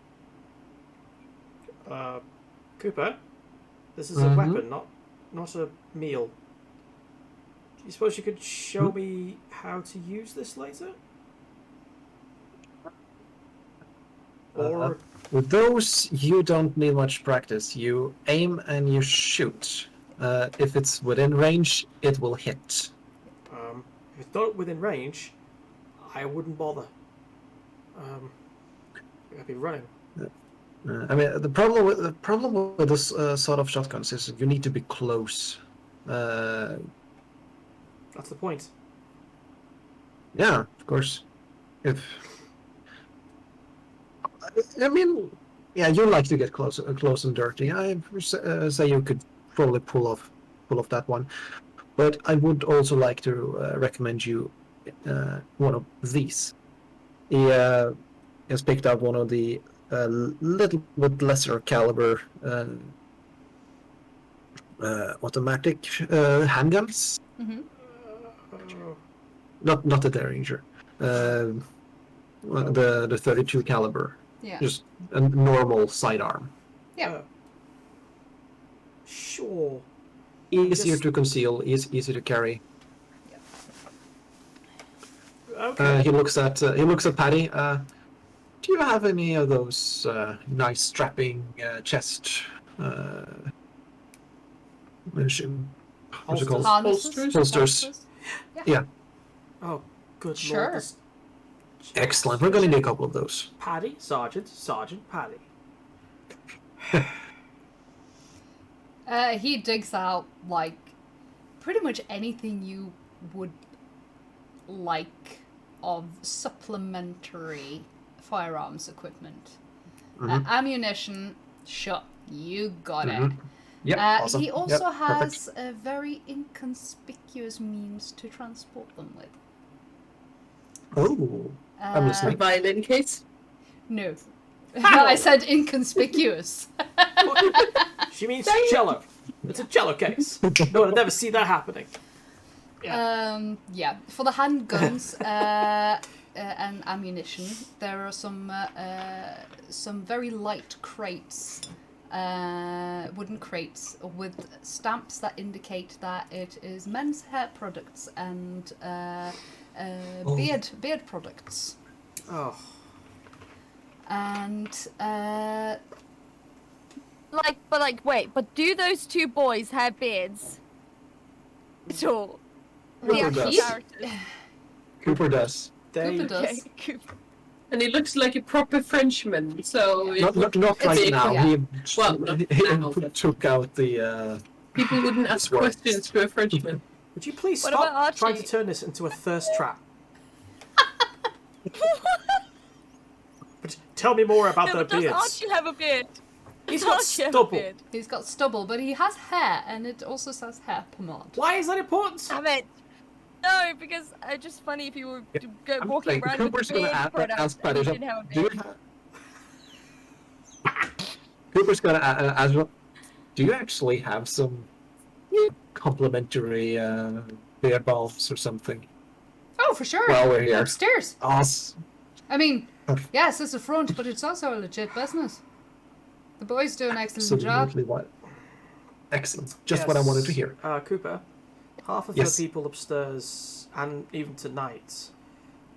Cooper, this is a weapon, not a meal. Do you suppose you could show me how to use this later? Or
With those, you don't need much practice. You aim and you shoot. If it's within range, it will hit.
if it's not within range, I wouldn't bother. I'd be running.
I mean, the problem with this sort of shotguns is you need to be close.
That's the point.
Yeah, of course. I mean, yeah, you like to get close and dirty. I say you could probably pull off that one, but I would also like to recommend you one of these. He has picked out one of the little bit lesser caliber automatic handguns.
Mm-hmm.
Not the Derringer. The 32 caliber.
Yeah.
Just a normal sidearm.
Yeah.
Sure.
Easier to conceal, easy to carry.
Okay.
He looks at Paddy. Do you have any of those nice strapping chest? What's it called?
Harnesses?
Holsters. Yeah.
Oh, good
Sure.
lord. This...
Excellent. We're going to need a couple of those.
Paddy, Sergeant Paddy.
He digs out, like, pretty much anything you would like of supplementary firearms equipment. Ammunition, sure, you got it.
Yep, awesome.
He also
Yep,
has a very inconspicuous means to transport them with.
Oh, I'm
A
listening.
violin case?
No.
How?
I said inconspicuous.
She means cello. It's a cello case. No, I'd never see that happening.
Yeah. For the handguns and ammunition, there are some very light crates, wooden crates with stamps that indicate that it is men's hair products and beard products.
Oh,
And
Wait, but do those two boys have beards? At all? The
Cooper
actual
does.
characters.
Cooper does.
they.
Cooper does.
Okay, Cooper.
And he looks like a proper Frenchman, so
Not right now.
yeah.
He took out the.
people wouldn't ask
Swear.
questions to a Frenchman.
Would you please
What
stop
about Archie?
trying to turn this into a thirst trap? But tell me more about
No,
their
but does
beards.
Archie have a beard?
He's
Does
got
Archie have a
stubble.
beard?
He's got stubble, but he has hair, and it also says hair pomade.
Why is that important?
Damn it! No, because it's just funny if you were
I'm
walking
saying,
around
Cooper's
with a
gonna
beard
ask
product and you
Patricia,
didn't have a
do you
beard.
Cooper's gonna ask, do you actually have some complimentary beard balms or something?
Oh, for sure.
While we're here.
Upstairs.
Awesome.
I mean, yes, it's a front, but it's also a legit business. The boys do an excellent job.
Absolutely what? Excellent. Just what I wanted to hear.
Cooper, half of
Yes.
the people upstairs, and even tonight,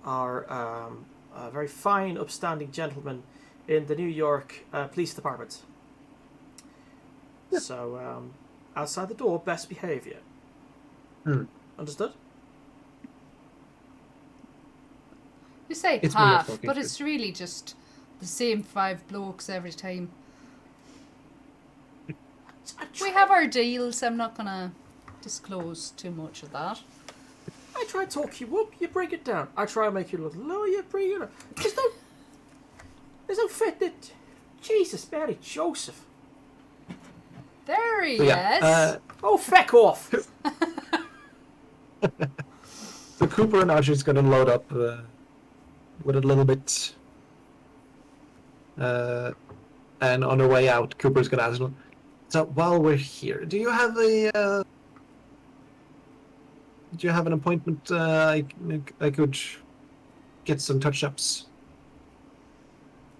are very fine, upstanding gentlemen in the New York Police Department. So, outside the door, best behaviour. Understood?
You say
It's me you're
half,
talking
but
to.
it's really just the same 5 blokes every time. We have our deals. I'm not gonna disclose too much of that.
I try to talk you up, you bring it down. I try to make you look low, you bring it up. There's no fit that. Jesus, Mary, Joseph.
There he
Yeah.
is.
Oh, feck off!
So Cooper and Archie's gonna load up with a little bit. And on their way out, Cooper's gonna ask them, so while we're here, do you have an appointment I could get some touch-ups?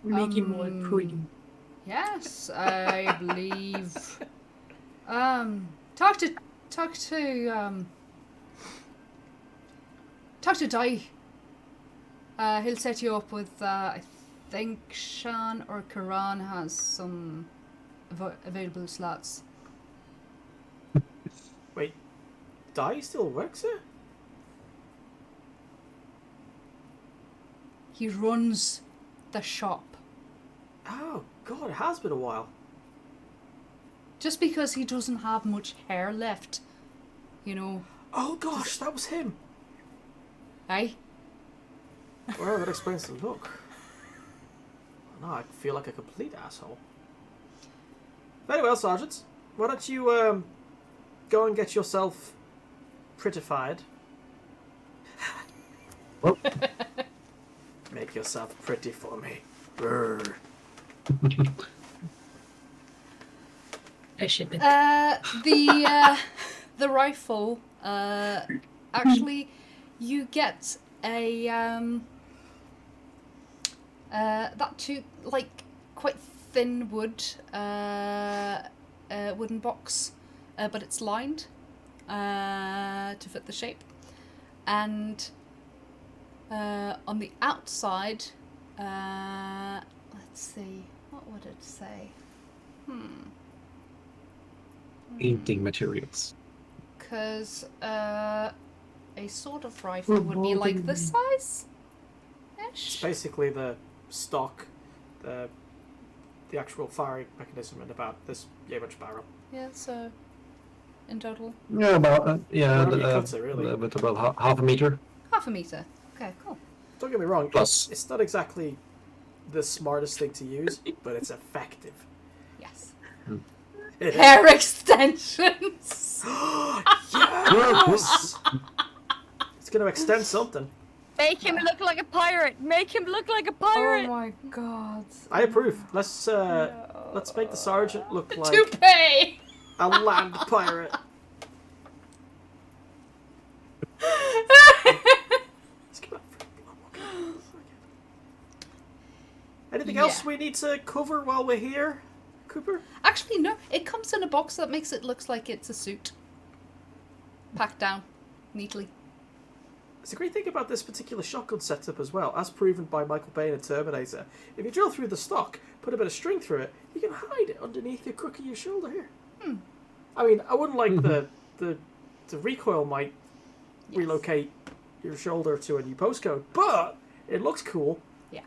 Make him more pretty.
Yes, I believe. Talk to Di. He'll set you up with. I think Shan or Karan has some available slots.
Wait, Di still works here?
He runs the shop.
Oh, God, it has been a while.
Just because he doesn't have much hair left,
Oh, gosh, that was him.
eh?
Well, that explains the look. Now I feel like a complete asshole. Very well, Sergeant. Why don't you go and get yourself prettified?
Well,
Make yourself pretty for me. Brr.
I ship it.
The rifle. Actually, you get a that too quite thin wooden box, but it's lined to fit the shape, and on the outside, let's see, what would it say?
painting materials.
Because a sort of rifle would be like this size
It's
ish.
basically the stock, the actual firing mechanism, and about this much barrel.
Yeah, so in total
Yeah, about
Whatever you cut it, really.
with about half a meter.
half a meter. Okay, cool.
Don't get me wrong,
Plus.
it's not exactly the smartest thing to use, but it's effective.
Yes.
It is.
Hair extensions.
Yes! It's going to extend something.
Make him look like a pirate. Make him look like a
Oh
pirate.
my god.
I approve. Let's make the sergeant look like
Toupee.
a land pirate. Let's give it up for- Anything else
Yeah.
we need to cover while we're here, Cooper?
Actually, no. It comes in a box that makes it look like it's a suit. Packed down neatly.
It's a great thing about this particular shotgun setup as well, as proven by Michael Bay in Terminator. If you drill through the stock, put a bit of string through it, you can hide it underneath the crook of your shoulder here. I mean, I wouldn't like the recoil might relocate your shoulder to a new postcode, but it looks cool.
Yeah.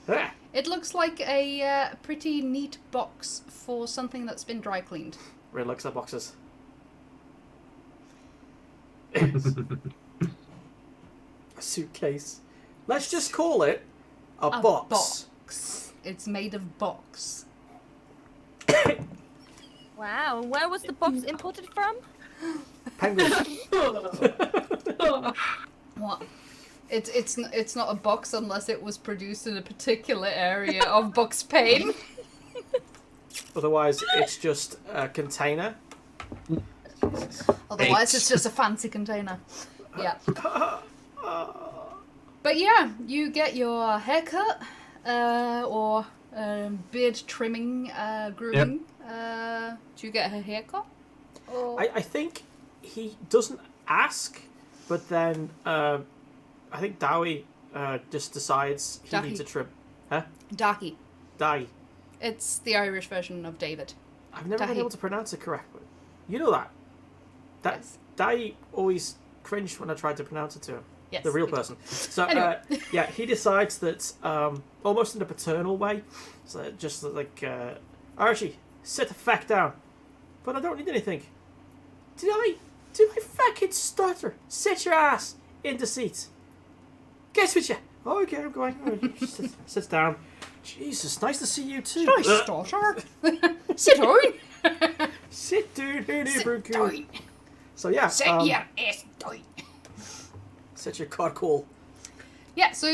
Ah.
It looks like a pretty neat box for something that's been dry cleaned.
Ray looks at boxes. A suitcase. Let's just call it a box.
It's made of box.
Wow, where was the box imported from?
Penguin.
What? It's not a box unless it was produced in a particular area of box pain.
Otherwise, it's just a container.
Otherwise, it's just a fancy container. Yeah. But yeah, you get your haircut, or beard trimming, grooming. Do you get her haircut? Or...
I think he doesn't ask, but then I think Dowie just decides he needs a trim. Huh?
Dahi.
Dai.
It's the Irish version of David.
I've never been
Dahi.
able to pronounce it correctly. You know that.
Yes.
Dai always cringed when I tried to pronounce it to him.
Yes,
The real
we do.
person. So,
Anyway.
yeah, he decides that, almost in a paternal way, so just like, Archie, sit the fuck down. But I don't need anything. Did I fucking stutter? Sit your ass in the seat. Guess with you. Oh, okay, I'm going. Oh, sits down. Jesus, nice to see you too.
Nice stutter. Sit down.
Sit down,
Sit down.
So yeah,
Sit your ass down.
set your cockle.
Yeah, so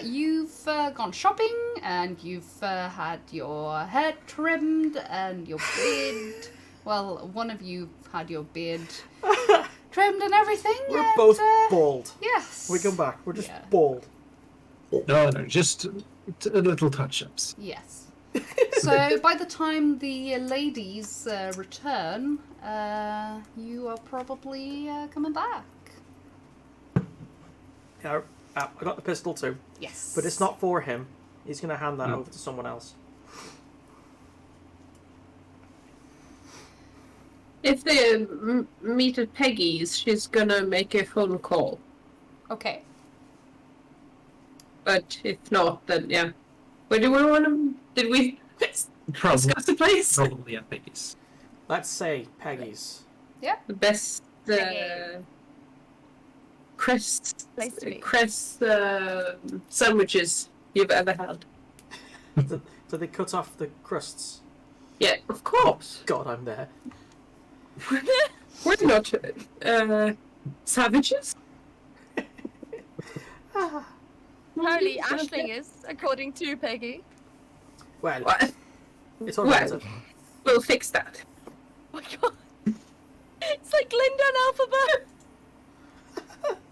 you've gone shopping and you've had your hair trimmed and your beard. Well, one of you had your beard trimmed and everything.
We're
and,
both bald.
Yes.
We come back. We're just
Yeah.
bald.
No, just a little touch-ups.
Yes. So by the time the ladies return, you are probably coming back.
Yeah, I got the pistol too,
Yes.
but it's not for him. He's going to hand that
No.
over to someone else.
If they meet at Peggy's, she's gonna make a phone call.
Okay.
But if not, then yeah. Where do we want to? Did we
Probably,
discuss the place?
probably at Peggy's.
Let's say Peggy's.
The best
Peggy.
crest
Place to be.
sandwiches you've ever had.
Do they cut off the crusts?
Yeah, of course.
God, I'm there.
We're not savages.
Apparently, Ashling is, according to Peggy.
Well,
What?
it's all right.
Well, we'll fix that.
Oh my god. It's like Linda and Alphabet.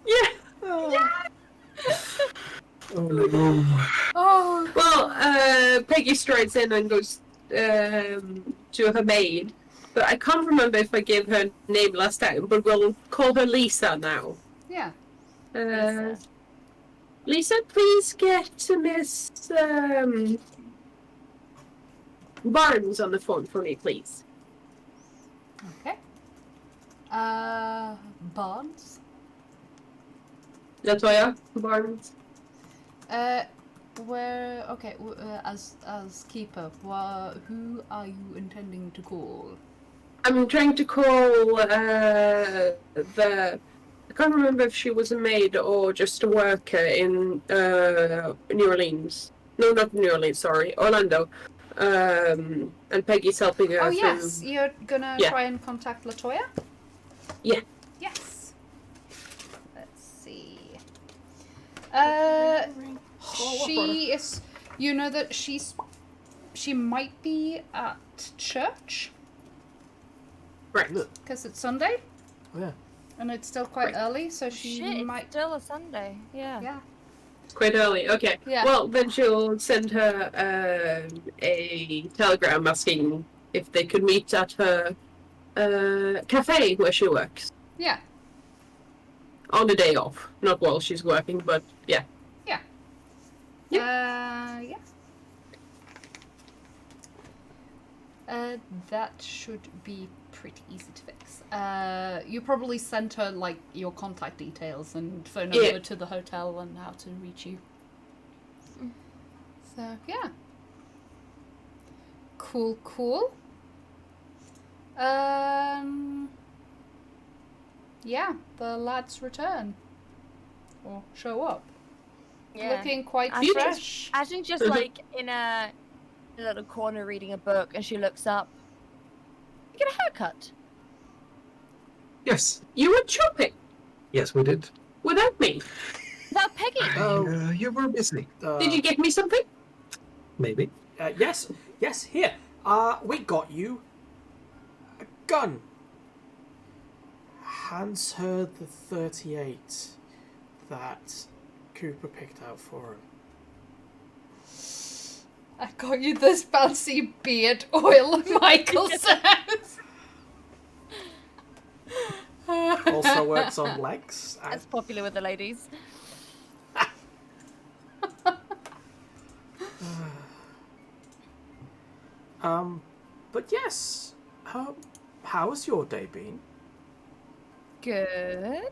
Yeah.
Oh no.
Oh.
Well, Peggy strides in and goes to her maid. But I can't remember if I gave her name last time, but we'll call her Lisa now.
Yeah.
Lisa, please get Miss Barnes on the phone for me, please.
Okay. Barnes?
Latoya Barnes.
Where? Okay. As keeper, who are you intending to call?
I'm trying to call I can't remember if she was a maid or just a worker in New Orleans. No, not New Orleans, sorry. Orlando. And Peggy's helping her.
Oh
through-
yes, you're gonna
Yeah.
try and contact Latoya?
Yeah.
Yes. Let's see. She is. You know that she might be at church
Right.
because it's Sunday
Oh, yeah.
and it's still quite
Right.
early, so she
Shit,
might.
it's still a Sunday. Yeah.
Yeah.
It's quite early. Okay.
Yeah.
Well, then she'll send her a telegram asking if they could meet at her cafe where she works.
Yeah.
On the day off, not while she's working, but yeah.
Yeah. That should be pretty easy to fix. You probably sent her like your contact details and phone number to the hotel and how to reach you. So yeah. Cool. Yeah, the lads return. Or show up.
Yeah.
Looking quite
Ashley's-
fresh.
Ashley's just like in a little corner reading a book, and she looks up. You get a haircut.
Yes.
You were shopping
Yes, we did.
without me.
Without Peggy.
Oh.
You were busy.
Did you get me something?
Maybe.
Yes, here. We got you a gun. Hands her the 38 that Cooper picked out for him.
I got you this bouncy beard oil, Michael says.
Also works on legs.
That's popular with the ladies.
But yes, how has your day been?
Good.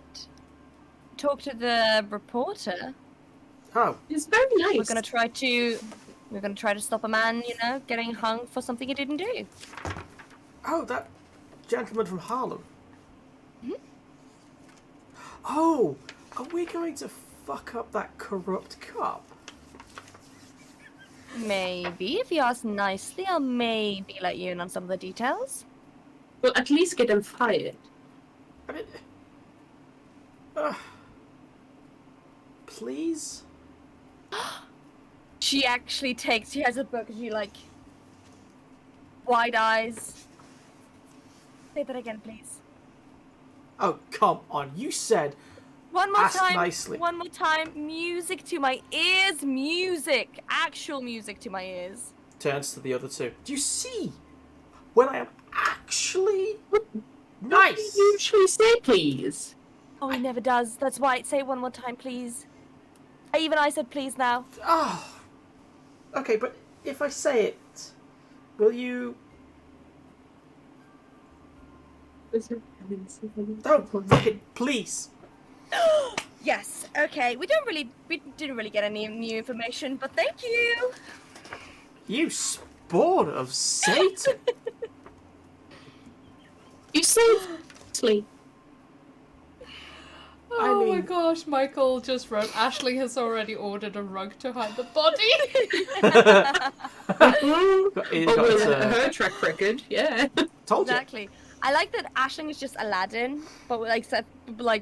Talk to the reporter.
Oh,
It's very nice.
We're gonna try to stop a man, getting hung for something he didn't do.
that gentleman from Harlem. Oh, are we going to fuck up that corrupt cop?
Maybe if you ask nicely, I'll maybe let you in on some of the details.
Well, at least get him fired.
I mean, please?
She actually she has a book and she wide eyes. Say that again, please.
Oh, come on. You said
One more
ask
time.
nicely.
One more time. Music to my ears. Music. Actual music to my ears.
Turns to the other two. Do you see? When I am actually nice.
You usually say please.
Oh, he never does. That's why. Say it one more time, please. Even I said please now.
Oh. Okay, but if I say it, will you... Don't fucking please.
Yes. Okay. We didn't really get any new information, but thank you.
You spawn of Satan.
You say sleep.
Oh my
mean-
gosh, Michael just wrote, Ashley has already ordered a rug to hide the body.
He's
Oh,
got,
with her track record, yeah.
told you.
Exactly. I like that Aisling is just Aladdin, but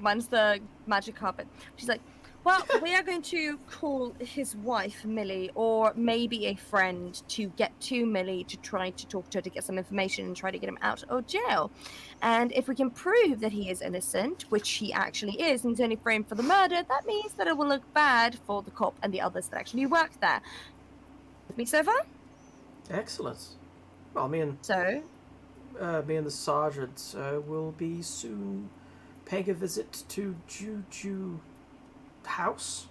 mine's the magic carpet. She's like, well, we are going to call his wife, Millie, or maybe a friend to get to Millie to try to talk to her to get some information and try to get him out of jail. And if we can prove that he is innocent, which he actually is, and he's only framed for the murder, that means that it will look bad for the cop and the others that actually work there. With me so far?
Excellent. Well, me and the sergeant will be soon paying a visit to Juju House.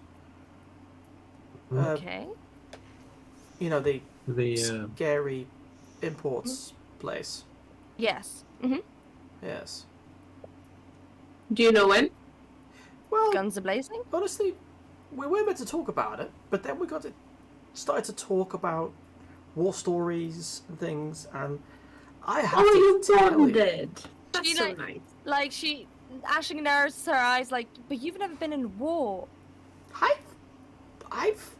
Okay.
You know, the
The
scary imports place.
Yes. Mm-hmm.
Yes.
Do you know when?
Well,
Guns are blazing.
honestly, we were meant to talk about it, but then we started to talk about war stories and things, and I have
Oh,
to
you
tell you,
bonded. That's
You
so
know-
nice.
Like Aisling narrows her eyes but you've never been in war.
I've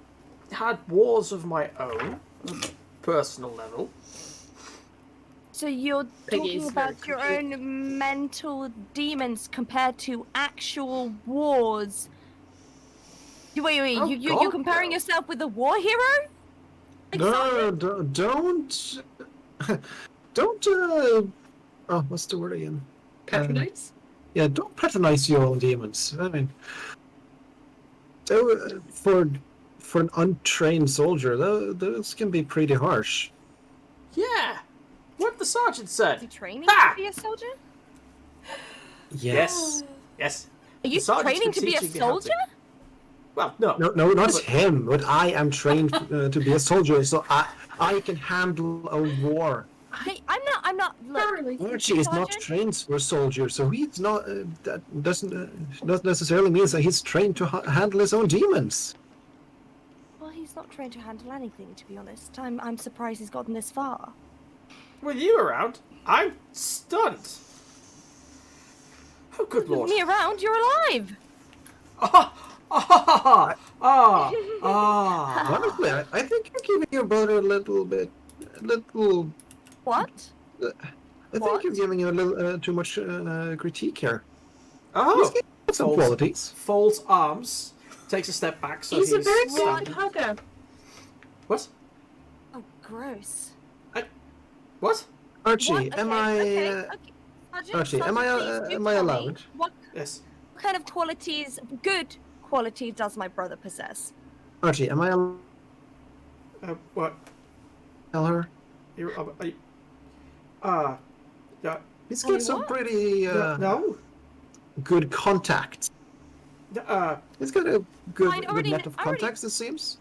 had wars of my own, on a personal level.
So you're
Peggy
talking
is very
about your
confused.
own mental demons compared to actual wars. Wait,
Oh,
you're
God,
comparing
no.
yourself with a war hero?
no, don't, don't. Oh, what's the word again?
Patronize?
Yeah, don't patronize your own demons. I mean, for an untrained soldier, those can be pretty harsh.
Yeah, what the sergeant
Is
said.
he training
Ha!
to be a soldier?
Yes, yes.
Are you
sergeant's
training
been
to be a
teaching you how to-
soldier?
Well, no.
No, not
But-
him. But I am trained to be a soldier, so I can handle a war.
Hey, I'm not. Look,
Archie is not
Sergeant?
trained for a soldier, so he's not. That doesn't not necessarily mean that he's trained to handle his own demons.
Well, he's not trained to handle anything, to be honest. I'm surprised he's gotten this far.
With you around, I'm stunned. Oh, good lord.
With me around, you're alive.
Honestly, I think you're giving your brother a little.
What?
I think you're giving him a little too much critique here.
Oh,
He's got some
Folds-
qualities.
folds arms, takes a step back, so
He's a very good
standing.
hugger.
What?
Oh, gross.
What?
Archie,
What?
am
Okay,
I?
okay. Sergeant,
Archie, am I,
Sergeant, please do
am I
tell me,
allowed?
What
Yes.
kind of qualities, good qualities, does my brother possess?
Archie, am I allowed to
What?
tell her?
You're, yeah.
He's
Tell me
got some
what?
pretty
No.
good contacts. He's got a good,
I
good
already
net
kn-
of
I already-
contacts, it seems.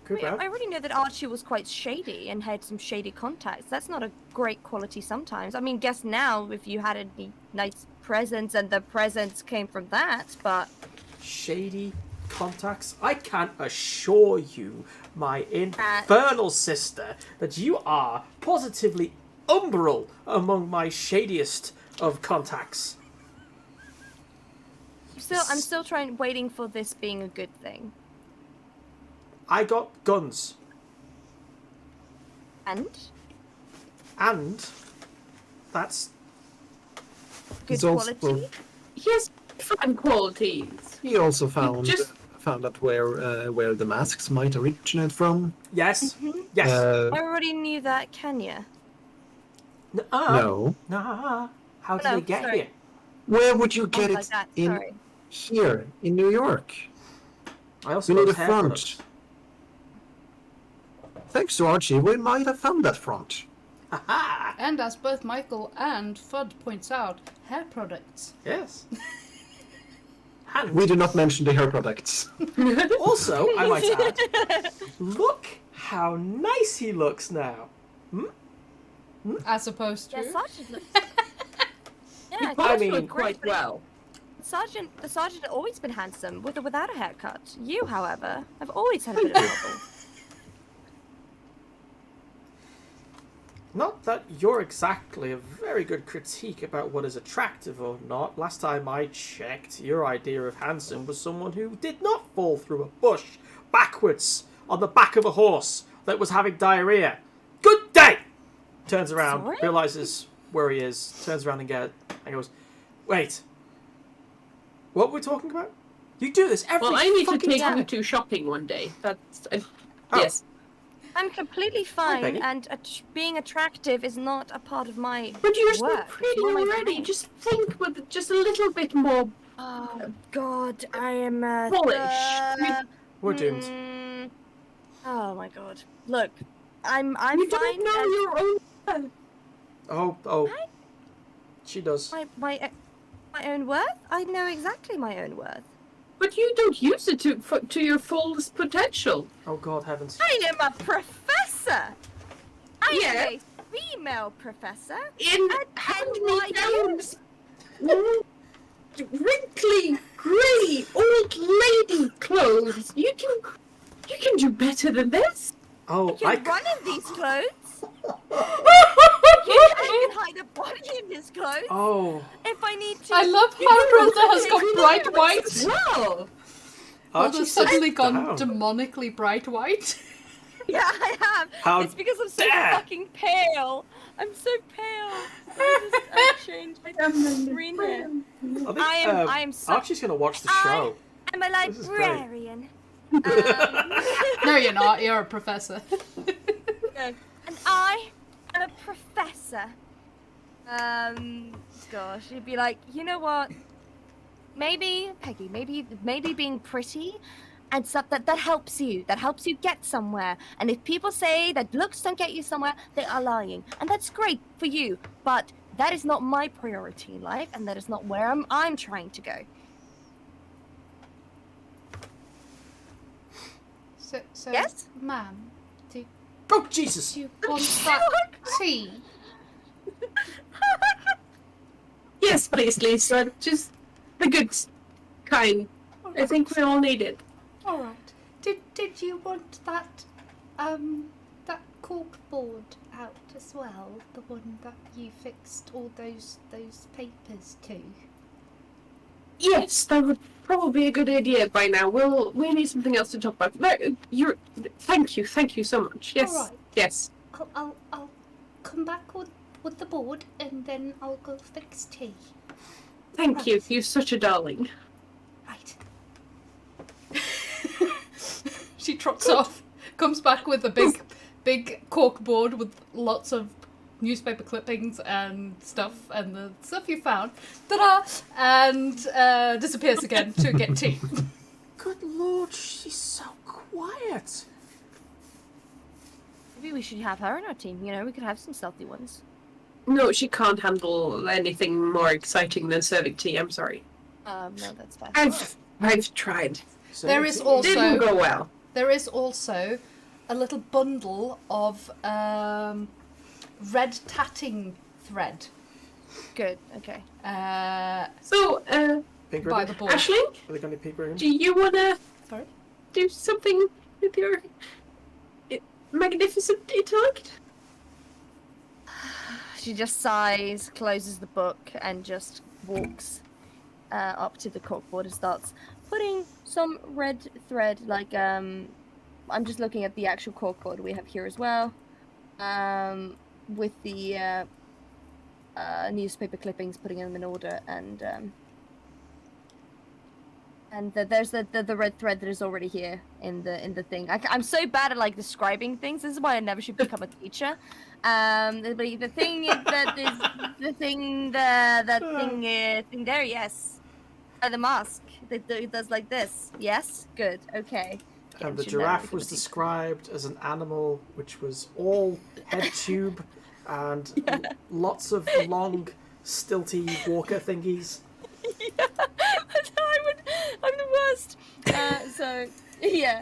Good
I already know that Archie was quite shady and had some shady contacts. That's not a great quality sometimes. I mean, guess now if you had any nice presents and the presents came from that, but
Shady contacts. I can assure you, my infernal sister, that you are positively umbral among my shadiest of contacts.
I'm still waiting for this being a good thing.
I got guns.
And
And that's
good
He's also-
quality.
He has fun qualities.
He also found
just-
found out where the masks might originate from.
yes.
Mhm.
Yes.
I already knew that, Kenya.
No.
Nah. How did
No,
they get
sorry.
here?
Where would you get
Like
it
that,
in
sorry.
here in New York?
I also
We need
got
a
hair
front.
products.
Thanks to Archie, we might have found that front.
Aha!
And as both Michael and Fudd points out, hair products.
Yes. And
We do not mention the hair products.
also, I might add, look how nice he looks now.
As opposed to.
Yeah, Sergeant looks. Yeah,
I
I
mean-
mean, quite well.
The sergeant had always been handsome, with or without a haircut. You, however, have always had a bit of trouble.
Not that you're exactly a very good critique about what is attractive or not. Last time I checked, your idea of handsome was someone who did not fall through a bush backwards on the back of a horse that was having diarrhea. Good day! Turns around,
Sorry?
realizes where he is, turns around and goes, wait, what were we talking about? You do this every
Well, I need to
fucking
take
time.
you to shopping one day. That's
Oh.
yes.
I'm completely
Peggy.
fine, and being attractive is not a part of my
But you're so
work.
pretty
It's not my
already.
thing.
Just think with just a little bit more.
Oh God, I am
Polish.
We're doomed.
Oh my God! Look, I'm
You
fine.
don't know your own.
Oh. She does.
my own worth. I know exactly my own worth.
But you don't use it to your fullest potential.
Oh God, heavens.
I am a professor. I
Yeah.
am a female professor.
In hand-me-downs, wrinkly, grey, old lady clothes. You can do better than this.
Oh,
You
I
can run in these clothes. You can hide a body in these clothes
Oh,
if I need to.
I love how Brenda has got bright white.
Wow.
Archie
Aldo's
sits
suddenly gone
down.
demonically bright white.
Yeah, I have.
How
It's because I'm so
dare.
fucking pale. I'm so pale. I changed my green hair.
think,
I am so.
Archie's gonna watch the
I-
show.
I'm a
This is great.
librarian.
No, you're not. You're a professor.
And I am a professor. Gosh, you'd be like, you know what? Maybe, Peggy, maybe being pretty and stuff that helps you. That helps you get somewhere. And if people say that looks don't get you somewhere, they are lying. And that's great for you. But That is not my priority in life, and that is not where I'm trying to go.
So,
Yes?
ma'am, do
Oh, Jesus!
you want that tea?
Yes, please, Lisa. Just the good kind. I think we all need it.
All right. Did you want that cork board out as well? The one that you fixed all those papers to?
Yes, that would probably be a good idea by now. We need something else to talk about. No, thank you so much. Yes,
All right.
yes.
I'll come back with the board and then I'll go fix tea.
Thank you.
Right.
You're such a darling.
Right. She trots off, comes back with a big cork board with lots of newspaper clippings and stuff, and the stuff you found, ta-da, and disappears again to get tea.
Good lord, she's so quiet.
Maybe we should have her in our team. You know, we could have some stealthy ones.
No, she can't handle anything more exciting than serving tea. I'm sorry.
No, that's fine.
I've tried.
So
There is
Didn't go
also
well.
a little bundle of red tatting thread
Good. Okay.
So,
Pink
by
ribbon?
the board.
Ashling,
Are they going to be pink ribbon?
do you wanna
Sorry?
do something with your magnificent intellect?
She just sighs, closes the book, and just walks up to the corkboard and starts putting some red thread. Like I'm just looking at the actual corkboard we have here as well, with the newspaper clippings, putting them in order, and there's the red thread that is already here in the thing. I'm so bad at like describing things. This is why I never should become a teacher. The thing that is the thing thing there. Yes, the mask that does like this. Yes, good. Okay.
And the
Should never
giraffe
become a
was
teacher.
described as an animal which was all head tube and lots of long, stilty walker thingies.
Yeah, I'm the worst. So yeah,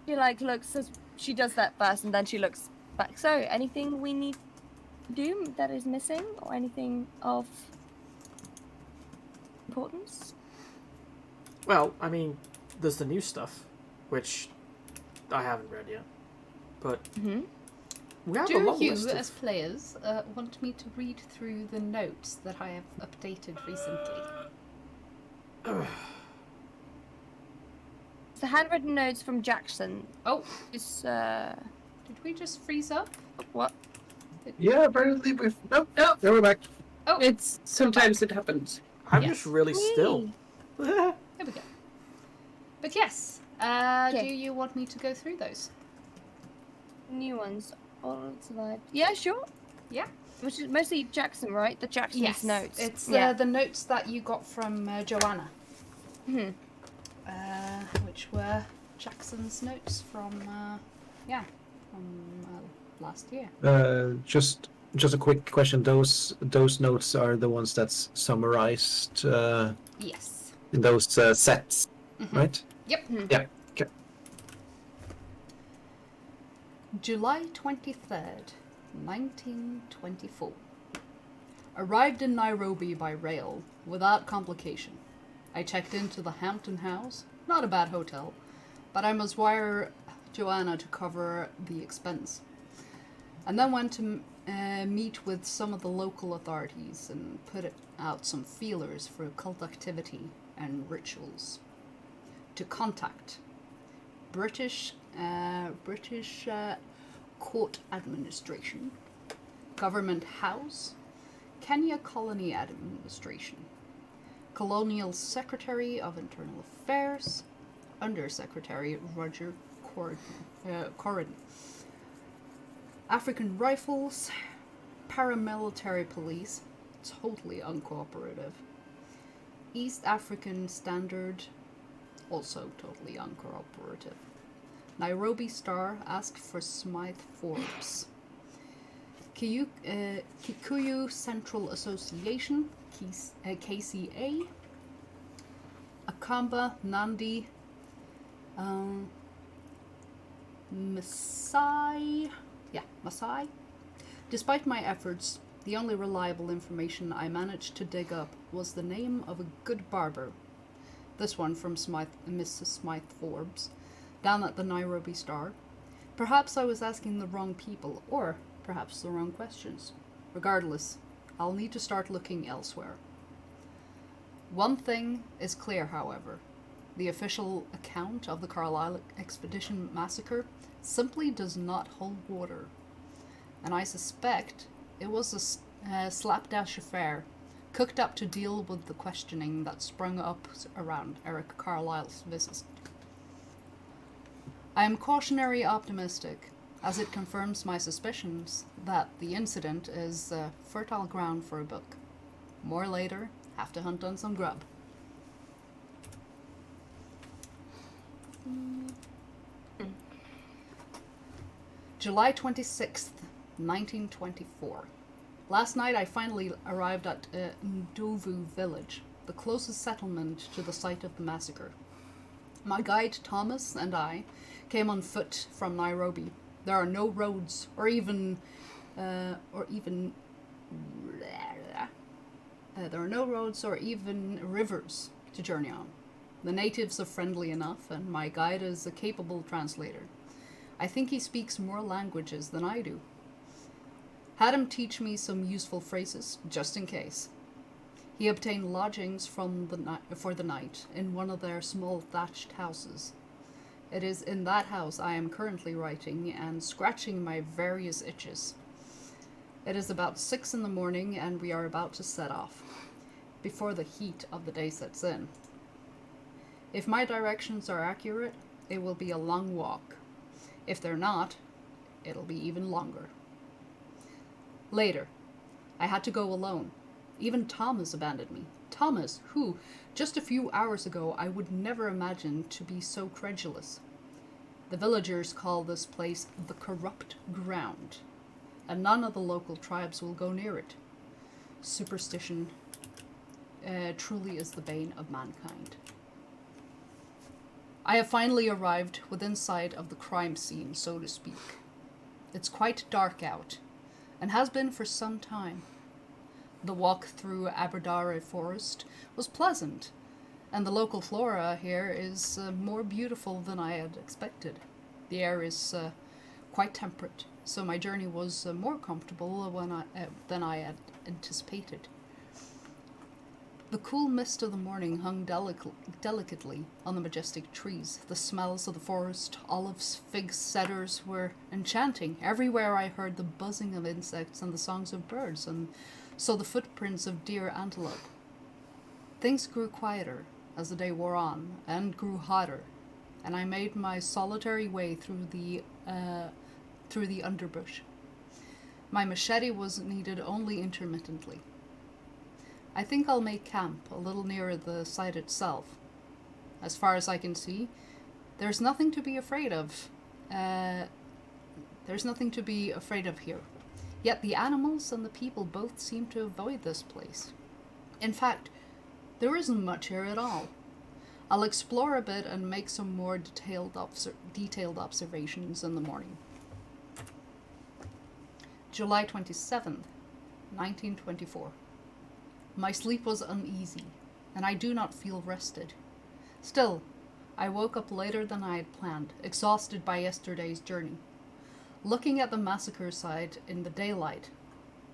she like looks. So she does that first, and then she looks back. So anything we need to do that is missing, or anything of importance?
Well, I mean, there's the new stuff, which I haven't read yet. But
Mm-hmm.
we have a
Do
long
you,
list of...
as players, want me to read through the notes that I have updated recently?
It's the handwritten notes from Jackson.
Oh,
Is
did we just freeze up?
what?
Yeah, apparently we've. Nope, nope, there we're back.
Oh,
It's sometimes it happens.
I'm
Yes.
just really still.
here we go. But yes,
Okay.
do you want me to go through those?
New ones. All survived. Yeah, sure.
Yeah.
Which is mostly Jackson, right? The Jackson's notes.
It's
yeah.
the notes that you got from Joanna,
Mhm.
which were Jackson's notes from last year.
Just a quick question. Those notes are the ones that's summarized
Yes.
in those sets,
Mhm.
right?
Yep.
Yeah. Okay.
July 23rd, 1924. Arrived in Nairobi by rail, without complication. I checked into the Hampton House, not a bad hotel, but I must wire Joanna to cover the expense. And then went to meet with some of the local authorities and put out some feelers for occult activity and rituals. To contact British Court Administration, Government House, Kenya Colony Administration, Colonial Secretary of Internal Affairs, Under Secretary Roger Corrin, African Rifles, Paramilitary Police, totally uncooperative, East African Standard, also totally uncooperative. Nairobi Star asked for Smythe Forbes. Kikuyu Central Association, KCA, Akamba, Nandi, Masai. Despite my efforts, the only reliable information I managed to dig up was the name of a good barber. This one from Mrs. Smythe Forbes, down at the Nairobi Star. Perhaps I was asking the wrong people, or perhaps the wrong questions. Regardless, I'll need to start looking elsewhere. One thing is clear, however. The official account of the Carlisle Expedition massacre simply does not hold water. And I suspect it was a slapdash affair, cooked up to deal with the questioning that sprung up around Eric Carlisle's visit. I am cautionary optimistic, as it confirms my suspicions that the incident is fertile ground for a book. More later, have to hunt on some grub. July 26th, 1924. Last night I finally arrived at Ndovu village, the closest settlement to the site of the massacre. My guide Thomas and I came on foot from Nairobi. There are no roads or even rivers to journey on. The natives are friendly enough, and my guide is a capable translator. I think he speaks more languages than I do. Had him teach me some useful phrases, just in case. He obtained lodgings for the night in one of their small thatched houses. It is in that house I am currently writing and scratching my various itches. It is about 6 in the morning, and we are about to set off, before the heat of the day sets in. If my directions are accurate, it will be a long walk. If they're not, it'll be even longer. Later, I had to go alone. Even Thomas abandoned me. Thomas, who, just a few hours ago, I would never imagine to be so credulous. The villagers call this place the corrupt ground, and none of the local tribes will go near it. Superstition truly is the bane of mankind. I have finally arrived within sight of the crime scene, so to speak. It's quite dark out, and has been for some time. The walk through Aberdare Forest was pleasant, and the local flora here is more beautiful than I had expected. The air is quite temperate, so my journey was more comfortable than I had anticipated. The cool mist of the morning hung delicately on the majestic trees. The smells of the forest, olives, figs, cedars were enchanting. Everywhere I heard the buzzing of insects and the songs of birds, and saw the footprints of deer, antelope. Things grew quieter as the day wore on, and grew hotter, and I made my solitary way through the underbush. My machete was needed only intermittently. I think I'll make camp a little nearer the site itself. As far as I can see, there's nothing to be afraid of. Here. Yet the animals and the people both seem to avoid this place. In fact, there isn't much here at all. I'll explore a bit and make some more detailed observations in the morning. July 27th, 1924. My sleep was uneasy, and I do not feel rested. Still, I woke up later than I had planned, exhausted by yesterday's journey. Looking at the massacre site in the daylight,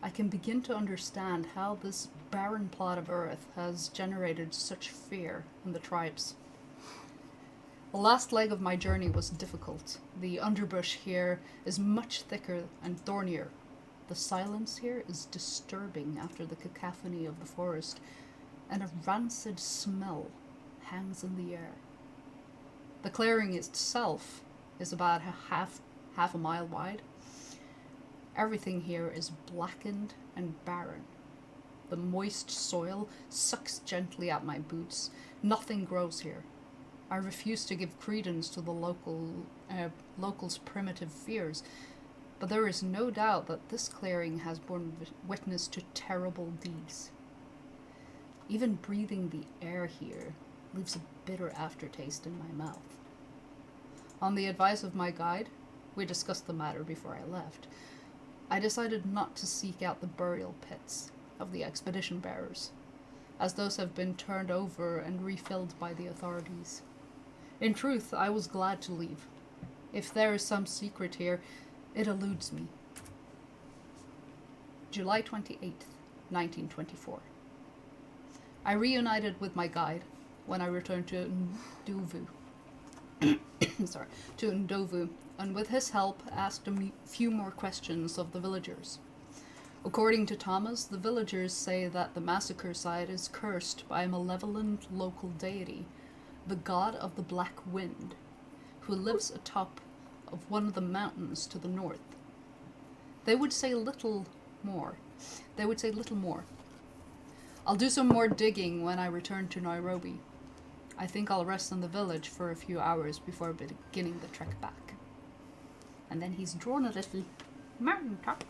I can begin to understand how this barren plot of earth has generated such fear in the tribes. The last leg of my journey was difficult. The underbrush here is much thicker and thornier. The silence here is disturbing after the cacophony of the forest, and a rancid smell hangs in the air. The clearing itself is about half a mile wide. Everything here is blackened and barren. The moist soil sucks gently at my boots. Nothing grows here. I refuse to give credence to the locals' primitive fears, but there is no doubt that this clearing has borne witness to terrible deeds. Even breathing the air here leaves a bitter aftertaste in my mouth. On the advice of my guide, we discussed the matter before I left. I decided not to seek out the burial pits of the expedition bearers, as those have been turned over and refilled by the authorities. In truth, I was glad to leave. If there is some secret here, it eludes me. July 28th, 1924. I reunited with my guide when I returned to Ndovu. To Ndovu, and with his help asked a few more questions of the villagers. According to Thomas, the villagers say that the massacre site is cursed by a malevolent local deity, the god of the Black Wind, who lives atop of one of the mountains to the north. They would say little more. I'll do some more digging when I return to Nairobi. I think I'll rest in the village for a few hours before beginning the trek back. And then he's drawn a little mountain top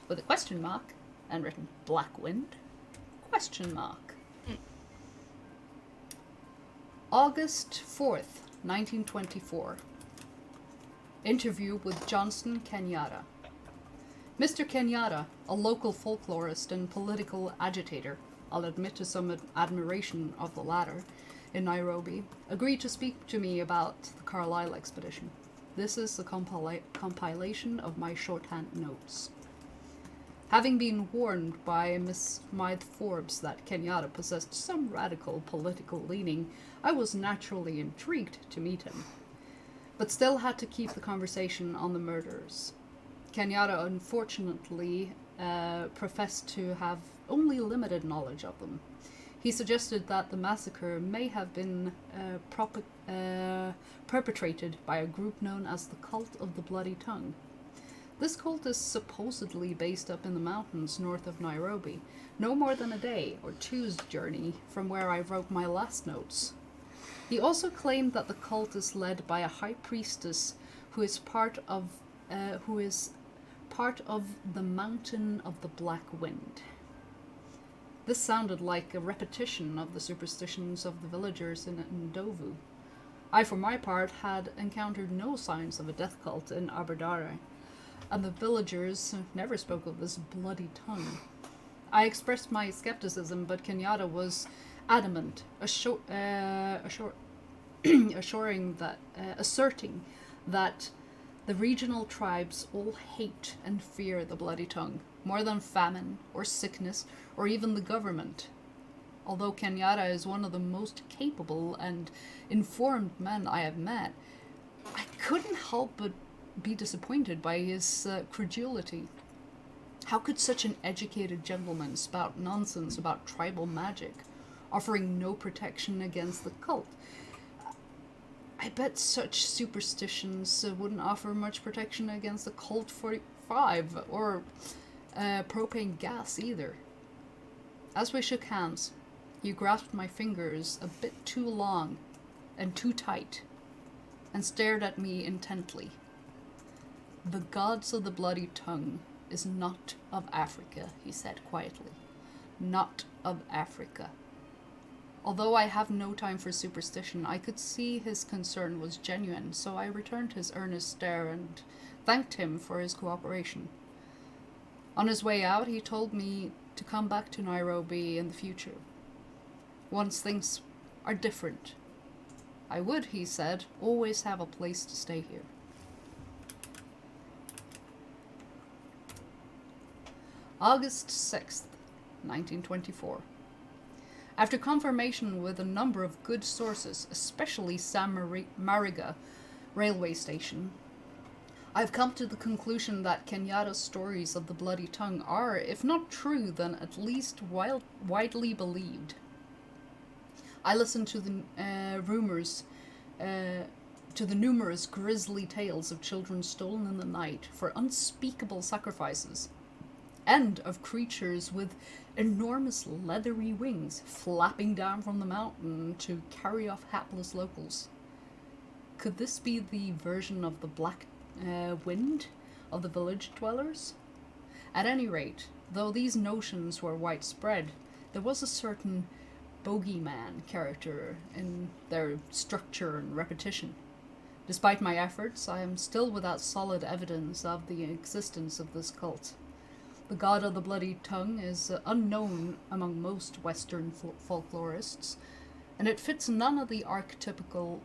with a question mark and written Black Wind, question mark. August 4th, 1924. Interview with Johnston Kenyatta. Mr. Kenyatta, a local folklorist and political agitator, I'll admit to some admiration of the latter, in Nairobi, agreed to speak to me about the Carlisle expedition. This is a compilation of my shorthand notes. Having been warned by Miss Smythe Forbes that Kenyatta possessed some radical political leaning, I was naturally intrigued to meet him, but still had to keep the conversation on the murders. Kenyatta unfortunately professed to have only limited knowledge of them. He suggested that the massacre may have been perpetrated by a group known as the Cult of the Bloody Tongue. This cult is supposedly based up in the mountains north of Nairobi, no more than a day or two's journey from where I wrote my last notes. He also claimed that the cult is led by a high priestess who is part of the Mountain of the Black Wind. This sounded like a repetition of the superstitions of the villagers in Ndovu. I, for my part, had encountered no signs of a death cult in Aberdare, and the villagers never spoke of this bloody tongue. I expressed my skepticism, but Kenyatta was adamant, asserting that the regional tribes all hate and fear the bloody tongue, more than famine or sickness or even the government. Although Kenyatta is one of the most capable and informed men I have met, I couldn't help but be disappointed by his credulity. How could such an educated gentleman spout nonsense about tribal magic, offering no protection against the cult? I bet such superstitions wouldn't offer much protection against the Colt 45 or propane gas either. As we shook hands, he grasped my fingers a bit too long and too tight and stared at me intently. The gods of the bloody tongue is not of Africa, he said quietly. Not of Africa. Although I have no time for superstition, I could see his concern was genuine, so I returned his earnest stare and thanked him for his cooperation. On his way out, he told me to come back to Nairobi in the future, once things are different. I would, he said, always have a place to stay here. August 6th, 1924. After confirmation with a number of good sources, especially Sam Mariga railway station, I've come to the conclusion that Kenyatta's stories of the bloody tongue are, if not true, then at least widely believed. I listened to the numerous grisly tales of children stolen in the night for unspeakable sacrifices, and of creatures with enormous leathery wings flapping down from the mountain to carry off hapless locals. Could this be the version of the Black Wind of the village dwellers? At any rate, though these notions were widespread, there was a certain bogeyman character in their structure and repetition. Despite my efforts, I am still without solid evidence of the existence of this cult. The god of the bloody tongue is unknown among most Western folklorists, and it fits none of the archetypical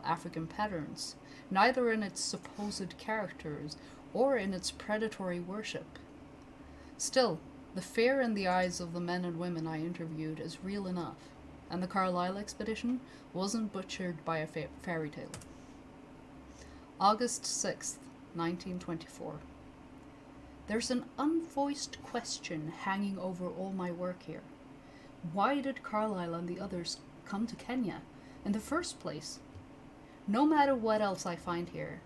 African patterns, neither in its supposed characters or in its predatory worship. Still, the fear in the eyes of the men and women I interviewed is real enough, and the Carlisle expedition wasn't butchered by a fairy tale. August 6th, 1924. There's an unvoiced question hanging over all my work here. Why did Carlisle and the others come to Kenya in the first place? No matter what else I find here,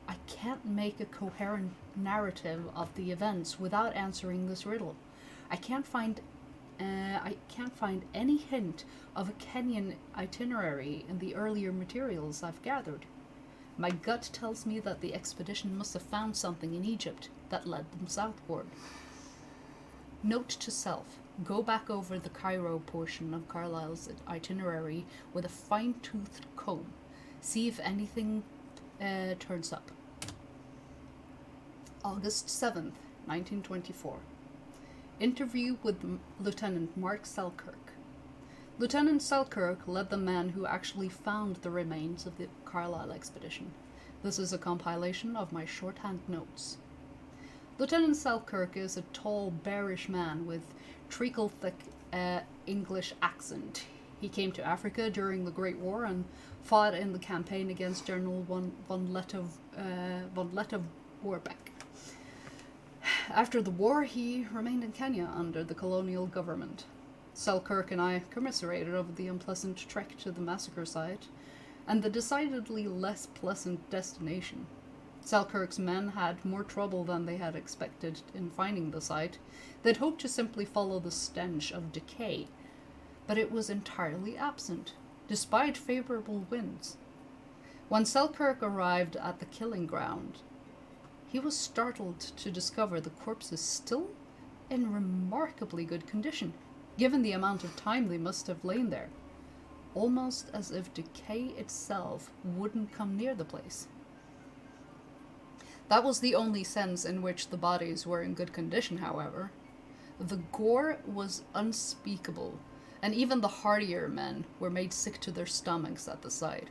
I can't make a coherent narrative of the events without answering this riddle. I can't find any hint of a Kenyan itinerary in the earlier materials I've gathered. My gut tells me that the expedition must have found something in Egypt that led them southward. Note to self: go back over the Cairo portion of Carlisle's itinerary with a fine-toothed comb. See if anything turns up. August 7th, 1924. Interview with Lieutenant Mark Selkirk. Lieutenant Selkirk led the man who actually found the remains of the Carlisle expedition. This is a compilation of my shorthand notes. Lieutenant Selkirk is a tall, bearish man with treacle-thick English accent. He came to Africa during the Great War and fought in the campaign against General von Lettow-Warbeck. After the war, he remained in Kenya under the colonial government. Selkirk and I commiserated over the unpleasant trek to the massacre site and the decidedly less pleasant destination. Selkirk's men had more trouble than they had expected in finding the site. They'd hoped to simply follow the stench of decay, but it was entirely absent, despite favorable winds. When Selkirk arrived at the killing ground, he was startled to discover the corpses still in remarkably good condition, given the amount of time they must have lain there, almost as if decay itself wouldn't come near the place. That was the only sense in which the bodies were in good condition, however. The gore was unspeakable, and even the hardier men were made sick to their stomachs at the sight.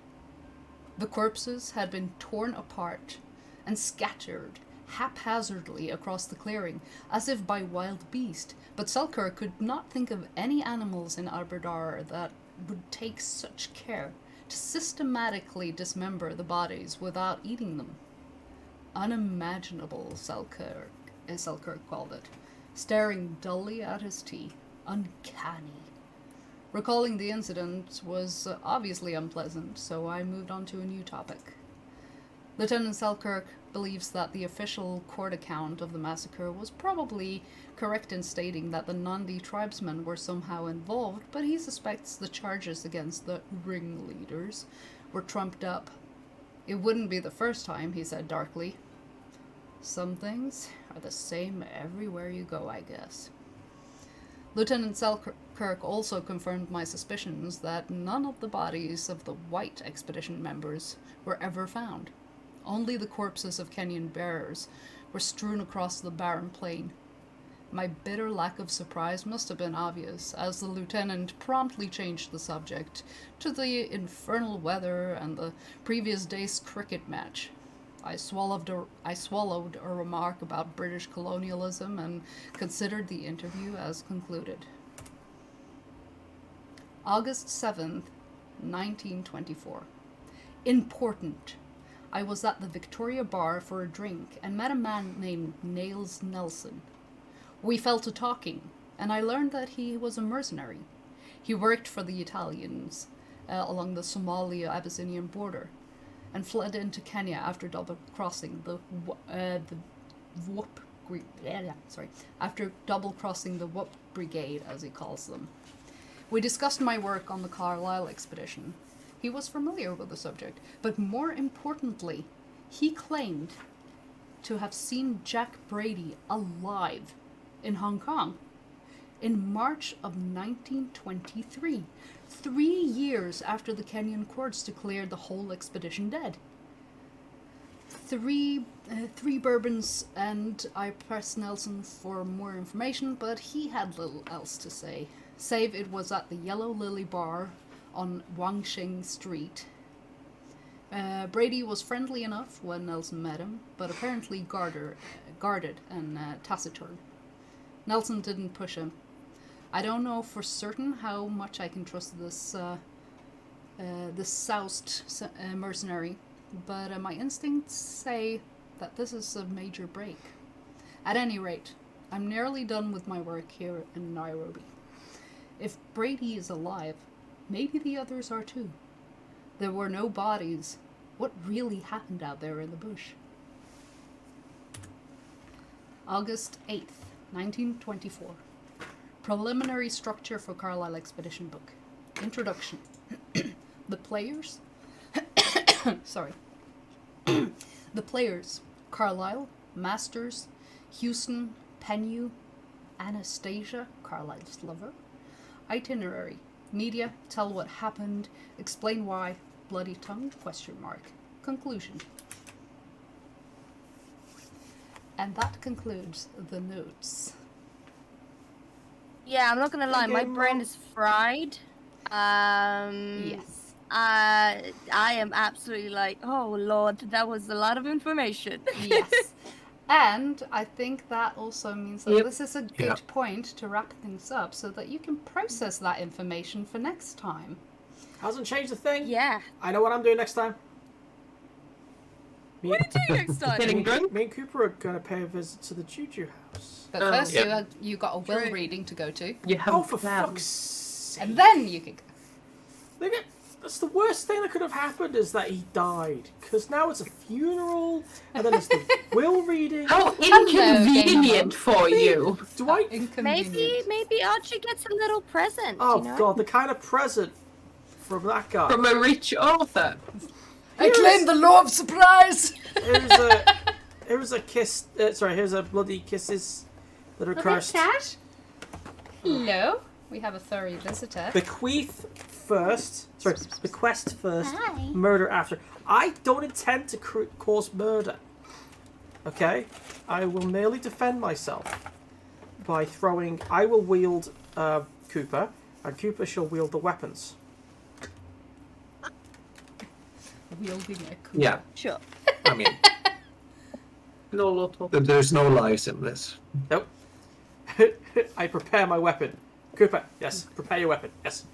The corpses had been torn apart and scattered haphazardly across the clearing, as if by wild beast, but Selkirk could not think of any animals in Arbadar that would take such care to systematically dismember the bodies without eating them. Unimaginable, Selkirk called it, staring dully at his tea. Uncanny. Recalling the incident was obviously unpleasant, so I moved on to a new topic. Lieutenant Selkirk believes that the official court account of the massacre was probably correct in stating that the Nandi tribesmen were somehow involved, but he suspects the charges against the ringleaders were trumped up. It wouldn't be the first time, he said darkly. Some things are the same everywhere you go, I guess. Lieutenant Selkirk also confirmed my suspicions that none of the bodies of the white expedition members were ever found. Only the corpses of Kenyan bearers were strewn across the barren plain. My bitter lack of surprise must have been obvious, as the lieutenant promptly changed the subject to the infernal weather and the previous day's cricket match. I swallowed a remark about British colonialism and considered the interview as concluded. August 7th, 1924. Important. I was at the Victoria Bar for a drink and met a man named Nails Nelson. We fell to talking, and I learned that he was a mercenary. He worked for the Italians along the Somalia-Abyssinian border and fled into Kenya after double-crossing the Whoop Brigade, as he calls them. We discussed my work on the Carlisle expedition. He was familiar with the subject, but more importantly, he claimed to have seen Jack Brady alive in Hong Kong in March of 1923, 3 years after the Kenyan courts declared the whole expedition dead. Three bourbons, and I pressed Nelson for more information, but he had little else to say, save it was at the Yellow Lily Bar on Wangxing Street. Brady was friendly enough when Nelson met him, but apparently guarded and taciturn. Nelson didn't push him. I don't know for certain how much I can trust this soused mercenary, but my instincts say that this is a major break. At any rate, I'm nearly done with my work here in Nairobi. If Brady is alive, maybe the others are too. There were no bodies. What really happened out there in the bush? August 8th, 1924. Preliminary structure for Carlisle Expedition book. Introduction. The players... Sorry. The players: Carlisle, Masters, Houston, Penyu, Anastasia, Carlisle's lover. Itinerary: media, tell what happened, explain why, bloody tongue, ? Conclusion. And that concludes the notes.
Yeah, I'm not gonna lie, my
Okay,
brain
Mom.
is fried.
Yes.
I am absolutely like, oh lord, that was a lot of information.
Yes. And I think that also means that
Yep.
this is a good
Yeah.
point to wrap things up so that you can process that information for next time.
Hasn't changed a thing.
Yeah.
I know what I'm doing next time. Me,
What are you doing next time?
Getting drunk?
me and Cooper are going to pay a visit to the Juju house.
But
Oh,
first,
yeah.
you got a will
True.
reading to go to,
You have
Oh, for
plans.
fuck's sake.
and then you can go.
Look at, that's the worst thing that could have happened is that he died. Because now it's a funeral, and then it's the will reading.
How
Hello,
inconvenient
Game
for you.
Do I?
Inconvenient.
Maybe Archie gets a little present.
Oh,
you know?
God, the kind of present from that guy.
From a rich author.
I claim the law of surprise!
Here's a kiss. Here's a bloody kisses that are cursed.
Cat? Hello. We have a furry visitor.
Bequest first.
Hi.
Murder after. I don't intend to cause murder. Okay? I will merely defend myself by throwing. I will wield Cooper, and Cooper shall wield the weapons.
Wielding a coup.
Yeah,
Sure.
I mean,
No lot of.
there's no lies in this.
Nope. I prepare my weapon. Cooper, yes. Prepare your weapon. Yes.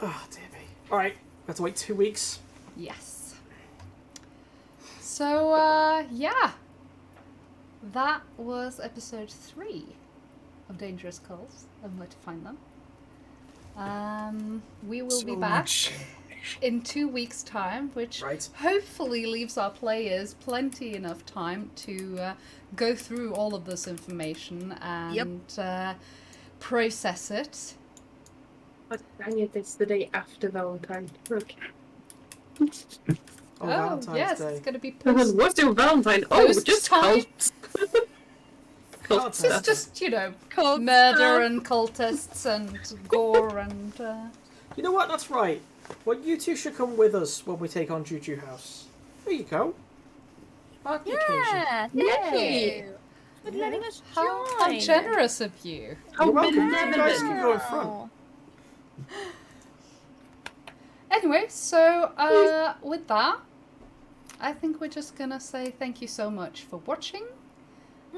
Oh, dear me. Alright, we have to wait 2 weeks.
Yes. So, yeah. That was episode 3 of Dangerous Cults and Where to Find Them. We will be back in 2 weeks' time, which
Right.
hopefully leaves our players plenty enough time to go through all of this information and process it.
But dang it, it's the day after Valentine's. Okay.
Oh, Valentine's
yes,
Day.
it's going to be post.
What's your Valentine? Oh,
Post
just
time.
cults.
Valentine's
It's just, you know,
Cult
murder
stuff.
and cultists and gore and...
You know what? That's right. Well, you two should come with us when we take on Juju House. There you go. Mark the occasion.
Yeah,
Yay.
thank you. For
Yeah.
letting us
How
join.
generous of you.
You're welcome. You
benevolent.
guys can go in front.
Wow.
Anyway, so with that, I think we're just gonna say thank you so much for watching,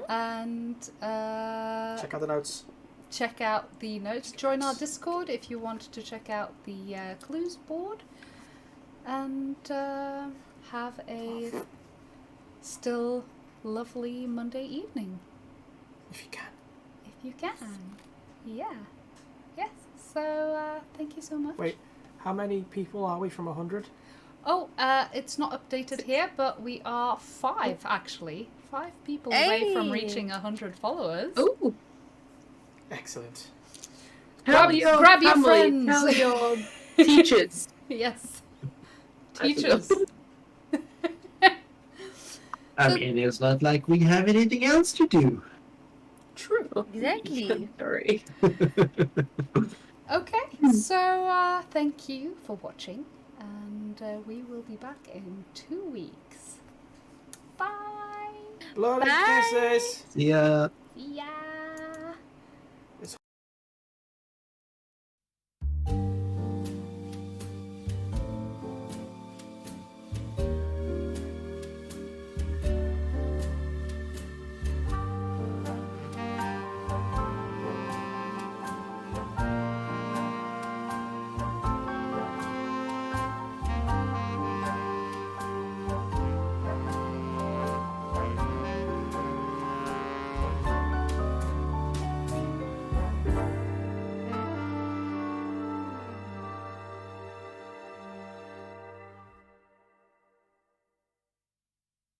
and
Check out the notes.
check out the notes. Join our Discord if you want to check out the clues board, and have a still lovely Monday evening
If you can.
if you can. Yeah. Yes. So thank you so much.
Wait, how many people are we from 100?
Oh, it's not updated here, but we are 5 actually. 5 people away from
Hey.
reaching 100 followers.
Ooh.
Excellent.
Tell
Grab-
your
grab your
family,
friends.
tell your teachers.
Yes.
I don't
Teachers.
I
So-
mean, it's not like we have anything else to do.
True.
Exactly.
Sorry.
Okay, so thank you for watching, and we will be back in 2 weeks. Bye.
Blood and
Bye.
kisses.
See ya.
See ya.